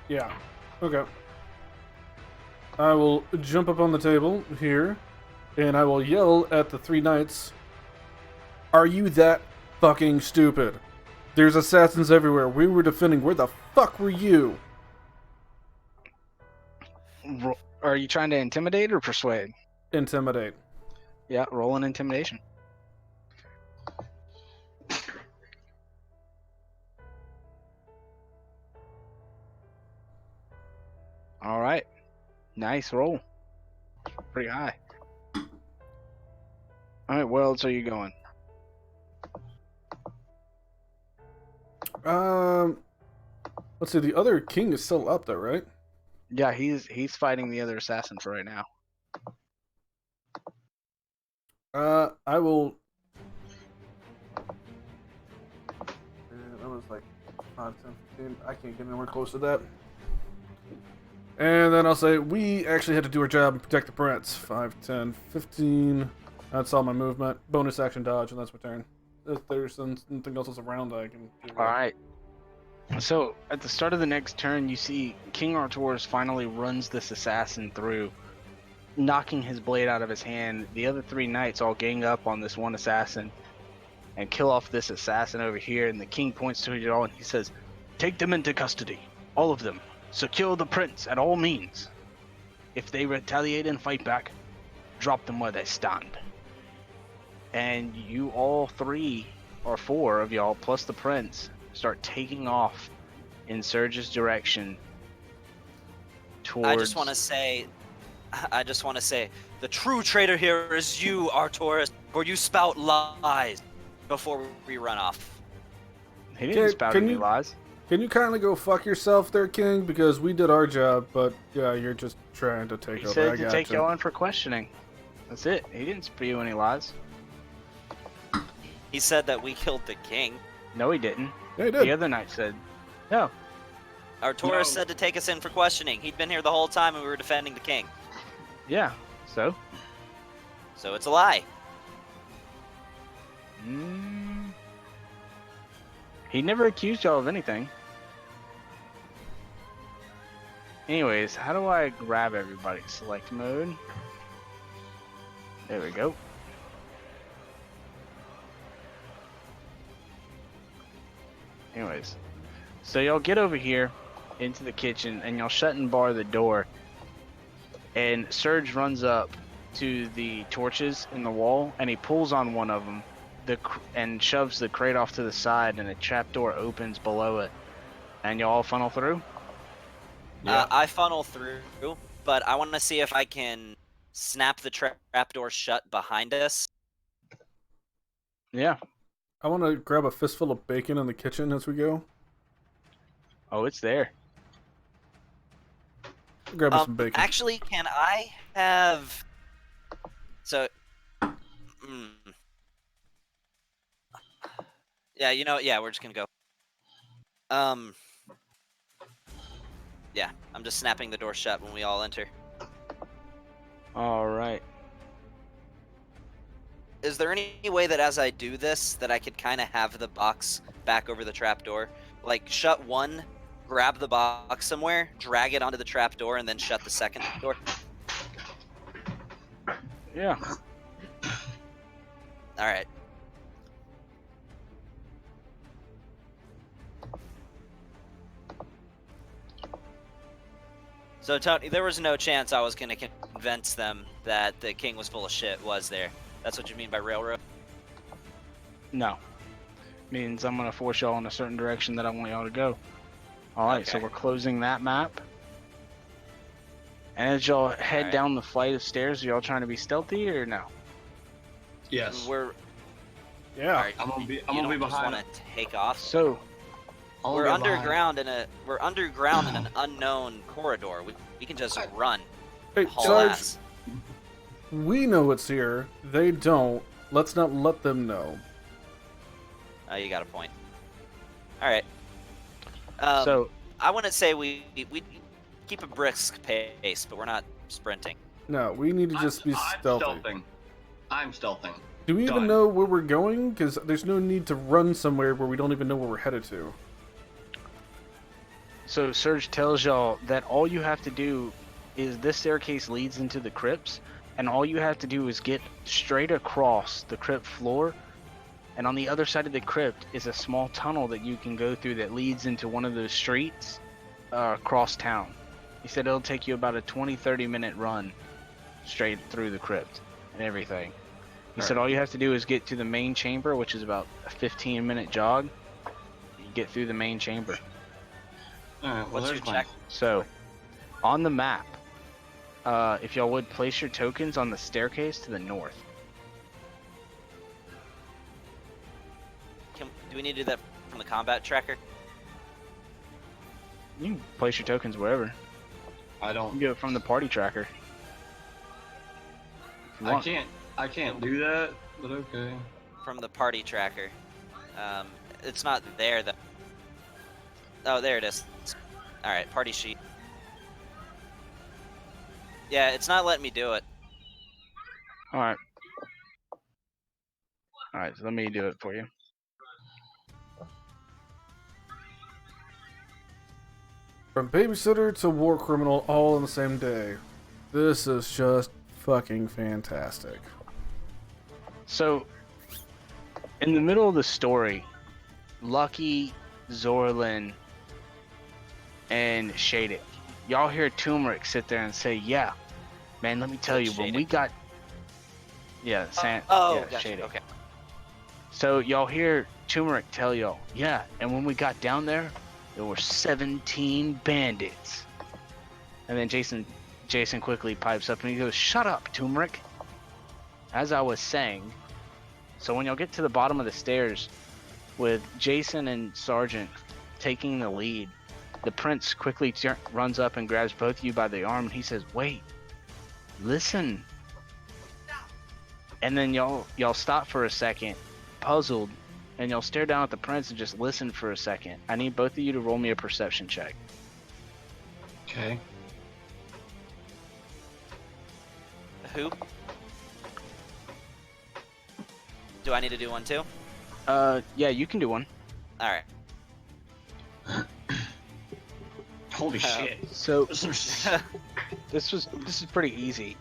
Yeah. Okay. I will jump up on the table here, and I will yell at the 3 knights. Are you that fucking stupid? There's assassins everywhere. We were defending. Where the fuck were you? Are you trying to intimidate or persuade? Intimidate. Yeah, roll an intimidation. All right. Nice roll. Pretty high. All right, where else are you going? Let's see. The other king is still up, though, right? Yeah, he's fighting the other assassin for right now. I will. That was like 5, 10, 15. I can't get anywhere close to that. And then I'll say, we actually had to do our job and protect the prince. 5, 10, 15. That's all my movement. Bonus action dodge, and that's my turn. If there's something else around, I can do. All right. So at the start of the next turn, you see King Artoris finally runs this assassin through, knocking his blade out of his hand. The other 3 knights all gang up on this one assassin and kill off this assassin over here. And the king points to it all and he says, "Take them into custody, all of them. Secure the prince at all means. If they retaliate and fight back, drop them where they stand." And you all 3 or 4 of y'all, plus the prince, start taking off in Surge's direction towards... I just want to say, the true traitor here is you, Artoris, for you spout lies before we run off. He didn't spout any lies. Can you kindly go fuck yourself there, King? Because we did our job, but yeah, you're just trying to take He over. said to take y'all in for questioning. That's it. He didn't spew any lies. He said that we killed the king. No, he didn't. Yeah, he did. The other knight said, no. Artoris said to take us in for questioning. He'd been here the whole time and we were defending the king. Yeah, so? So it's a lie. He never accused y'all of anything. Anyways, how do I grab everybody? Select mode. There we go. Anyways, so y'all get over here into the kitchen and y'all shut and bar the door. And Surge runs up to the torches in the wall and he pulls on one of them and shoves the crate off to the side, and a trapdoor opens below it. And y'all all funnel through? Yeah. I funnel through, but I want to see if I can snap the trapdoor shut behind us. Yeah. I want to grab a fistful of bacon in the kitchen as we go. Oh, it's there. Grab some bacon. Actually, can I have... So... Yeah, you know, yeah, we're just gonna go. Yeah, I'm just snapping the door shut when we all enter. All right. Is there any way that as I do this, that I could kind of have the box back over the trapdoor? Like, shut one, grab the box somewhere, drag it onto the trapdoor, and then shut the second door? Yeah. All right. So Tony, there was no chance I was going to convince them that the king was full of shit, was there? That's what you mean by railroad? No. Means I'm gonna force y'all in a certain direction that I want y'all to go. All right, so Okay. we're closing that map. And as y'all head Alright. down the flight of stairs, are y'all trying to be stealthy or no? Yes. We're Yeah. alright. I'm gonna be. I'm You gonna be don't just behind. want to take off. So, I'm We're gonna be behind. underground in an unknown corridor. We can just run. Hey, Haul Sarge, ass. we know it's here. They don't. Let's not let them know. Oh, you got a point. All right. so I wouldn't say we keep a brisk pace, but we're not sprinting. No, we need to just be I'm stealthy. stealthing. I'm stealthing. Do we even Done. know where we're going? Because there's no need to run somewhere where we don't even know where we're headed to. So Surge tells y'all that all you have to do is this staircase leads into the crypts, and all you have to do is get straight across the crypt floor, and on the other side of the crypt is a small tunnel that you can go through that leads into one of those streets across town. He said it'll take you about a 20-30 minute run straight through the crypt and everything. He said all you have to do is get to the main chamber, which is about a 15-minute jog. You get through the main chamber. All right. Well, What's your there's my. check? So, on the map, if y'all would place your tokens on the staircase to the north. Do we need to do that from the combat tracker? You can place your tokens wherever. I You don't. can do it from the party tracker. If you I want. can't. I can't do that. But okay. From the party tracker. It's not there though. Oh, there it is. All right, party sheet. Yeah, it's not letting me do it. Alright. Alright, so let me do it for you. From babysitter to war criminal all in the same day. This is just fucking fantastic. So, in the middle of the story, Lucky, Zorlin, and Shaded, y'all hear Turmeric sit there and say, "Yeah, man, let me tell you, when we got." Yeah, yeah, Gotcha. Shaded. Okay. So y'all hear Turmeric tell y'all, "Yeah, and when we got down there were 17 bandits." And then Jason quickly pipes up and he goes, "Shut up, Turmeric." As I was saying, so when y'all get to the bottom of the stairs, with Jason and Sergeant taking the lead, the prince quickly runs up and grabs both of you by the arm and he says, "Wait, listen." And then y'all stop for a second, puzzled, and y'all stare down at the prince and just listen for a second. I need both of you to roll me a perception check. Okay. Who? Do I need to do one too? Yeah, you can do one. All right. Holy shit. So this is pretty easy.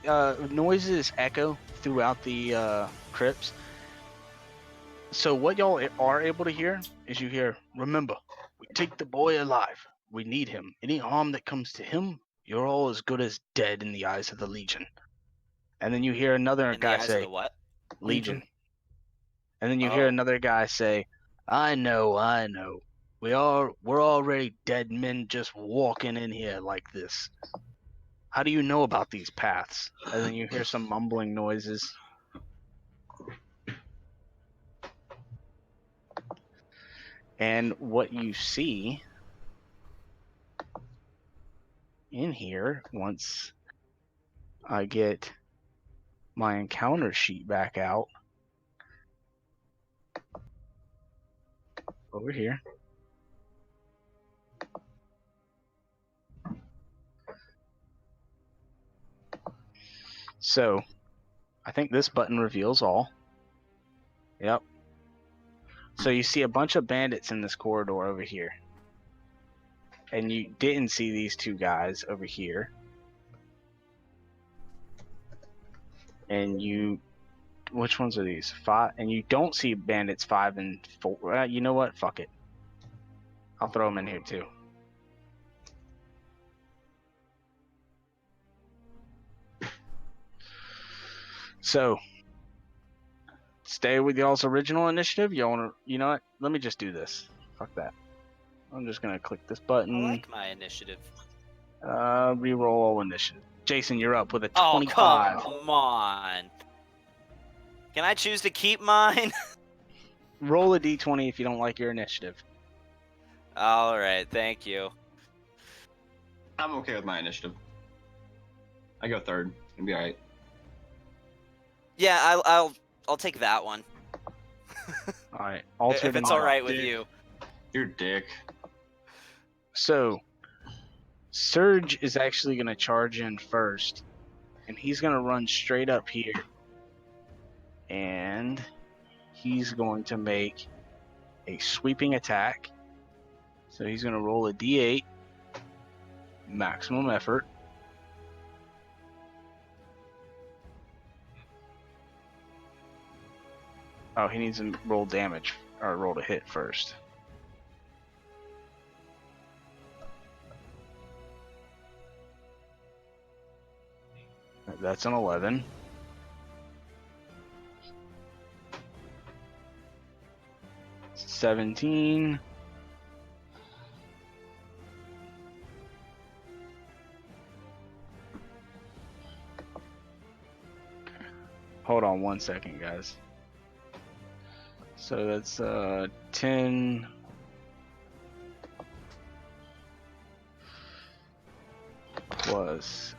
Noises echo throughout the crypts. So what y'all are able to hear is you hear, "Remember, we take the boy alive. We need him. Any harm that comes to him, you're all as good as dead in the eyes of the Legion." And then you hear another In the guy eyes of say, the what? "Legion." And then you hear Oh. another guy say, I know. We're already dead men just walking in here like this. How do you know about these paths?" And then you hear some mumbling noises. And what you see in here, once I get my encounter sheet back out over here. So I think this button reveals all. Yep. So you see a bunch of bandits in this corridor over here. And you didn't see these two guys over here. and which ones are these? 5, and you don't see bandits 5 and 4. You know what? Fuck it. I'll throw them in here too. So, stay with y'all's original initiative. Y'all wanna? You know what? Let me just do this. Fuck that. I'm just gonna click this I button. like my initiative. Reroll all initiative. Jason, you're up with a Oh, 25. come on. Can I choose to keep mine? Roll a d20 if you don't like your initiative. All right, thank you. I'm okay with my initiative. I go third. It'll be alright. Yeah, I'll take that one. All right. If it's all right with Dick. you. You're a dick. So, Surge is actually going to charge in first, and he's going to run straight up here, and he's going to make a sweeping attack. So he's going to roll a d8, maximum effort. Oh, he needs to roll damage, or roll to hit first. That's an 11. $17. Hold on 1 second, guys. So that's 10 plus.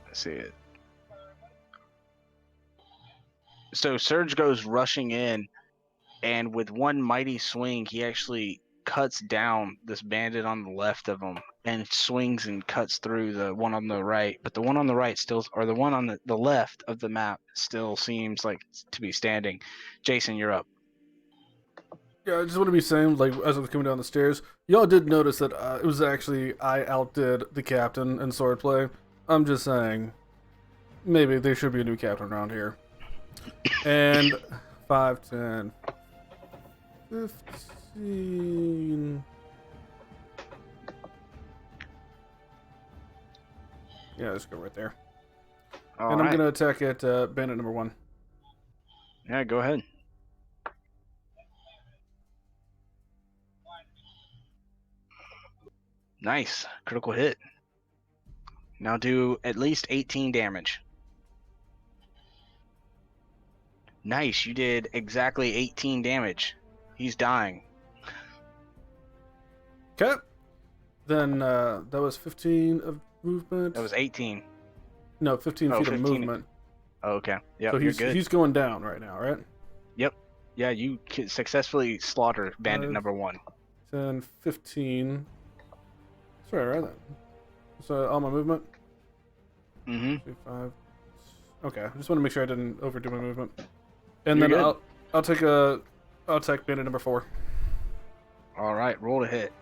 Let's see it. So Surge goes rushing in, and with one mighty swing, he actually cuts down this bandit on the left of him and swings and cuts through the one on the right. But the one on the right still, or the one on the left of the map still seems like to be standing. Jason, you're up. Yeah, I just want to be saying, like, as I was coming down the stairs, y'all did notice that it was actually I outdid the captain in swordplay. I'm just saying, maybe there should be a new captain around here. And 5, 10, 15. Yeah, let's go right there. All and right. I'm going to attack at bandit number 1. Yeah, go ahead. Nice. Critical hit. Now do at least 18 damage. Nice. You did exactly 18 damage. He's dying. Okay. Then that was 15 of movement. That was 18. No, 15 Oh, feet 15. of movement. Oh, okay. Yeah, So you're good. he's going down right now, right? Yep. Yeah, you successfully slaughter bandit 5, number 1. 10, 15. Sorry, right then. So all my movement? Mm-hmm. 2, 5. Okay, I just want to make sure I didn't overdo my movement. And You're then good. I'll take bandit number 4. All right, roll to hit.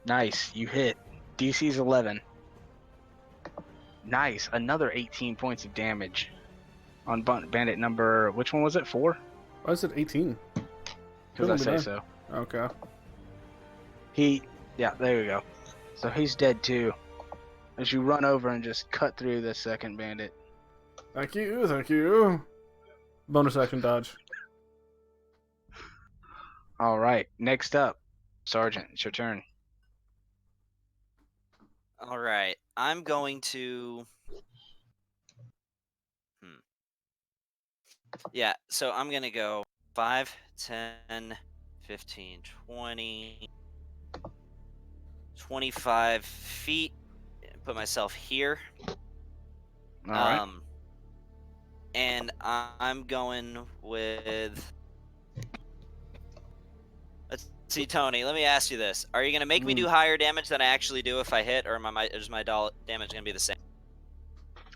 Nice, you hit. DC's 11. Nice, another 18 points of damage on bandit number. Which one was it? 4? Why is it 18? Because I Shouldn't be say nine. so. Okay. Yeah, there we go. So he's dead too. As you run over and just cut through the second bandit. Thank you, thank you. Bonus action dodge. All right, next up, Sergeant, it's your turn. All right, I'm going to. Yeah, so I'm going to go 5, 10, 15, 20, 25 feet. Put myself here. All right. And I'm going with. Let's see, Tony. Let me ask you this: are you going to make me do higher damage than I actually do if I hit, or is my damage going to be the same?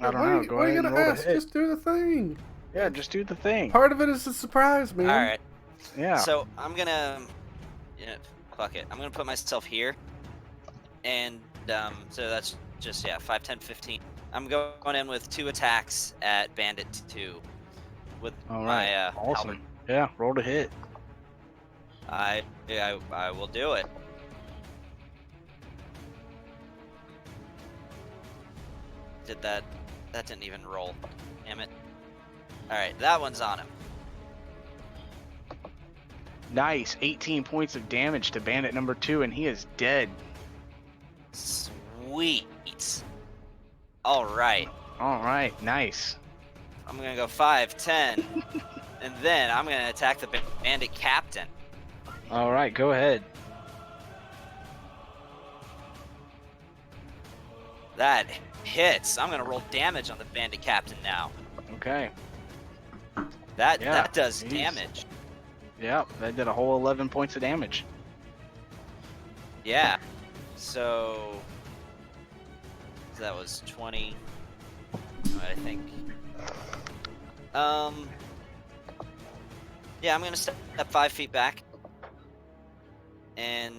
I don't know. Go why ahead you and gotta roll ask? the hit. Just do the thing. Yeah, just do the thing. Part of it is a surprise, man. All right. Yeah. So I'm gonna. Yeah, fuck it. I'm gonna put myself here, and so that's just 5, 10, 15. I'm going in with 2 attacks at Bandit 2 with All my right. Awesome. halberd. Yeah. Roll to hit. I will do it. Did that? That didn't even roll. Damn it. All right, that one's on him. Nice. 18 points of damage to Bandit number 2, and he is dead. Sweet. All right. All right. Nice. I'm gonna go 5, 10, and then I'm gonna attack the bandit captain. All right. Go ahead. That hits. I'm gonna roll damage on the bandit captain now. Okay. That does jeez. damage. Yep. That did a whole 11 points of damage. Yeah. So that was 20. I think. Yeah, I'm gonna step 5 feet back, and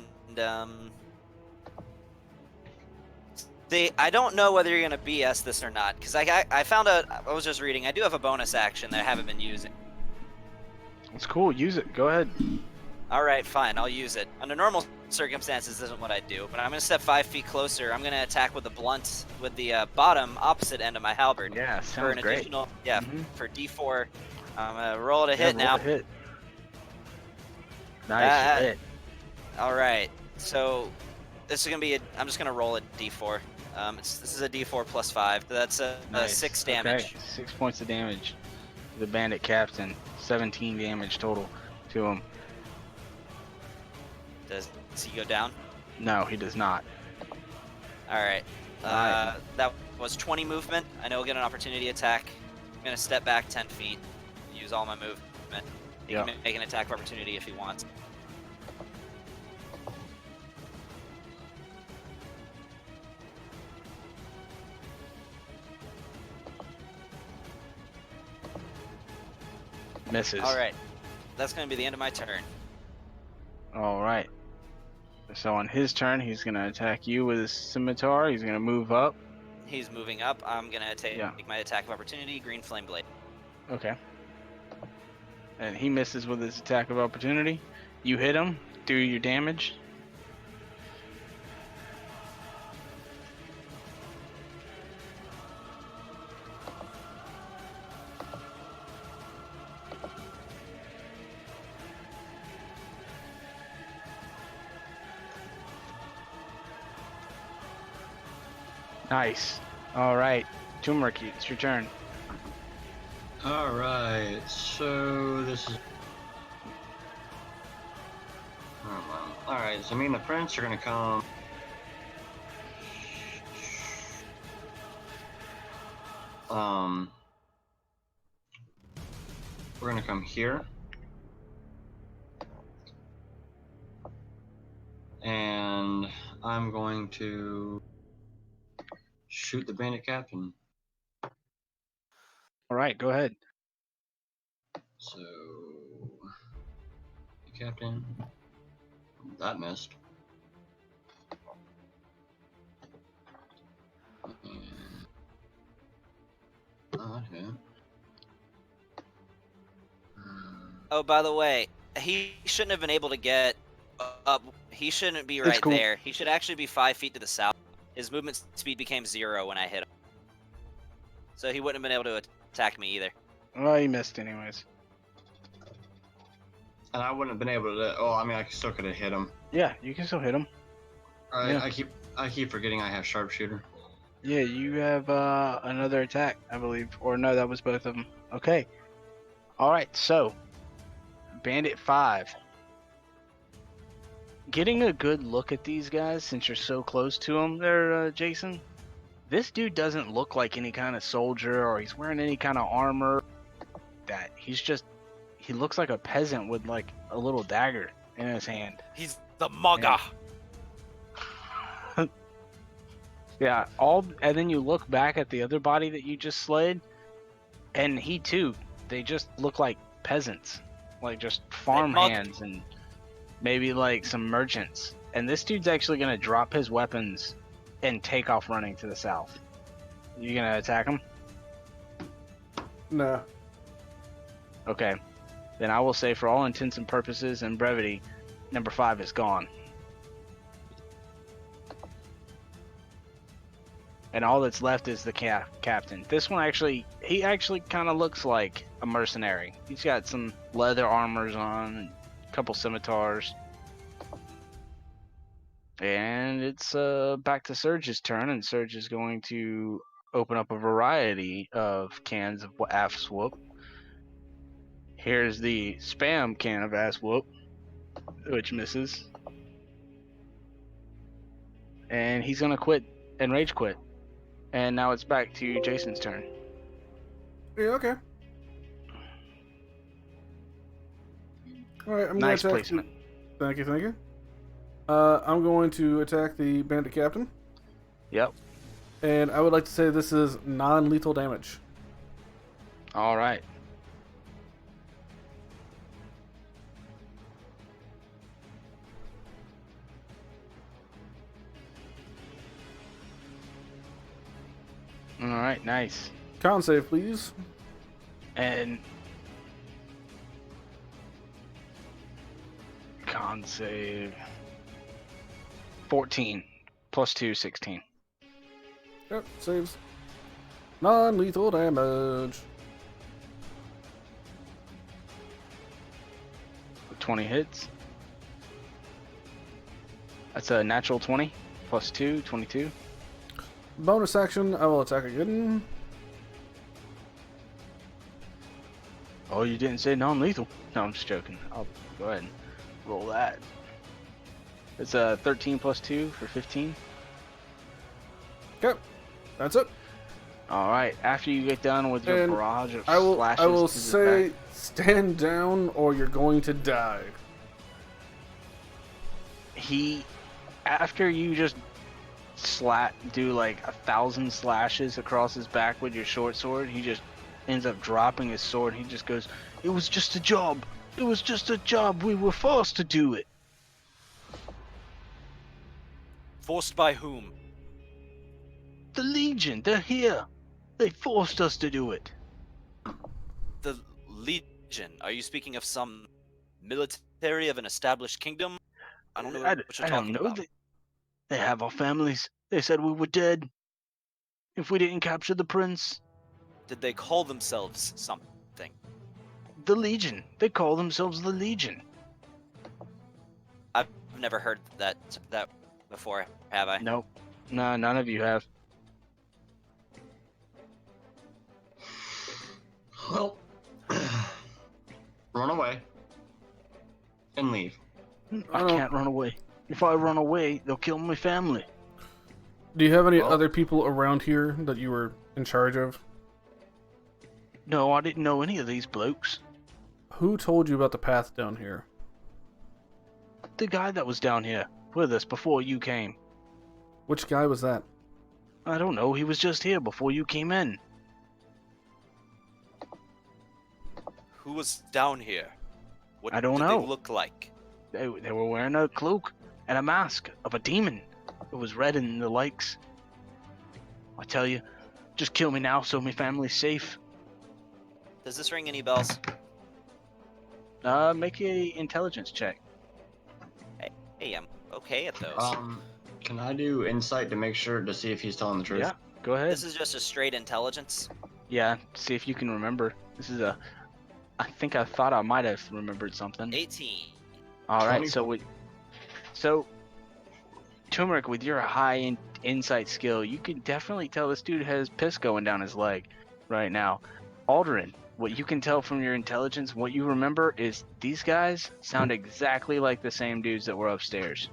I don't know whether you're gonna BS this or not, because I found out, I was just reading, I do have a bonus action that I haven't been using. It's cool. Use it. Go ahead. All right, fine, I'll use it. Under normal circumstances, this isn't what I do, but I'm gonna step 5 feet closer. I'm gonna attack with the blunt, with the bottom opposite end of my halberd. Yeah. For Sounds an great. additional, for D4. I'm gonna roll to hit roll now. to hit. Nice. Hit. All right, so this is gonna be I'm just gonna roll a D4. This is a D4 plus 5. So that's a Nice. 6 damage. Okay. 6 points of damage. The bandit captain. 17 damage total to him. Does he go down? No, he does not. All right. Alright. That was 20 movement. I know we'll get an opportunity attack. I'm gonna step back 10 feet. Use all my movement. He Yeah. can make an attack of opportunity if he wants. Misses. All right. That's gonna be the end of my turn. All right. So on his turn, he's gonna attack you with his scimitar. He's gonna move up. He's moving up. I'm gonna take Yeah. my attack of opportunity. Green flame blade. Okay. And he misses with his attack of opportunity. You hit him. Do your damage. Nice. All right. Turmeric, it's your turn. Alright, so this is. Alright, so me and the prince are gonna come. We're gonna come here. And I'm going to shoot the bandit captain. All right, go ahead. So, captain, that missed. And, oh, that hit. Oh, by the way, he shouldn't have been able to get up. He shouldn't be right cool. there. He should actually be 5 feet to the south. His movement speed became 0 when I hit him. So he wouldn't have been able to attack me either. Well, he missed anyways. And I wouldn't have been able to. Oh, I mean, I still could have hit him. Yeah, you can still hit him. Yeah. I keep forgetting I have sharpshooter. Yeah, you have another attack, I believe. Or no, that was both of them. Okay. All right, so Bandit 5. Getting a good look at these guys since you're so close to them there, Jason. This dude doesn't look like any kind of soldier or he's wearing any kind of armor. That he looks like a peasant with like a little dagger in his hand. He's the mugger. Yeah, and then you look back at the other body that you just slayed, and he too, they just look like peasants, like just farm hands, and maybe like some merchants. And this dude's actually gonna drop his weapons and take off running to the south. You gonna attack him? Nah. Okay. Then I will say, for all intents and purposes and brevity, number 5 is gone. And all that's left is the captain. This one he actually kind of looks like a mercenary. He's got some leather armors on, and a couple scimitars. And it's back to Surge's turn, and Surge is going to open up a variety of cans of ass whoop. Here's the spam can of ass whoop, which misses. And he's gonna quit and rage quit. And now it's back to Jason's turn. Yeah, okay. Alright, I'm Nice gonna attack. placement. Thank you. I'm going to attack the bandit captain. Yep. And I would like to say this is non-lethal damage. All right. All right, nice. Con save, please. And con save 14 plus 2, 16. Yep, saves. Non-lethal damage. 20 hits. That's a natural 20 plus 2, 22. Bonus action, I will attack again. Oh, you didn't say non-lethal. No, I'm just joking. I'll go ahead and roll that. It's a 13 plus 2 for 15. Okay, that's it. All right. After you get done with your And barrage of I will slashes, to the say, back, stand down or you're going to die. after you just do like 1,000 slashes across his back with your short sword, he just ends up dropping his sword. He just goes, "It was just a job. It was just a job. We were forced to do it." Forced by whom? The Legion, they're here. They forced us to do it. The Legion. Are you speaking of some military of an established kingdom? I don't know what you're I don't talking know. about. They have our families. They said we were dead if we didn't capture the prince. Did they call themselves something? The Legion. They call themselves the Legion. I've never heard that before, have I? Nope. No, none of you have. Well, run away and leave. I can't run away. If I run away, they'll kill my family. Do you have any Well- other people around here that you were in charge of? No, I didn't know any of these blokes. Who told you about the path down here? The guy that was down here with us before you came. Which guy was that? I don't know. He was just here before you came in. Who was down here? What I don't did know. they look like? They were wearing a cloak and a mask of a demon. It was red in the likes. I tell you, just kill me now so my family's safe. Does this ring any bells? Make a intelligence check. Hey, I'm okay at those. Can I do insight to make sure to see if he's telling the truth? Yeah, go ahead. This is just a straight intelligence. Yeah, see if you can remember. This is I think I thought I might have remembered something. 18. All right, 24. so Turmeric, with your high insight skill, you can definitely tell this dude has piss going down his leg right now. Alderin, what you can tell from your intelligence, what you remember is these guys sound exactly like the same dudes that were upstairs.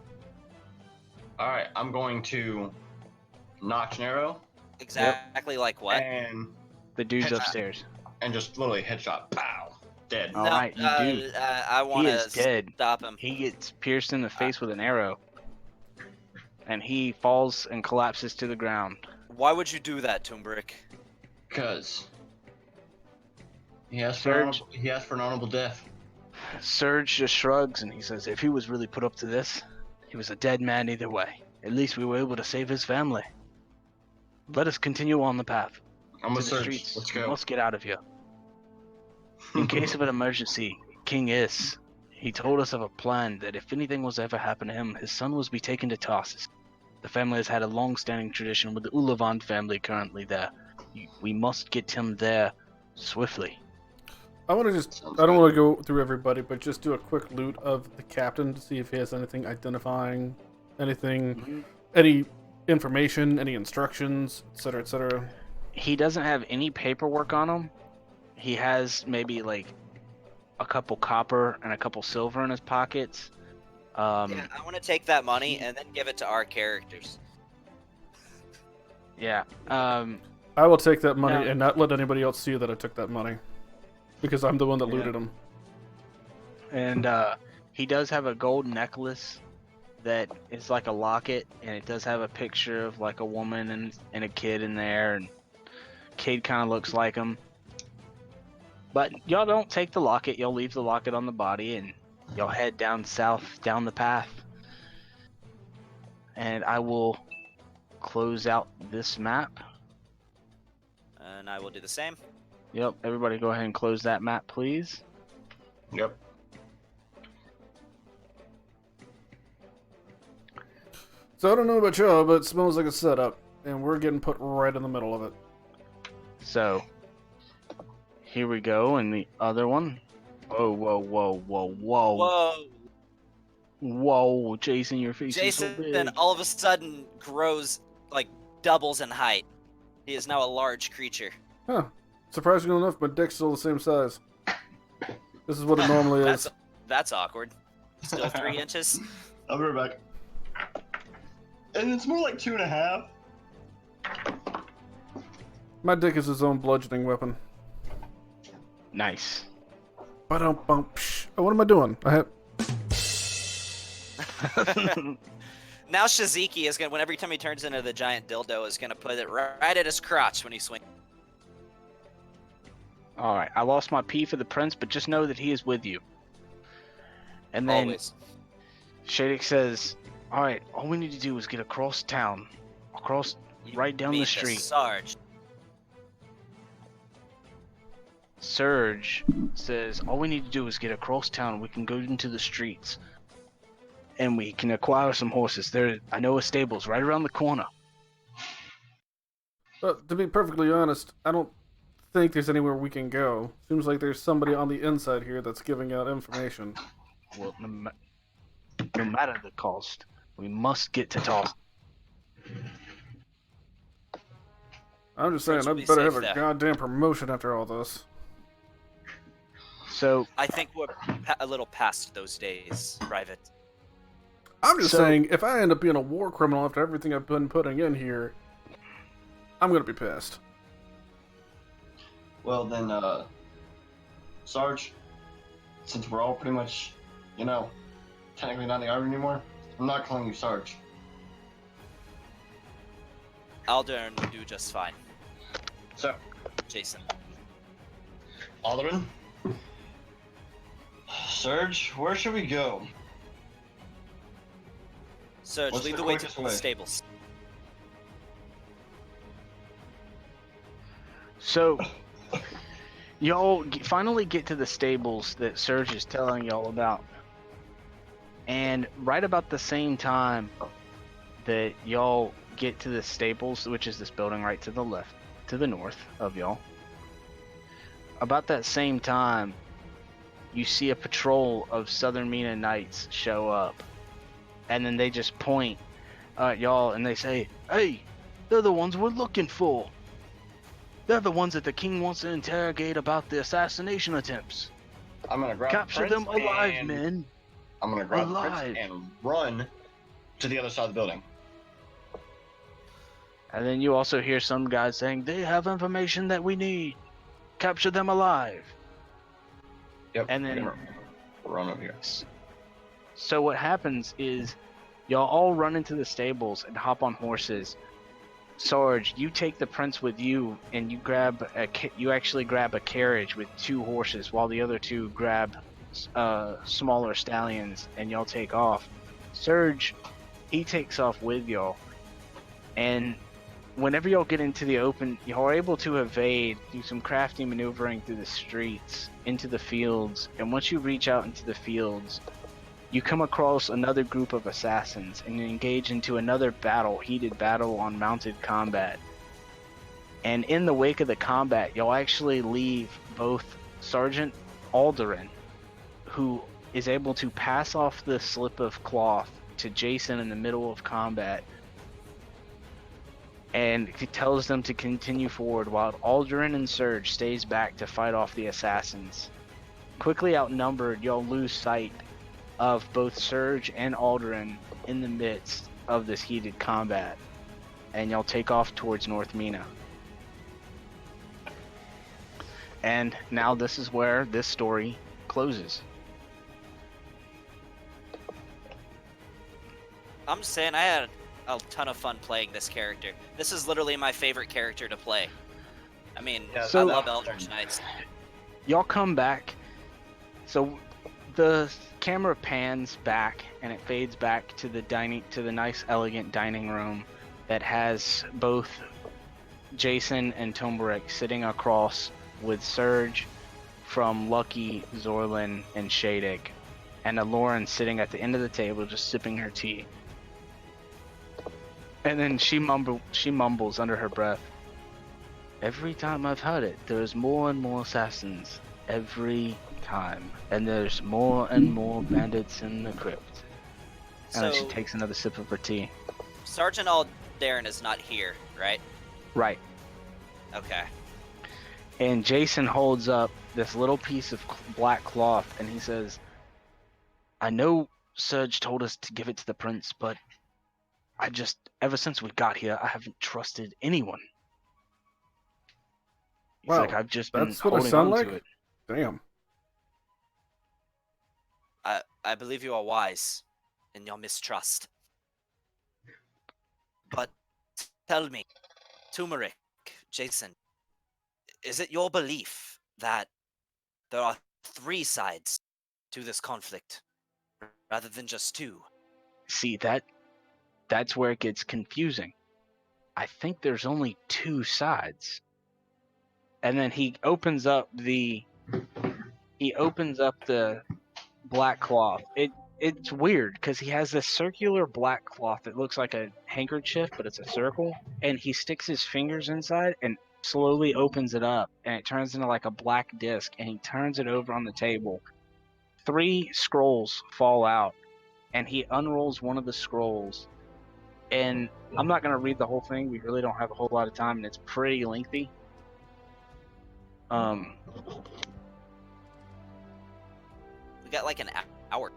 All right, I'm going to notch an arrow Exactly like what? and The dudes Headshot. upstairs. just literally headshot. Pow! Dead. All right, you do. I want He is dead. to stop him. He gets pierced in the face with an arrow, and he falls and collapses to the ground. Why would you do that, Toombrick? Because he asked Surge. for an honorable death. Surge just shrugs and he says, if he was really put up to this, he was a dead man either way. At least we were able to save his family. Let us continue on the path. I'm To with the Surge. streets. Let's We go. must get out of here. In case of an emergency, King Is, he told us of a plan that if anything was to ever happen to him, his son was be taken to Tarsus. The family has had a long-standing tradition with the Ulavand family currently there. We must get him there swiftly. I want to just, Sounds I don't good. want to go through everybody, but just do a quick loot of the captain to see if he has anything identifying, anything, any information, any instructions, etc., etc. He doesn't have any paperwork on him. He has maybe like a couple copper and a couple silver in his pockets. Yeah, I want to take that money and then give it to our characters. Yeah. I will take that money No. and not let anybody else see that I took that money. Because I'm the one that Yeah. looted him. And he does have a gold necklace that is like a locket, and it does have a picture of like a woman and a kid in there, and kid kind of looks like him. But y'all don't take the locket. Y'all leave the locket on the body, and y'all head down south, down the path. And I will close out this map. And I will do the same. Yep, everybody go ahead and close that map, please. Yep. So I don't know about y'all, but it smells like a setup. And we're getting put right in the middle of it. So, here we go, and the other one. Whoa, whoa, whoa, whoa, whoa. Whoa! Whoa, Jason, your face is so Jason big. then all of a sudden grows, like, doubles in height. He is now a large creature. Huh. Surprisingly enough, my dick's still the same size. This is what it normally is. That's awkward. Still 3 inches? I'll be right back. And it's more like 2.5. My dick is his own bludgeoning weapon. Nice. Ba-dum-bum, psh. Oh, what am I doing? I have... Now Shiziki is gonna, whenever time he turns into the giant dildo, is gonna put it right at his crotch when he swings. Alright, I lost my P for the prince, but just know that he is with you. And then Always. Shadik says, alright, all we need to do is get across town. Across, right down the Meet street. Sarge. Surge says, all we need to do is get across town. We can go into the streets. And we can acquire some horses. There, I know a stable's right around the corner. But to be perfectly honest, I don't think there's anywhere we can go. Seems like there's somebody on the inside here that's giving out information. Well, no matter the cost, we must get to Tulsa. I'm just saying, Prince I will be better have safe a there. goddamn promotion after all this. So, I think we're a little past those days, Private. I'm just So- saying, if I end up being a war criminal after everything I've been putting in here, I'm gonna be pissed. Well then, Sarge, since we're all pretty much, technically not in the army anymore, I'm not calling you Sarge. Alderan will do just fine. So, Jason. Alderman, Surge, where should we go? Surge, What's lead the the way to quickest the way? stables. So, y'all finally get to the stables that Surge is telling y'all about. And right about the same time that y'all get to the stables, which is this building right to the left, to the north of y'all, about that same time, you see a patrol of Southern Mina Knights show up. And then they just point at y'all and they say, hey, they're the ones we're looking for. They're the ones that the king wants to interrogate about the assassination attempts. I'm gonna grab Capture the prince them alive, and men. I'm gonna grab the Alive. prince and run to the other side of the building. And then you also hear some guys saying, they have information that we need. Capture them alive. Yep. And then- we're gonna run over here. So what happens is y'all all run into the stables and hop on horses. Sarge, you take the prince with you, and you actually grab a carriage with 2 horses, while the other 2 grab smaller stallions, and y'all take off. Surge, he takes off with y'all, and whenever y'all get into the open, y'all are able to evade, do some crafty maneuvering through the streets, into the fields, and once you reach out into the fields, you come across another group of assassins and engage into another heated battle on mounted combat. And in the wake of the combat, you'll actually leave both Sergeant Alderin, who is able to pass off the slip of cloth to Jason in the middle of combat, and he tells them to continue forward while Alderin and Surge stays back to fight off the assassins. Quickly outnumbered, y'all lose sight of both Surge and Alderin in the midst of this heated combat, and y'all take off towards North Mina. And now this is where this story closes. I'm just saying, I had a ton of fun playing this character. This is literally my favorite character to play. I mean, Yeah, I love Eldritch Knights. Y'all come back. So the camera pans back and it fades back to the nice, elegant dining room that has both Jason and Tomberek sitting across with Surge from Lucky, Zorlin, and Shadek, and Lauren sitting at the end of the table just sipping her tea. And then she mumbles under her breath, "Every time I've heard it, there's more and more assassins. Every time. And there's more and more bandits in the crypt." And then she So, takes another sip of her tea. Sergeant Alderin is not here, right? Right. Okay. And Jason holds up this little piece of black cloth and he says, "I know Surge told us to give it to the prince, but ever since we got here, I haven't trusted anyone." He's Wow, like, "I've just been that's what I holding sound on like? to it." Damn. I believe you are wise in your mistrust. But tell me, Turmeric, Jason, is it your belief that there are 3 sides to this conflict rather than just 2? See, that's where it gets confusing. I think there's only 2 sides. And then he opens up the black cloth. It's weird because he has this circular black cloth that looks like a handkerchief, but it's a circle, and he sticks his fingers inside and slowly opens it up, and it turns into like a black disc, and he turns it over on the table. 3 scrolls fall out, and he unrolls one of the scrolls. And I'm not going to read the whole thing. We really don't have a whole lot of time, and it's pretty lengthy. We got like an hour.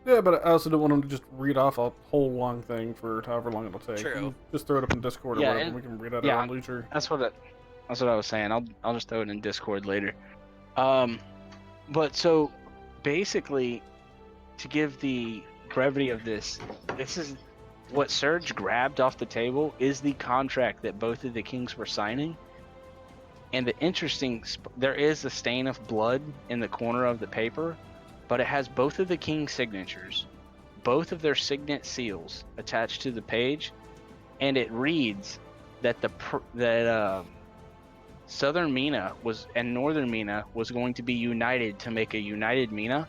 Yeah, but I also don't want him to just read off a whole long thing for however long it'll take. True. You just throw it up in Discord or Yeah, whatever, and- and we can read out yeah. our own leisure. That's what I was saying. I'll just throw it in Discord later. But so basically, to give the brevity of this is what Surge grabbed off the table is the contract that both of the kings were signing. And there is a stain of blood in the corner of the paper, but it has both of the king's signatures, both of their signet seals attached to the page, and it reads that Southern Mina and Northern Mina was going to be united to make a united Mina,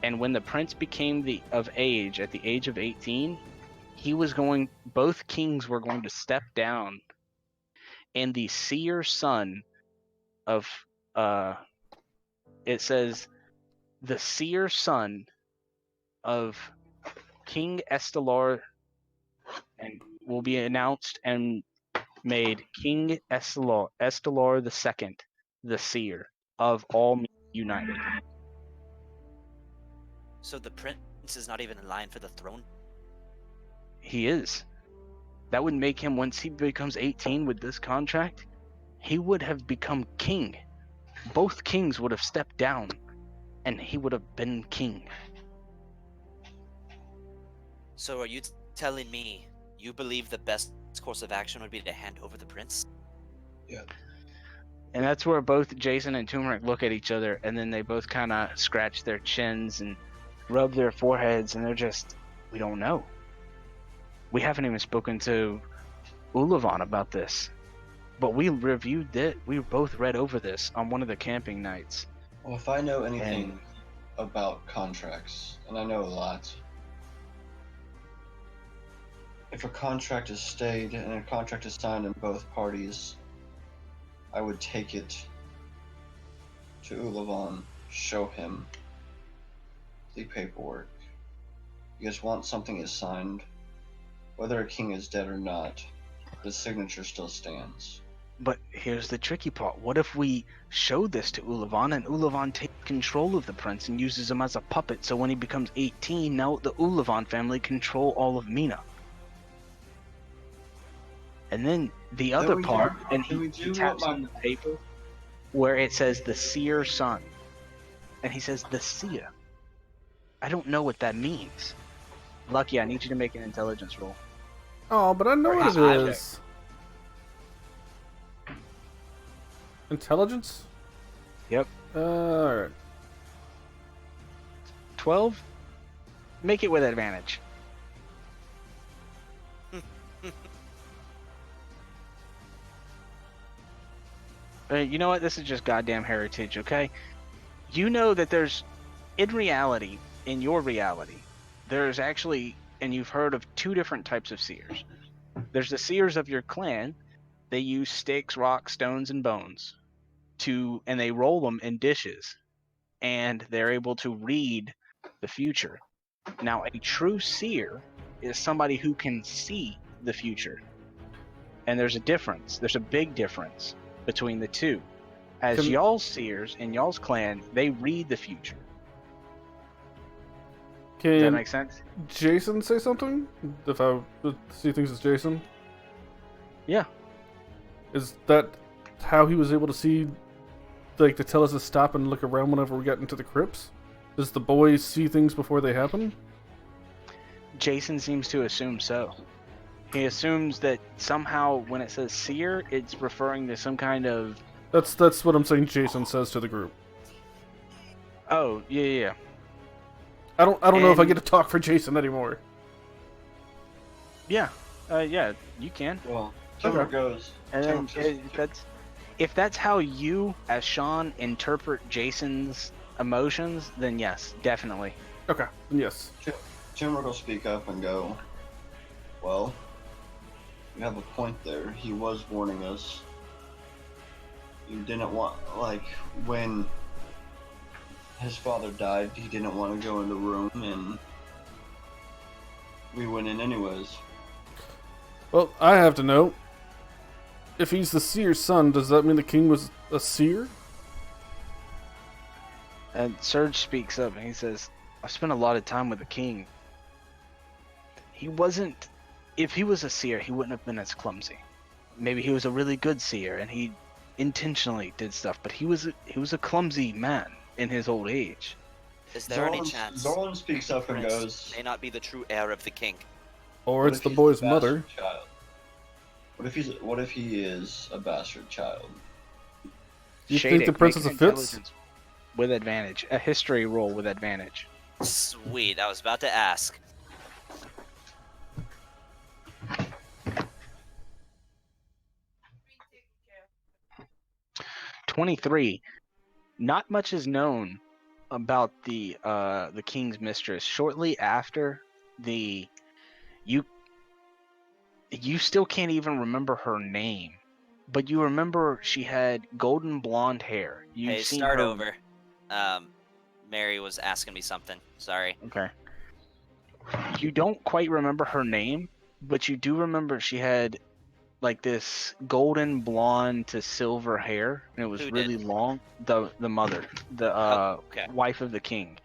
and when the prince became of age at the age of 18, both kings were going to step down, and the seer son of it says the seer son of King Estelar and will be announced and made King Estelar II, the seer of all united. So the prince is not even in line for the throne? He is. That would make him, once he becomes 18 with this contract, he would have become king. Both kings would have stepped down, and he would have been king. So are you telling me you believe the best course of action would be to hand over the prince? Yeah. And that's where both Jason and Turmeric look at each other, and then they both kind of scratch their chins and rub their foreheads, and they're just, we don't know. We haven't even spoken to Ulavan about this. But we reviewed it. We both read over this on one of the camping nights. Well, if I know anything about contracts, and I know a lot, if a contract is stayed and a contract is signed in both parties, I would take it to Ulavan, show him the paperwork. Because once something is signed, whether a king is dead or not, the signature still stands. But here's the tricky part. What if we show this to Ulavan and Ulavan takes control of the prince and uses him as a puppet, so when he becomes 18, now the Ulavan family control all of Mina? And then the other part, and he taps on the paper where it says the seer son. And he says the seer. I don't know what that means. Lucky, I need you to make an intelligence roll. Oh, but I know Or what his it magic. is. Intelligence? Yep. Alright. 12? Make it with advantage. You know what? This is just goddamn heritage, okay? You know that there's, in reality, in your reality, there's actually, and you've heard of two different types of seers. There's the seers of your clan. They use sticks, rocks, stones, and bones and they roll them in dishes, and they're able to read the future. Now, a true seer is somebody who can see the future. And there's a difference. There's a big difference between the two. As y'all's seers in y'all's clan, they read the future. Does that make sense? Jason say something? If I see things as Jason? Yeah. Is that how he was able to see, like, to tell us to stop and look around whenever we got into the crypts? Does the boy see things before they happen? Jason seems to assume so. He assumes that somehow when it says seer, it's referring to some kind of... That's what I'm saying Jason says to the group. Oh, yeah. I don't know if I get to talk for Jason anymore. Yeah. Yeah, you can. Well, Timber goes. And then if that's how you, as Sean, interpret Jason's emotions, then yes, definitely. Okay, yes. Timber will speak up and go, well, you have a point there. He was warning us. You didn't want, like, when his father died, he didn't want to go in the room, and we went in anyways. Well, I have to know, if he's the seer's son, does that mean the king was a seer? And Serge speaks up and he says, I've spent a lot of time with the king. He wasn't... If he was a seer, he wouldn't have been as clumsy. Maybe he was a really good seer and he intentionally did stuff, but he was a clumsy man in his old age. Is there any chance Zorlin speaks up and goes, may not be the true heir of the king? Or it's the boy's mother. Child? What if he is a bastard child? You think the Princess of Fits? With advantage. A history roll with advantage. Sweet, I was about to ask. 23. Not much is known about the king's mistress. Shortly after you still can't even remember her name, but you remember she had golden blonde hair. Start over. Mary was asking me something. Sorry. Okay. You don't quite remember her name, but you do remember she had like this golden blonde to silver hair, and it was really long. The mother, the wife of the king.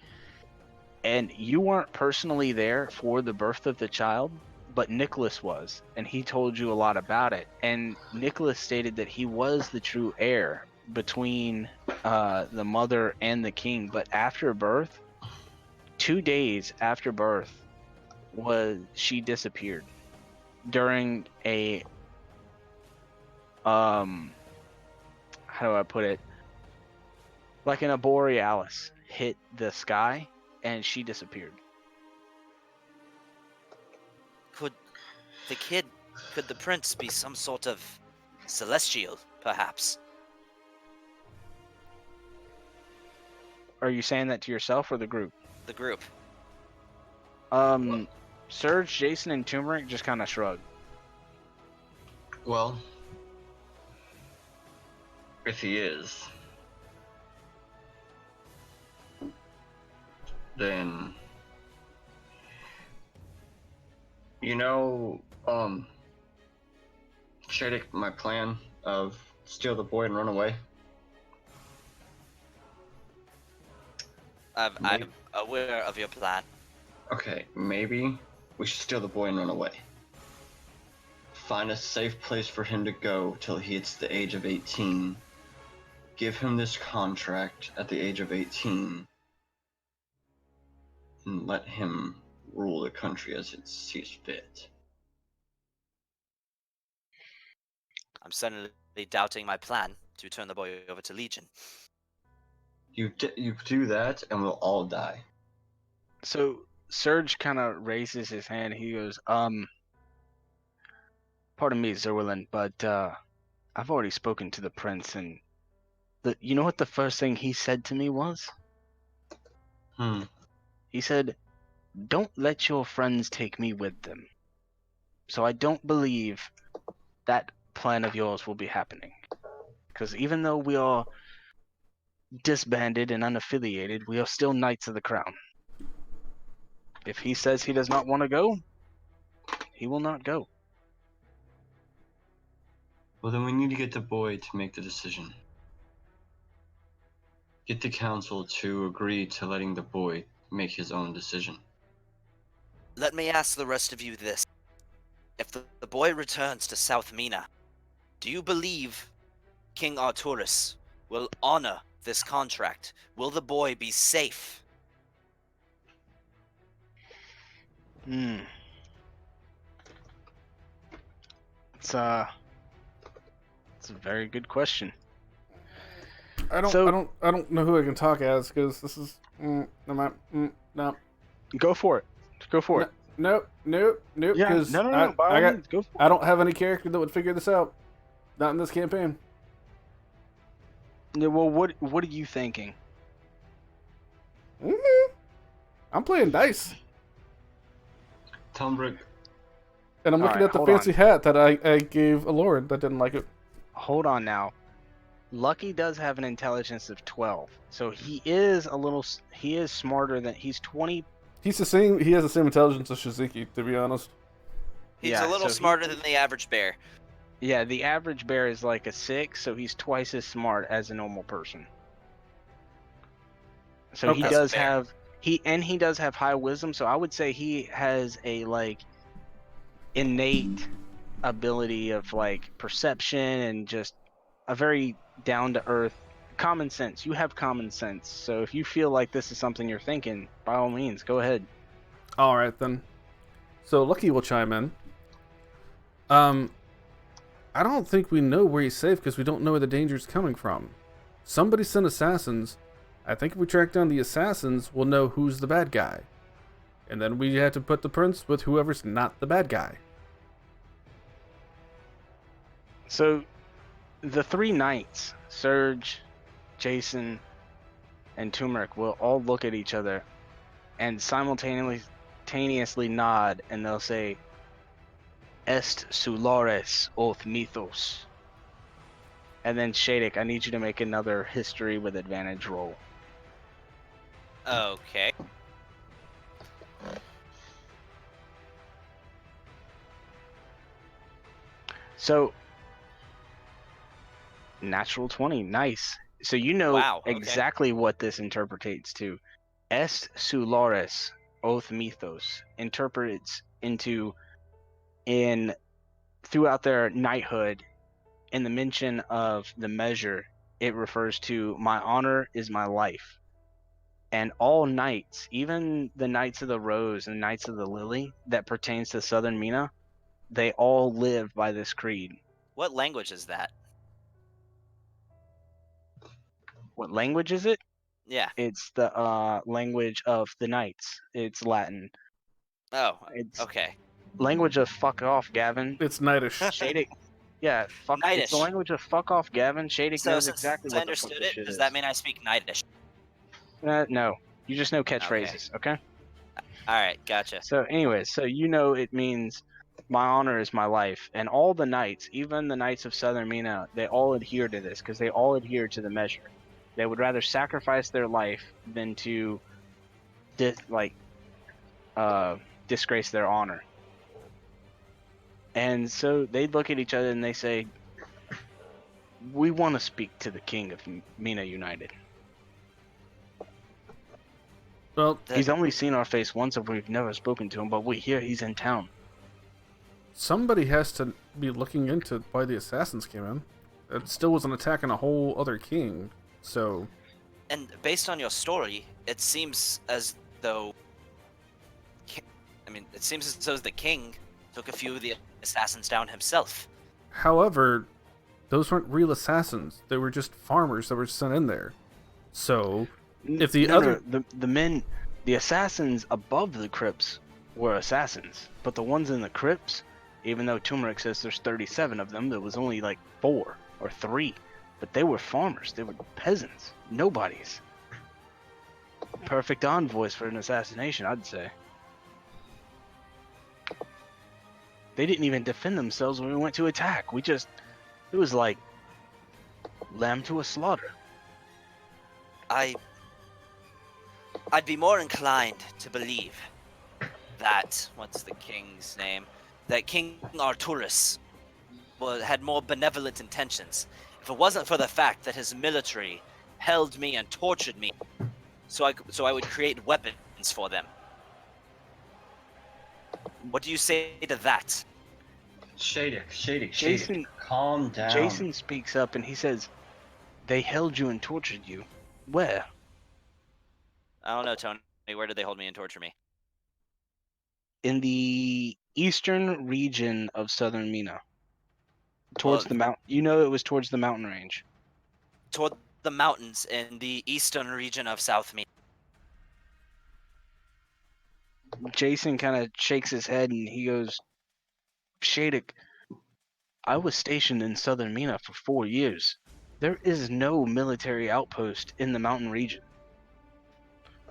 And you weren't personally there for the birth of the child, but Nicholas was, and he told you a lot about it. And Nicholas stated that he was the true heir between the mother and the king. But after birth, 2 days after birth, she disappeared during a how do I put it? Like in a borealis hit the sky and she disappeared. Could the prince be some sort of celestial, perhaps? Are you saying that to yourself or the group? The group. Surge, Jason, and Turmeric just kind of shrug. Well, if he is, then Shadic, my plan of steal the boy and run away. I'm aware of your plan. Okay, maybe we should steal the boy and run away. Find a safe place for him to go till he hits the age of 18. Give him this contract at the age of 18. And let him rule the country as it sees fit. I'm suddenly doubting my plan to turn the boy over to Legion. You do that, and we'll all die. So Surge kind of raises his hand. He goes, pardon me, Zerwilin, but I've already spoken to the prince, and you know what the first thing he said to me was? He said, don't let your friends take me with them. So I don't believe that plan of yours will be happening. Because even though we are disbanded and unaffiliated, we are still Knights of the Crown. If he says he does not want to go, he will not go. Well, then we need to get the boy to make the decision. Get the council to agree to letting the boy make his own decision. Let me ask the rest of you this. If the boy returns to South Mina, do you believe King Arturus will honor this contract? Will the boy be safe? It's a very good question. I don't know who I can talk as because this is no. Go for it. Go for it. Nope. Yeah, Because no. By all means, go for it. I don't have any character that would figure this out. Not in this campaign. Yeah, well, what are you thinking? I'm playing dice, Tumbrick. and I'm looking Alright, at the hold fancy on. hat that I gave Aloran that didn't like it. Hold on now. Lucky does have an intelligence of 12, so he is smarter than he's 20. He's the same. He has the same intelligence as Shiziki, to be honest. He's a little smarter than the average bear. Yeah, the average bear is like a 6, so he's twice as smart as a normal person. So Okay. he does have he does have high wisdom, so I would say he has a innate ability of perception and just a very down to earth common sense. You have common sense. So if you feel like this is something you're thinking, by all means, go ahead. All right then. So Lucky will chime in. I don't think we know where he's safe because we don't know where the danger's coming from. Somebody sent assassins. I think if we track down the assassins, we'll know who's the bad guy. And then we have to put the prince with whoever's not the bad guy. So the 3 knights, Surge, Jason, and Turmeric, will all look at each other and simultaneously nod, and they'll say, Est Sulares oth mythos. And then Shadic, I need you to make another history with advantage roll. Okay. So, natural 20, nice. So you know exactly what this interprets to. Est Sulares oth mythos interprets into throughout their knighthood, in the mention of the measure, it refers to my honor is my life. And all knights, even the Knights of the Rose and Knights of the Lily that pertains to Southern Mina, they all live by this creed. What language is that? What language is it? Yeah. It's the language of the knights. It's Latin. Oh, It's okay. language of fuck off, Gavin. It's Knightish. Shadic. Yeah, fuck. It's the Knightish. language of fuck off, Gavin. Shadic So knows since exactly I what the fuck understood this it, shit does that is. mean I speak Knightish? No, you just know Okay. catchphrases, okay? All right. Gotcha. So, anyways, so you know it means my honor is my life, and all the knights, even the knights of Southern Mina, they all adhere to this because they all adhere to the measure. They would rather sacrifice their life than to, disgrace their honor. And so they look at each other and they say, "We want to speak to the king of Mina United. Well, He's only seen our face once, and we've never spoken to him, but we hear he's in town." somebody has to be looking into why the assassins came in. It still was an attack on a whole other king. So, And based on your story, it seems as though, it seems as though the king took a few of the assassins down himself. however, those weren't real assassins. They were just farmers that were sent in there. So, if the other the men, the assassins above the crypts were assassins, but the ones in the crypts, even though Turmeric says there's 37 of them, there was only like 4 or 3, but they were farmers. They were peasants, nobodies. Perfect envoys for an assassination, I'd say. They didn't even defend themselves when we went to attack. It was like lamb to a slaughter. I'd be more inclined to believe that, what's the king's name? That King Arturus had more benevolent intentions. If it wasn't for the fact that his military held me and tortured me, so I would create weapons for them. What do you say to that? Shadic, Jason, calm down. Jason speaks up and he says, "They held you and tortured you. Where?" I don't know, Tony. Where did they hold me and torture me? In the eastern region of southern Mina, towards Well, the mount. You know, it was towards the mountain range. toward the mountains in the eastern region of South Me. Jason kind of shakes his head and he goes, "Shadic, I was stationed in southern Mina for 4 years. There is no military outpost in the mountain region.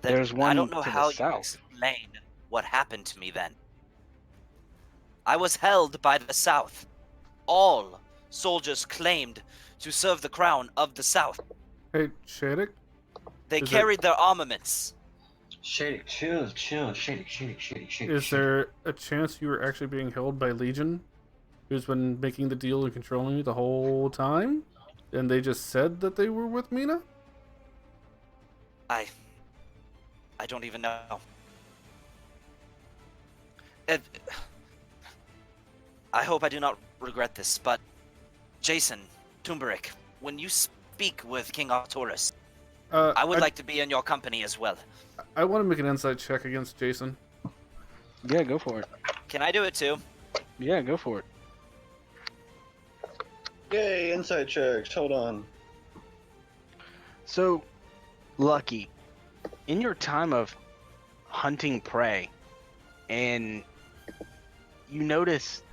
Then There's I one don't know to the how you south." explain what happened to me then. I was held by the South. All soldiers claimed to serve the crown of the South. hey, Shadik, They Is carried their armaments. Shadic, chill. Shadic. is there a chance you were actually being held by Legion, who's been making the deal and controlling you the whole time? And they just said that they were with Mina? I don't even know. It, I hope I do not regret this, but Jason, Tumberic, when you speak with King Arturus, I would like to be in your company as well. I want to make an insight check against Jason. Yeah, go for it. Can I do it too? Yeah, go for it. Yay, inside checks. Hold on. So, Lucky, in your time of hunting prey, and you notice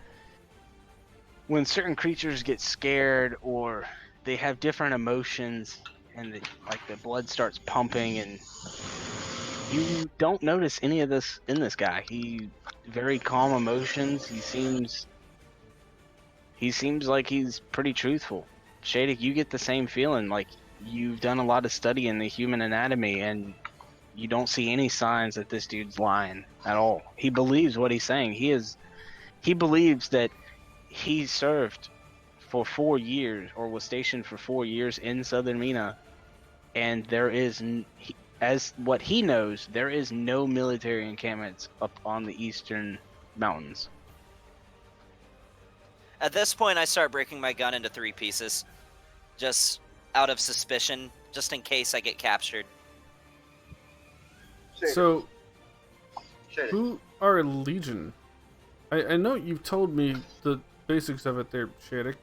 when certain creatures get scared or they have different emotions and the blood starts pumping, and you don't notice any of this in this guy. He very calm emotions. He seems like he's pretty truthful. Shadik, you get the same feeling. Like, you've done a lot of study in the human anatomy, and you don't see any signs that this dude's lying at all. He believes what he's saying. He believes that he served for 4 years, or was stationed for 4 years in southern Mina, and there is, as what he knows, there is no military encampments up on the eastern mountains. At this point, I start breaking my gun into 3 pieces, just out of suspicion, just in case I get captured. So, Shadic. who are Legion? I know you've told me the basics of it there, Shadik,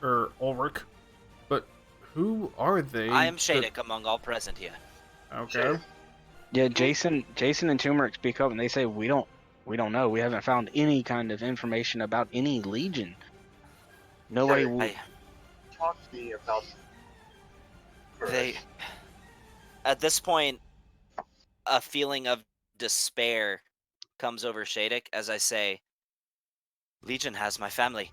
or Ulrich, but Who are they? I am Shadek among all present here. Okay. Yeah, Jason and Turmeric speak up and they say we don't know. We haven't found any kind of information about any legion. Nobody. Talk to me about They, first. at this point, a feeling of despair comes over Shadek as I say, Legion has my family.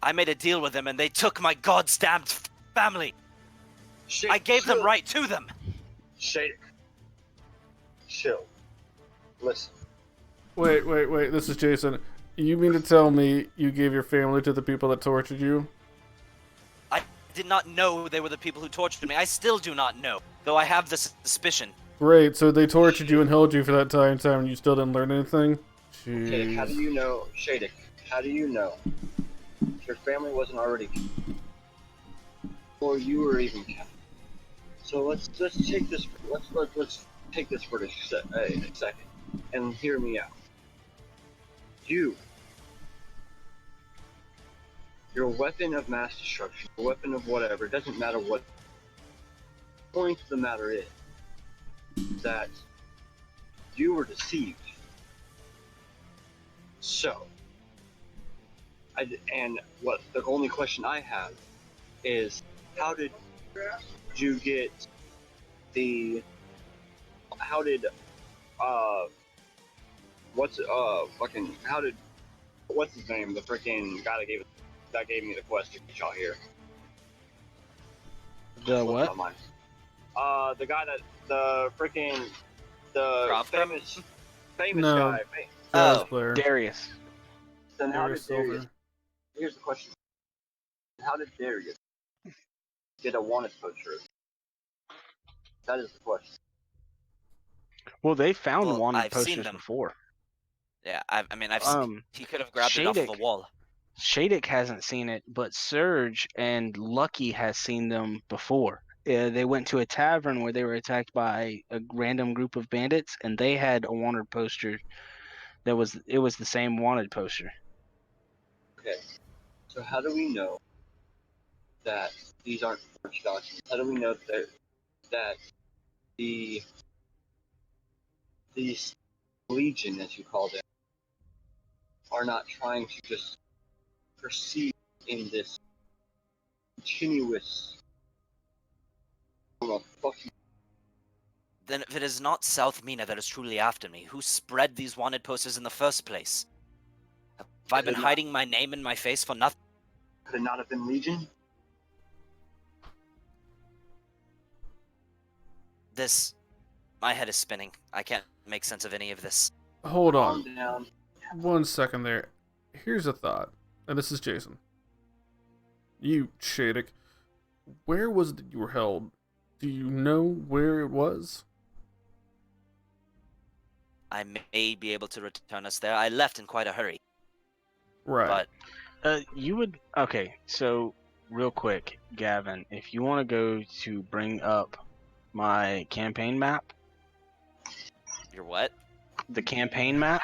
I made a deal with them and they took my goddamned family. I gave them right to them. Shadek. Chill. Listen. Wait. This is Jason. You mean to tell me you gave your family to the people that tortured you? I did not know they were the people who tortured me. I still do not know, though I have the suspicion. Great, so they tortured you and held you for that time and you still didn't learn anything? Jeez. Okay, how do you know, Shadek? How do you know your family wasn't already killed, or you were even killed? So let's take this. Let's take this for a second and hear me out. Your weapon of mass destruction, your weapon of whatever, it doesn't matter what. The point of the matter is that you were deceived. So, what the only question I have is, how did you get the? How did what's his name? The freaking guy that gave me the quest to get y'all here. The what? The guy the famous No. guy. Jazz Oh. player. Darius. Then how Darius did Darius? Silver. Here's the question: how did Darius get a wanted poster? That is the question. Well, they found Well, wanted I've seen posters them. before. Yeah, I've seen. He could have grabbed it off of a wall. Shadek hasn't seen it, but Surge and Lucky has seen them before. They went to a tavern where they were attacked by a random group of bandits, and they had a wanted poster. It was the same wanted poster. Okay, so how do we know that these aren't forged documents? How do we know that the these legion, as you call them, are not trying to just proceed in this continuous fucking. Then if it is not South Mina that is truly after me, who spread these wanted posters in the first place? Have I been hiding my name and my face for nothing? Could it not have been Legion? My head is spinning. I can't make sense of any of this. Hold on. Calm down. 1 second there. Here's a thought. And this is Jason. You, Shadek. Where was it that you were held? Do you know where it was? I may be able to return us there. I left in quite a hurry. Right. But You would okay. So real quick, Gavin, if you want to go to bring up my campaign map, you're what? the campaign map.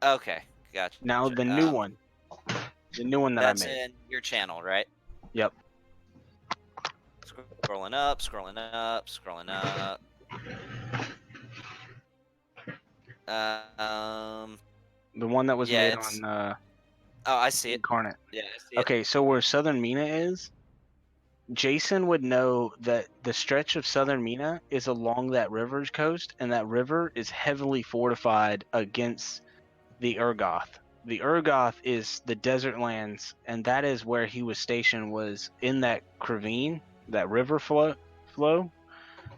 Okay, gotcha. Now the new one that I That's made. in your channel, right? Yep. Scrolling up, scrolling up, scrolling up. The one that was yeah, made it's... on Oh, I see it. Incarnate. Yeah, I see it. Okay, so where Southern Mina is, Jason would know that the stretch of Southern Mina is along that river's coast, and that river is heavily fortified against the Urgoth. The Urgoth is the desert lands, and that is where he was stationed, was in that ravine, that river flow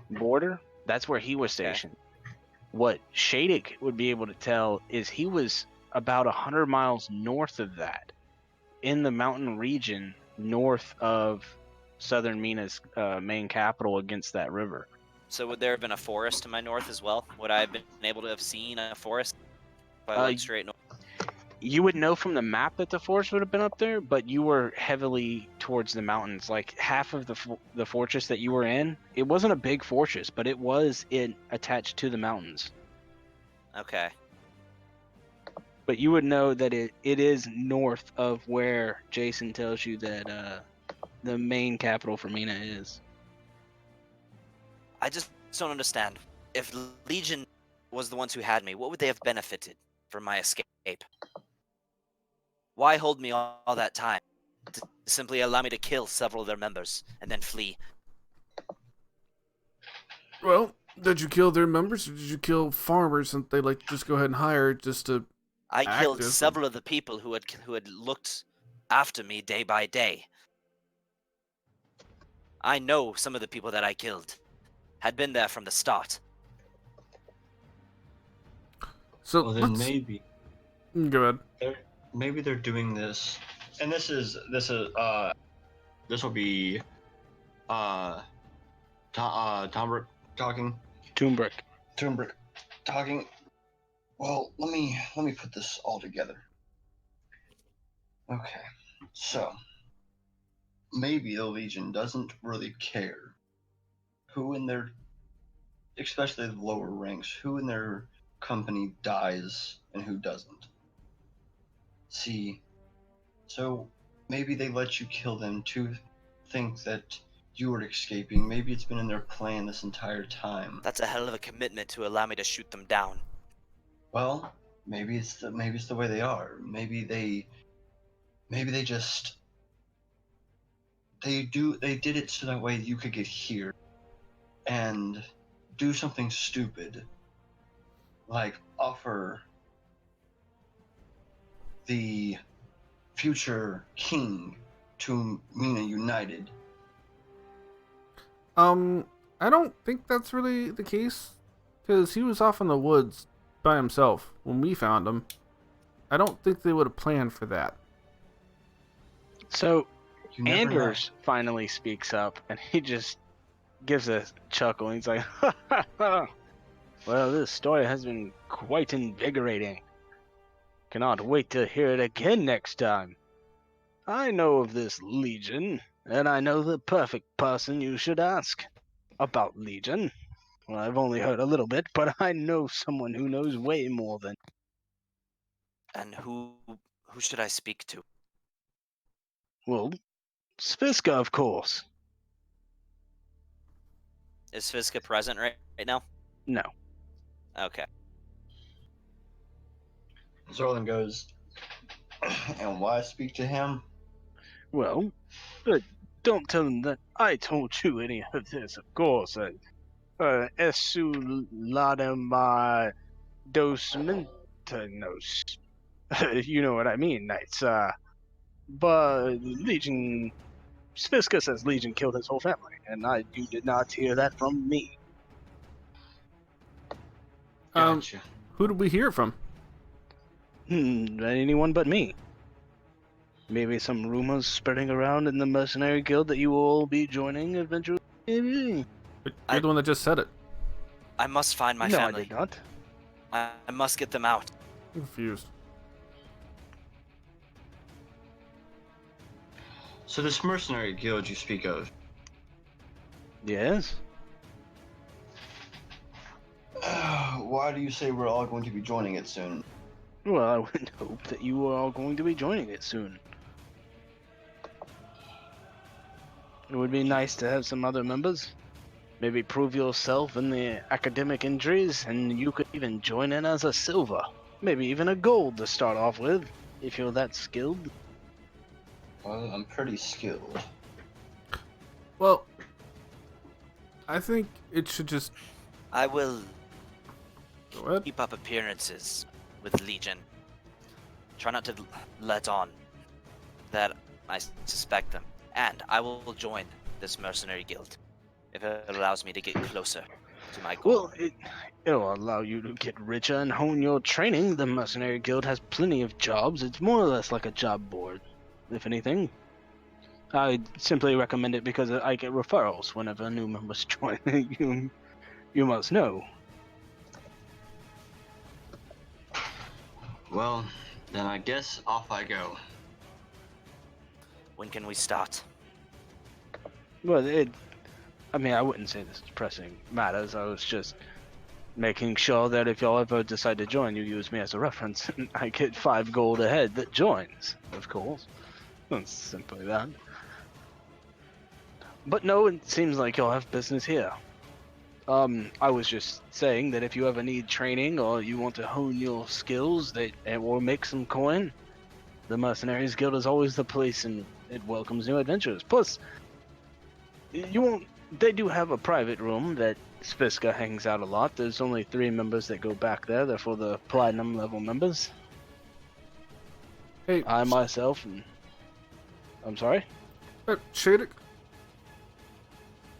border. That's where he was stationed. What Shadek would be able to tell is he was about 100 miles north of that, in the mountain region north of Southern Mina's main capital against that river. So would there have been a forest to my north as well? Would I have been able to have seen a forest if I looked straight north? You would know from the map that the forest would have been up there, but you were heavily towards the mountains. Like half of the fortress that you were in, it wasn't a big fortress, but it was attached to the mountains. Okay. But you would know that it is north of where Jason tells you that the main capital for Mina is. I just don't understand. If Legion was the ones who had me, what would they have benefited from my escape? Why hold me all that time? To simply allow me to kill several of their members and then flee. Well, did you kill their members, or did you kill farmers and they like just go ahead and hire just to I act killed as several of the people who had looked after me day by day. I know some of the people that I killed had been there from the start. So Well, then let's maybe go ahead. they're doing this, and this will be Tom talking. Toombrick. Toombrick talking. Well, let me put this all together. Okay, so maybe the Legion doesn't really care who in their, especially the lower ranks, who in their company dies and who doesn't. See, so maybe they let you kill them to think that you were escaping. Maybe it's been in their plan this entire time. That's a hell of a commitment to allow me to shoot them down. Well, maybe it's the way they are. Maybe they just they did it so that way you could get here and do something stupid, like offer the future king to Mina United. I don't think that's really the case, because he was off in the woods by himself when we found him. I don't think they would have planned for that. So You never know. Anders finally speaks up, and he just gives a chuckle. He's like, well, this story has been quite invigorating. Cannot wait to hear it again next time. I know of this Legion, and I know the perfect person you should ask about Legion. Well, I've only heard a little bit, but I know someone who knows way more than... And who should I speak to? Well, Spiska, of course. Is Fiska present right now? No. Okay. Zorlin goes, and why speak to him? Well, but don't tell him that I told you any of this, of course. Esu ladema dos mentanos. You know what I mean, knights. But Legion... Spiska says Legion killed his whole family, and you did not hear that from me. Gotcha. Who did we hear from? Anyone but me. Maybe some rumors spreading around in the mercenary guild that you will all be joining eventually. Maybe. You're the one that just said it. I must find my No, family. I did not. I must get them out. I'm confused. So this mercenary guild you speak of, Yes? why do you say we're all going to be joining it soon? Well, I would hope that you were all going to be joining it soon. It would be nice to have some other members. Maybe prove yourself in the academic injuries, and you could even join in as a silver. Maybe even a gold to start off with, if you're that skilled. Well, I'm pretty skilled. Well, I think it should just I will go ahead. keep up appearances with Legion. Try not to let on that I suspect them. And I will join this mercenary guild if it allows me to get closer to my goal. Well, it'll allow you to get richer and hone your training. The mercenary guild has plenty of jobs. It's more or less like a job board, if anything. I simply recommend it because I get referrals whenever new members join. You must know. Well, then I guess off I go. When can we start? Well, I mean, I wouldn't say this is pressing matters. I was just making sure that if y'all ever decide to join, you use me as a reference. I get 5 gold ahead that joins, of course. It's simply that. But no, it seems like you'll have business here. I was just saying that if you ever need training or you want to hone your skills or make some coin, the Mercenaries Guild is always the place, and it welcomes new adventurers. Plus, you won't. They do have a private room that Spiska hangs out a lot. There's only 3 members that go back there. They're for the platinum level members. Hey, I myself, and I'm sorry. Shadek,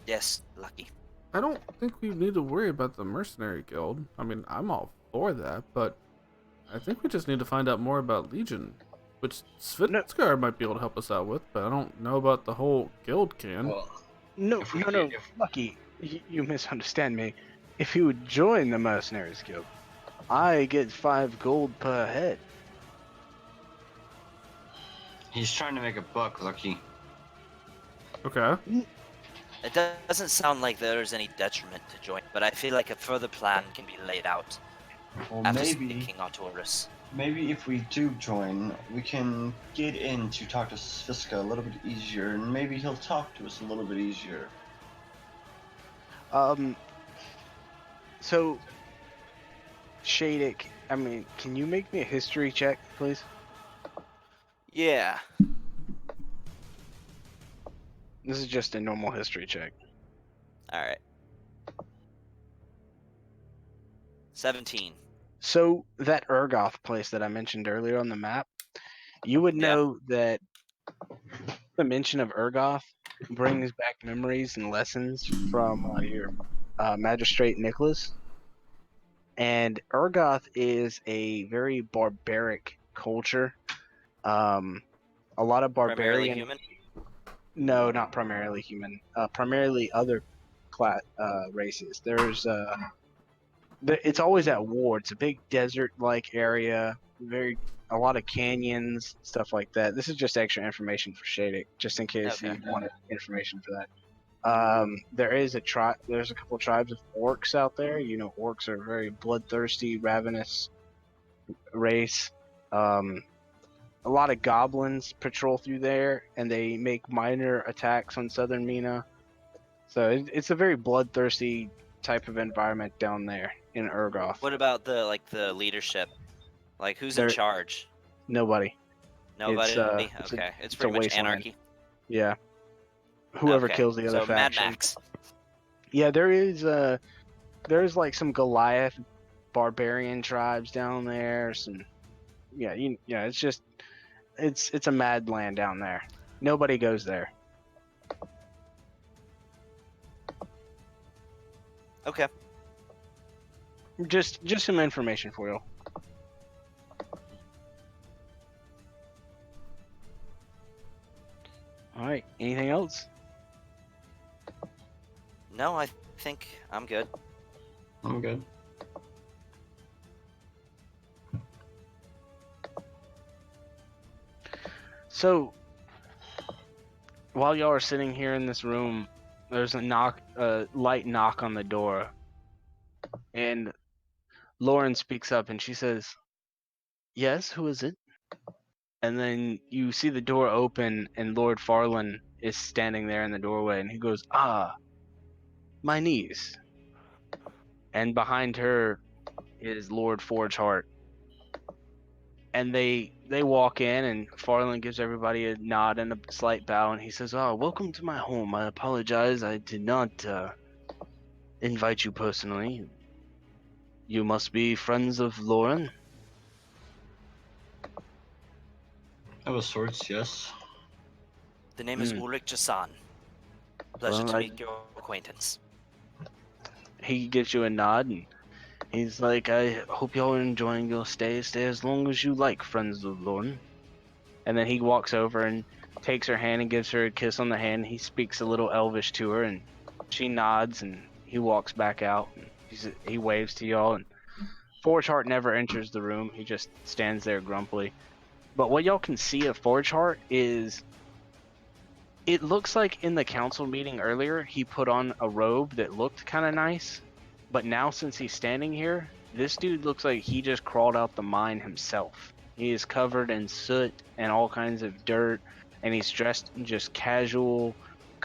Yes, Lucky. I don't think we need to worry about the Mercenary Guild. I mean, I'm all for that, but I think we just need to find out more about Legion, which No, Svitskar might be able to help us out with, but I don't know about the whole guild can. Well, no, if we no, could- no, if- Lucky. You misunderstand me. If you would join the Mercenaries Guild, I get 5 gold per head. he's trying to make a buck, Lucky. Okay. It doesn't sound like there's any detriment to join, but I feel like a further plan can be laid out Well, after maybe speaking on Taurus. if we do join, we can get in to talk to Sviska a little bit easier, and maybe he'll talk to us a little bit easier. So, Shadek, I mean, can you make me a history check, please? Yeah. This is just a normal history check. All right. 17. So, that Urgoth place that I mentioned earlier on the map, you would Yeah. know that the mention of Urgoth brings back memories and lessons from your magistrate Nicholas. And Urgoth is a very barbaric culture. A lot of Primarily barbarian. human. No, not primarily human. Primarily other races. It's always at war. It's a big desert-like area. A lot of canyons, stuff like that. This is just extra information for Shadek, just in case Okay. you wanted information for that. There's a couple tribes of orcs out there. You know, orcs are a very bloodthirsty, ravenous race. A lot of goblins patrol through there, and they make minor attacks on southern Mina. So it's a very bloodthirsty type of environment down there in Urgoth. What about the leadership? Like who's in There- charge? Nobody. Nobody. It's Okay. It's a pretty much wasteland. anarchy. Yeah. Whoever Okay. kills the other So Mad faction. Max. Yeah, there's like some Goliath barbarian tribes down there. It's just it's a mad land down there. Nobody goes there. Okay. Just some information for you. All right. Anything else? No, I think I'm good. I'm good. So, while y'all are sitting here in this room, there's a light knock on the door, and Lauren speaks up and she says, "Yes, who is it?" And then you see the door open, and Lord Farland is standing there in the doorway, and he goes, "Ah, my niece." And behind her is Lord Forgeheart. And they walk in, and Farland gives everybody a nod and a slight bow, and he says, "Oh, welcome to my home. I apologize, I did not invite you personally. You must be friends of Lauren." Of sorts, yes. The name is Hmm. Ulrich Jasan. Pleasure Well, to meet your acquaintance. He gives you a nod, and he's like, "I hope y'all are enjoying your stay. Stay as long as you like, friends of Lauren." And then he walks over and takes her hand and gives her a kiss on the hand. He speaks a little Elvish to her, and she nods, and he walks back out. And he waves to y'all, and Forgeheart never enters the room. He just stands there grumpily. But what y'all can see of Forgeheart is, it looks like in the council meeting earlier, he put on a robe that looked kind of nice. But now, since he's standing here, this dude looks like he just crawled out the mine himself. He is covered in soot and all kinds of dirt, and he's dressed in just casual,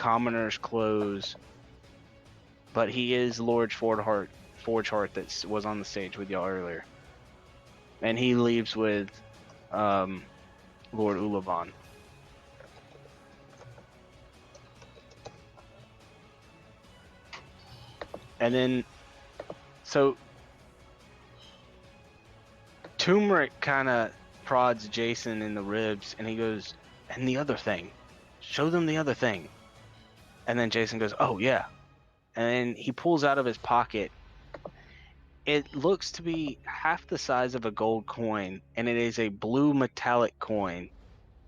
commoner's clothes, but he is Lord Forgeheart that was on the stage with y'all earlier, and he leaves with Lord Ulavon. And then, so Turmeric kind of prods Jason in the ribs, and he goes, "And the other thing, show them the other thing." And then Jason goes, "Oh yeah," and then he pulls out of his pocket. It looks to be half the size of a gold coin, and it is a blue metallic coin.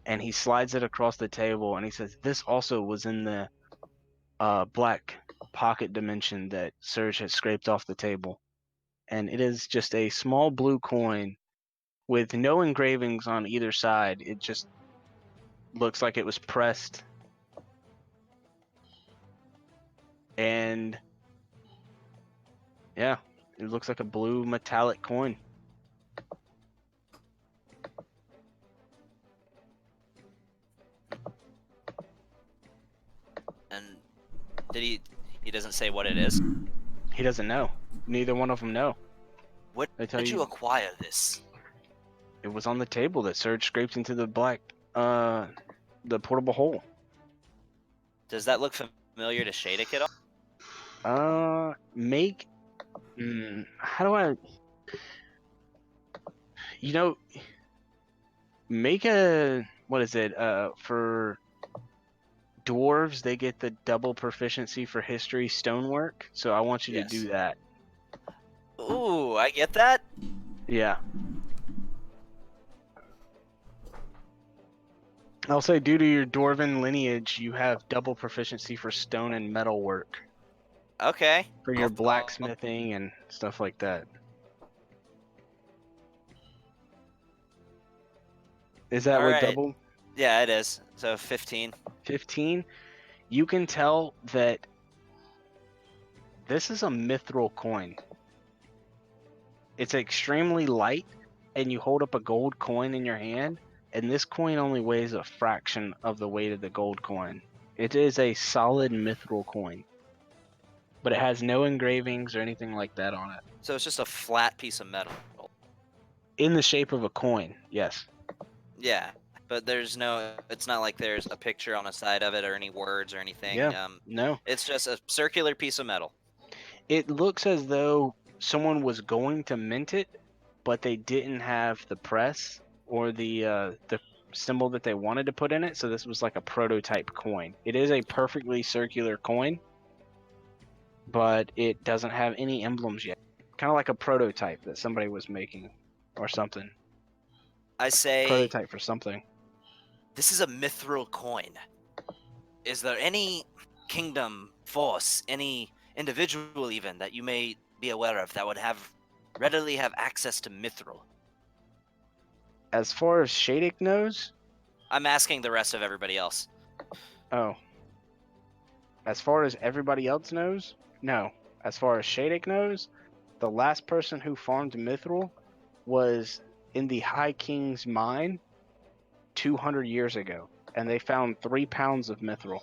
And he slides it across the table, and he says, "This also was in the black pocket dimension that Surge had scraped off the table." And it is just a small blue coin with no engravings on either side. It just looks like it was pressed. And yeah, it looks like a blue metallic coin. And did he doesn't say what it is? He doesn't know. Neither one of them know. What They tell did you you acquire this? it was on the table that Surge scraped into the the portable hole. Does that look familiar to Shadek at all? Make how do I, you know, make a, what is it, for dwarves they get the double proficiency for history stonework, so I want you to do that. Ooh, I get that. Yeah, I'll say due to your dwarven lineage you have double proficiency for stone and metal work Okay. for your blacksmithing and stuff like that. Is that All with right. double? Yeah, it is. So 15. 15. You can tell that this is a mithril coin. It's extremely light, and you hold up a gold coin in your hand, and this coin only weighs a fraction of the weight of the gold coin. It is a solid mithril coin, but it has no engravings or anything like that on it. So it's just a flat piece of metal. In the shape of a coin, yes. Yeah, but there's no. It's not like there's a picture on the side of it or any words or anything. Yeah, no. It's just a circular piece of metal. It looks as though someone was going to mint it, but they didn't have the press or the symbol that they wanted to put in it, so this was like a prototype coin. It is a perfectly circular coin, but it doesn't have any emblems yet. Kind of like a prototype that somebody was making or something. I say Prototype for something. this is a mithril coin. Is there any kingdom, force, any individual even that you may be aware of that would readily have access to mithril? As far as Shadek knows, I'm asking the rest of everybody else. oh. As far as everybody else knows, no. As far as Shadek knows, the last person who farmed mithril was in the High King's mine 200 years ago, and they found 3 pounds of mithril.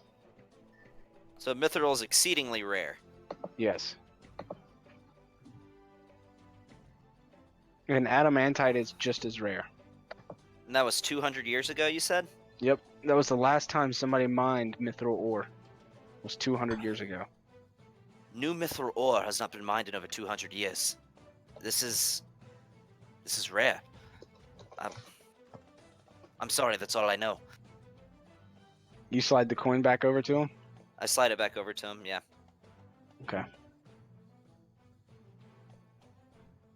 So mithril is exceedingly rare. Yes. And adamantite is just as rare. And that was 200 years ago, you said? Yep, that was the last time somebody mined mithril ore. It was 200 years ago. New mithril ore has not been mined in over 200 years. This is rare. I'm sorry, that's all I know. You slide the coin back over to him? I slide it back over to him, yeah. Okay.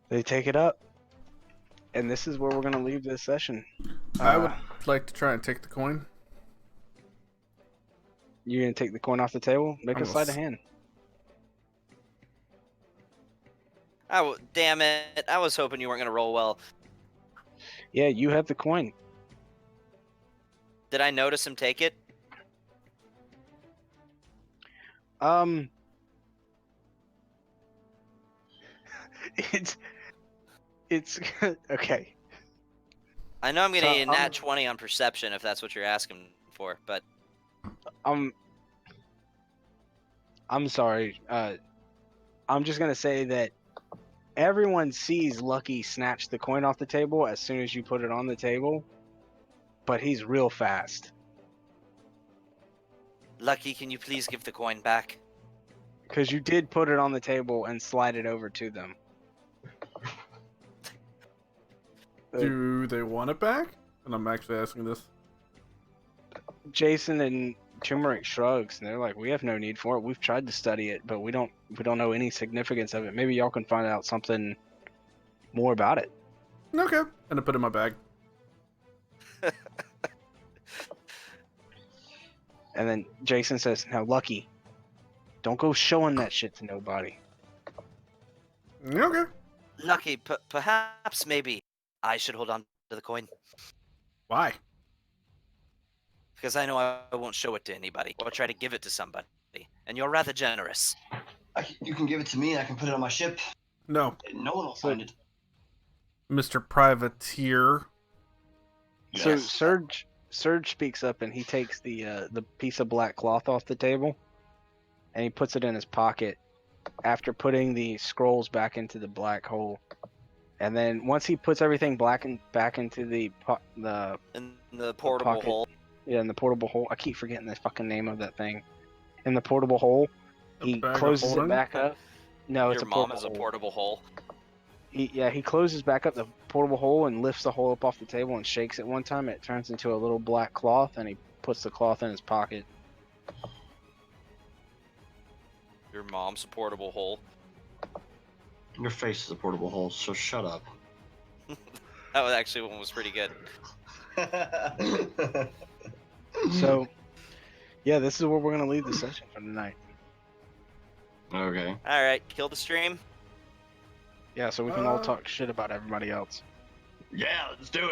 They take it up. And this is where we're going to leave this session. I would like to try and take the coin. You're going to take the coin off the table? Make a sleight of hand. Oh, damn it. I was hoping you weren't going to roll well. Yeah, you have the coin. Did I notice him take it? It's okay. I know I'm going to So, need a nat 20 on perception if that's what you're asking for, but... I'm sorry. I'm just gonna say that everyone sees Lucky snatch the coin off the table as soon as you put it on the table, but he's real fast. Lucky, can you please give the coin back? Because you did put it on the table and slide it over to them. Do they want it back? And I'm actually asking this. Jason and Turmeric shrugs, and they're like, "We have no need for it. We've tried to study it, but we don't know any significance of it. Maybe y'all can find out something more about it." Okay. And I put it in my bag. And then Jason says, "Now, Lucky, don't go showing that shit to nobody." Okay. Lucky, perhaps maybe I should hold on to the coin. Why? Because I know I won't show it to anybody or try to give it to somebody. And you're rather generous. You can give it to me and I can put it on my ship. No. No one will find it. Mr. Privateer. So Yes. Surge speaks up, and he takes the piece of black cloth off the table, and he puts it in his pocket after putting the scrolls back into the black hole. And then once he puts everything back into the In the portable pocket, hole. yeah, in the portable hole. I keep forgetting the fucking name of that thing. In the portable hole, he bag of closes it holding? back up. No, it's Your a mom portable is a hole. portable hole. He closes back up the portable hole and lifts the hole up off the table and shakes it one time. It turns into a little black cloth, and he puts the cloth in his pocket. Your mom's a portable hole. Your face is a portable hole, so shut up. That was actually one was pretty good. So, yeah, this is where we're gonna leave the session for tonight. Okay. All right, kill the stream. Yeah, so we can all talk shit about everybody else. Yeah, let's do it.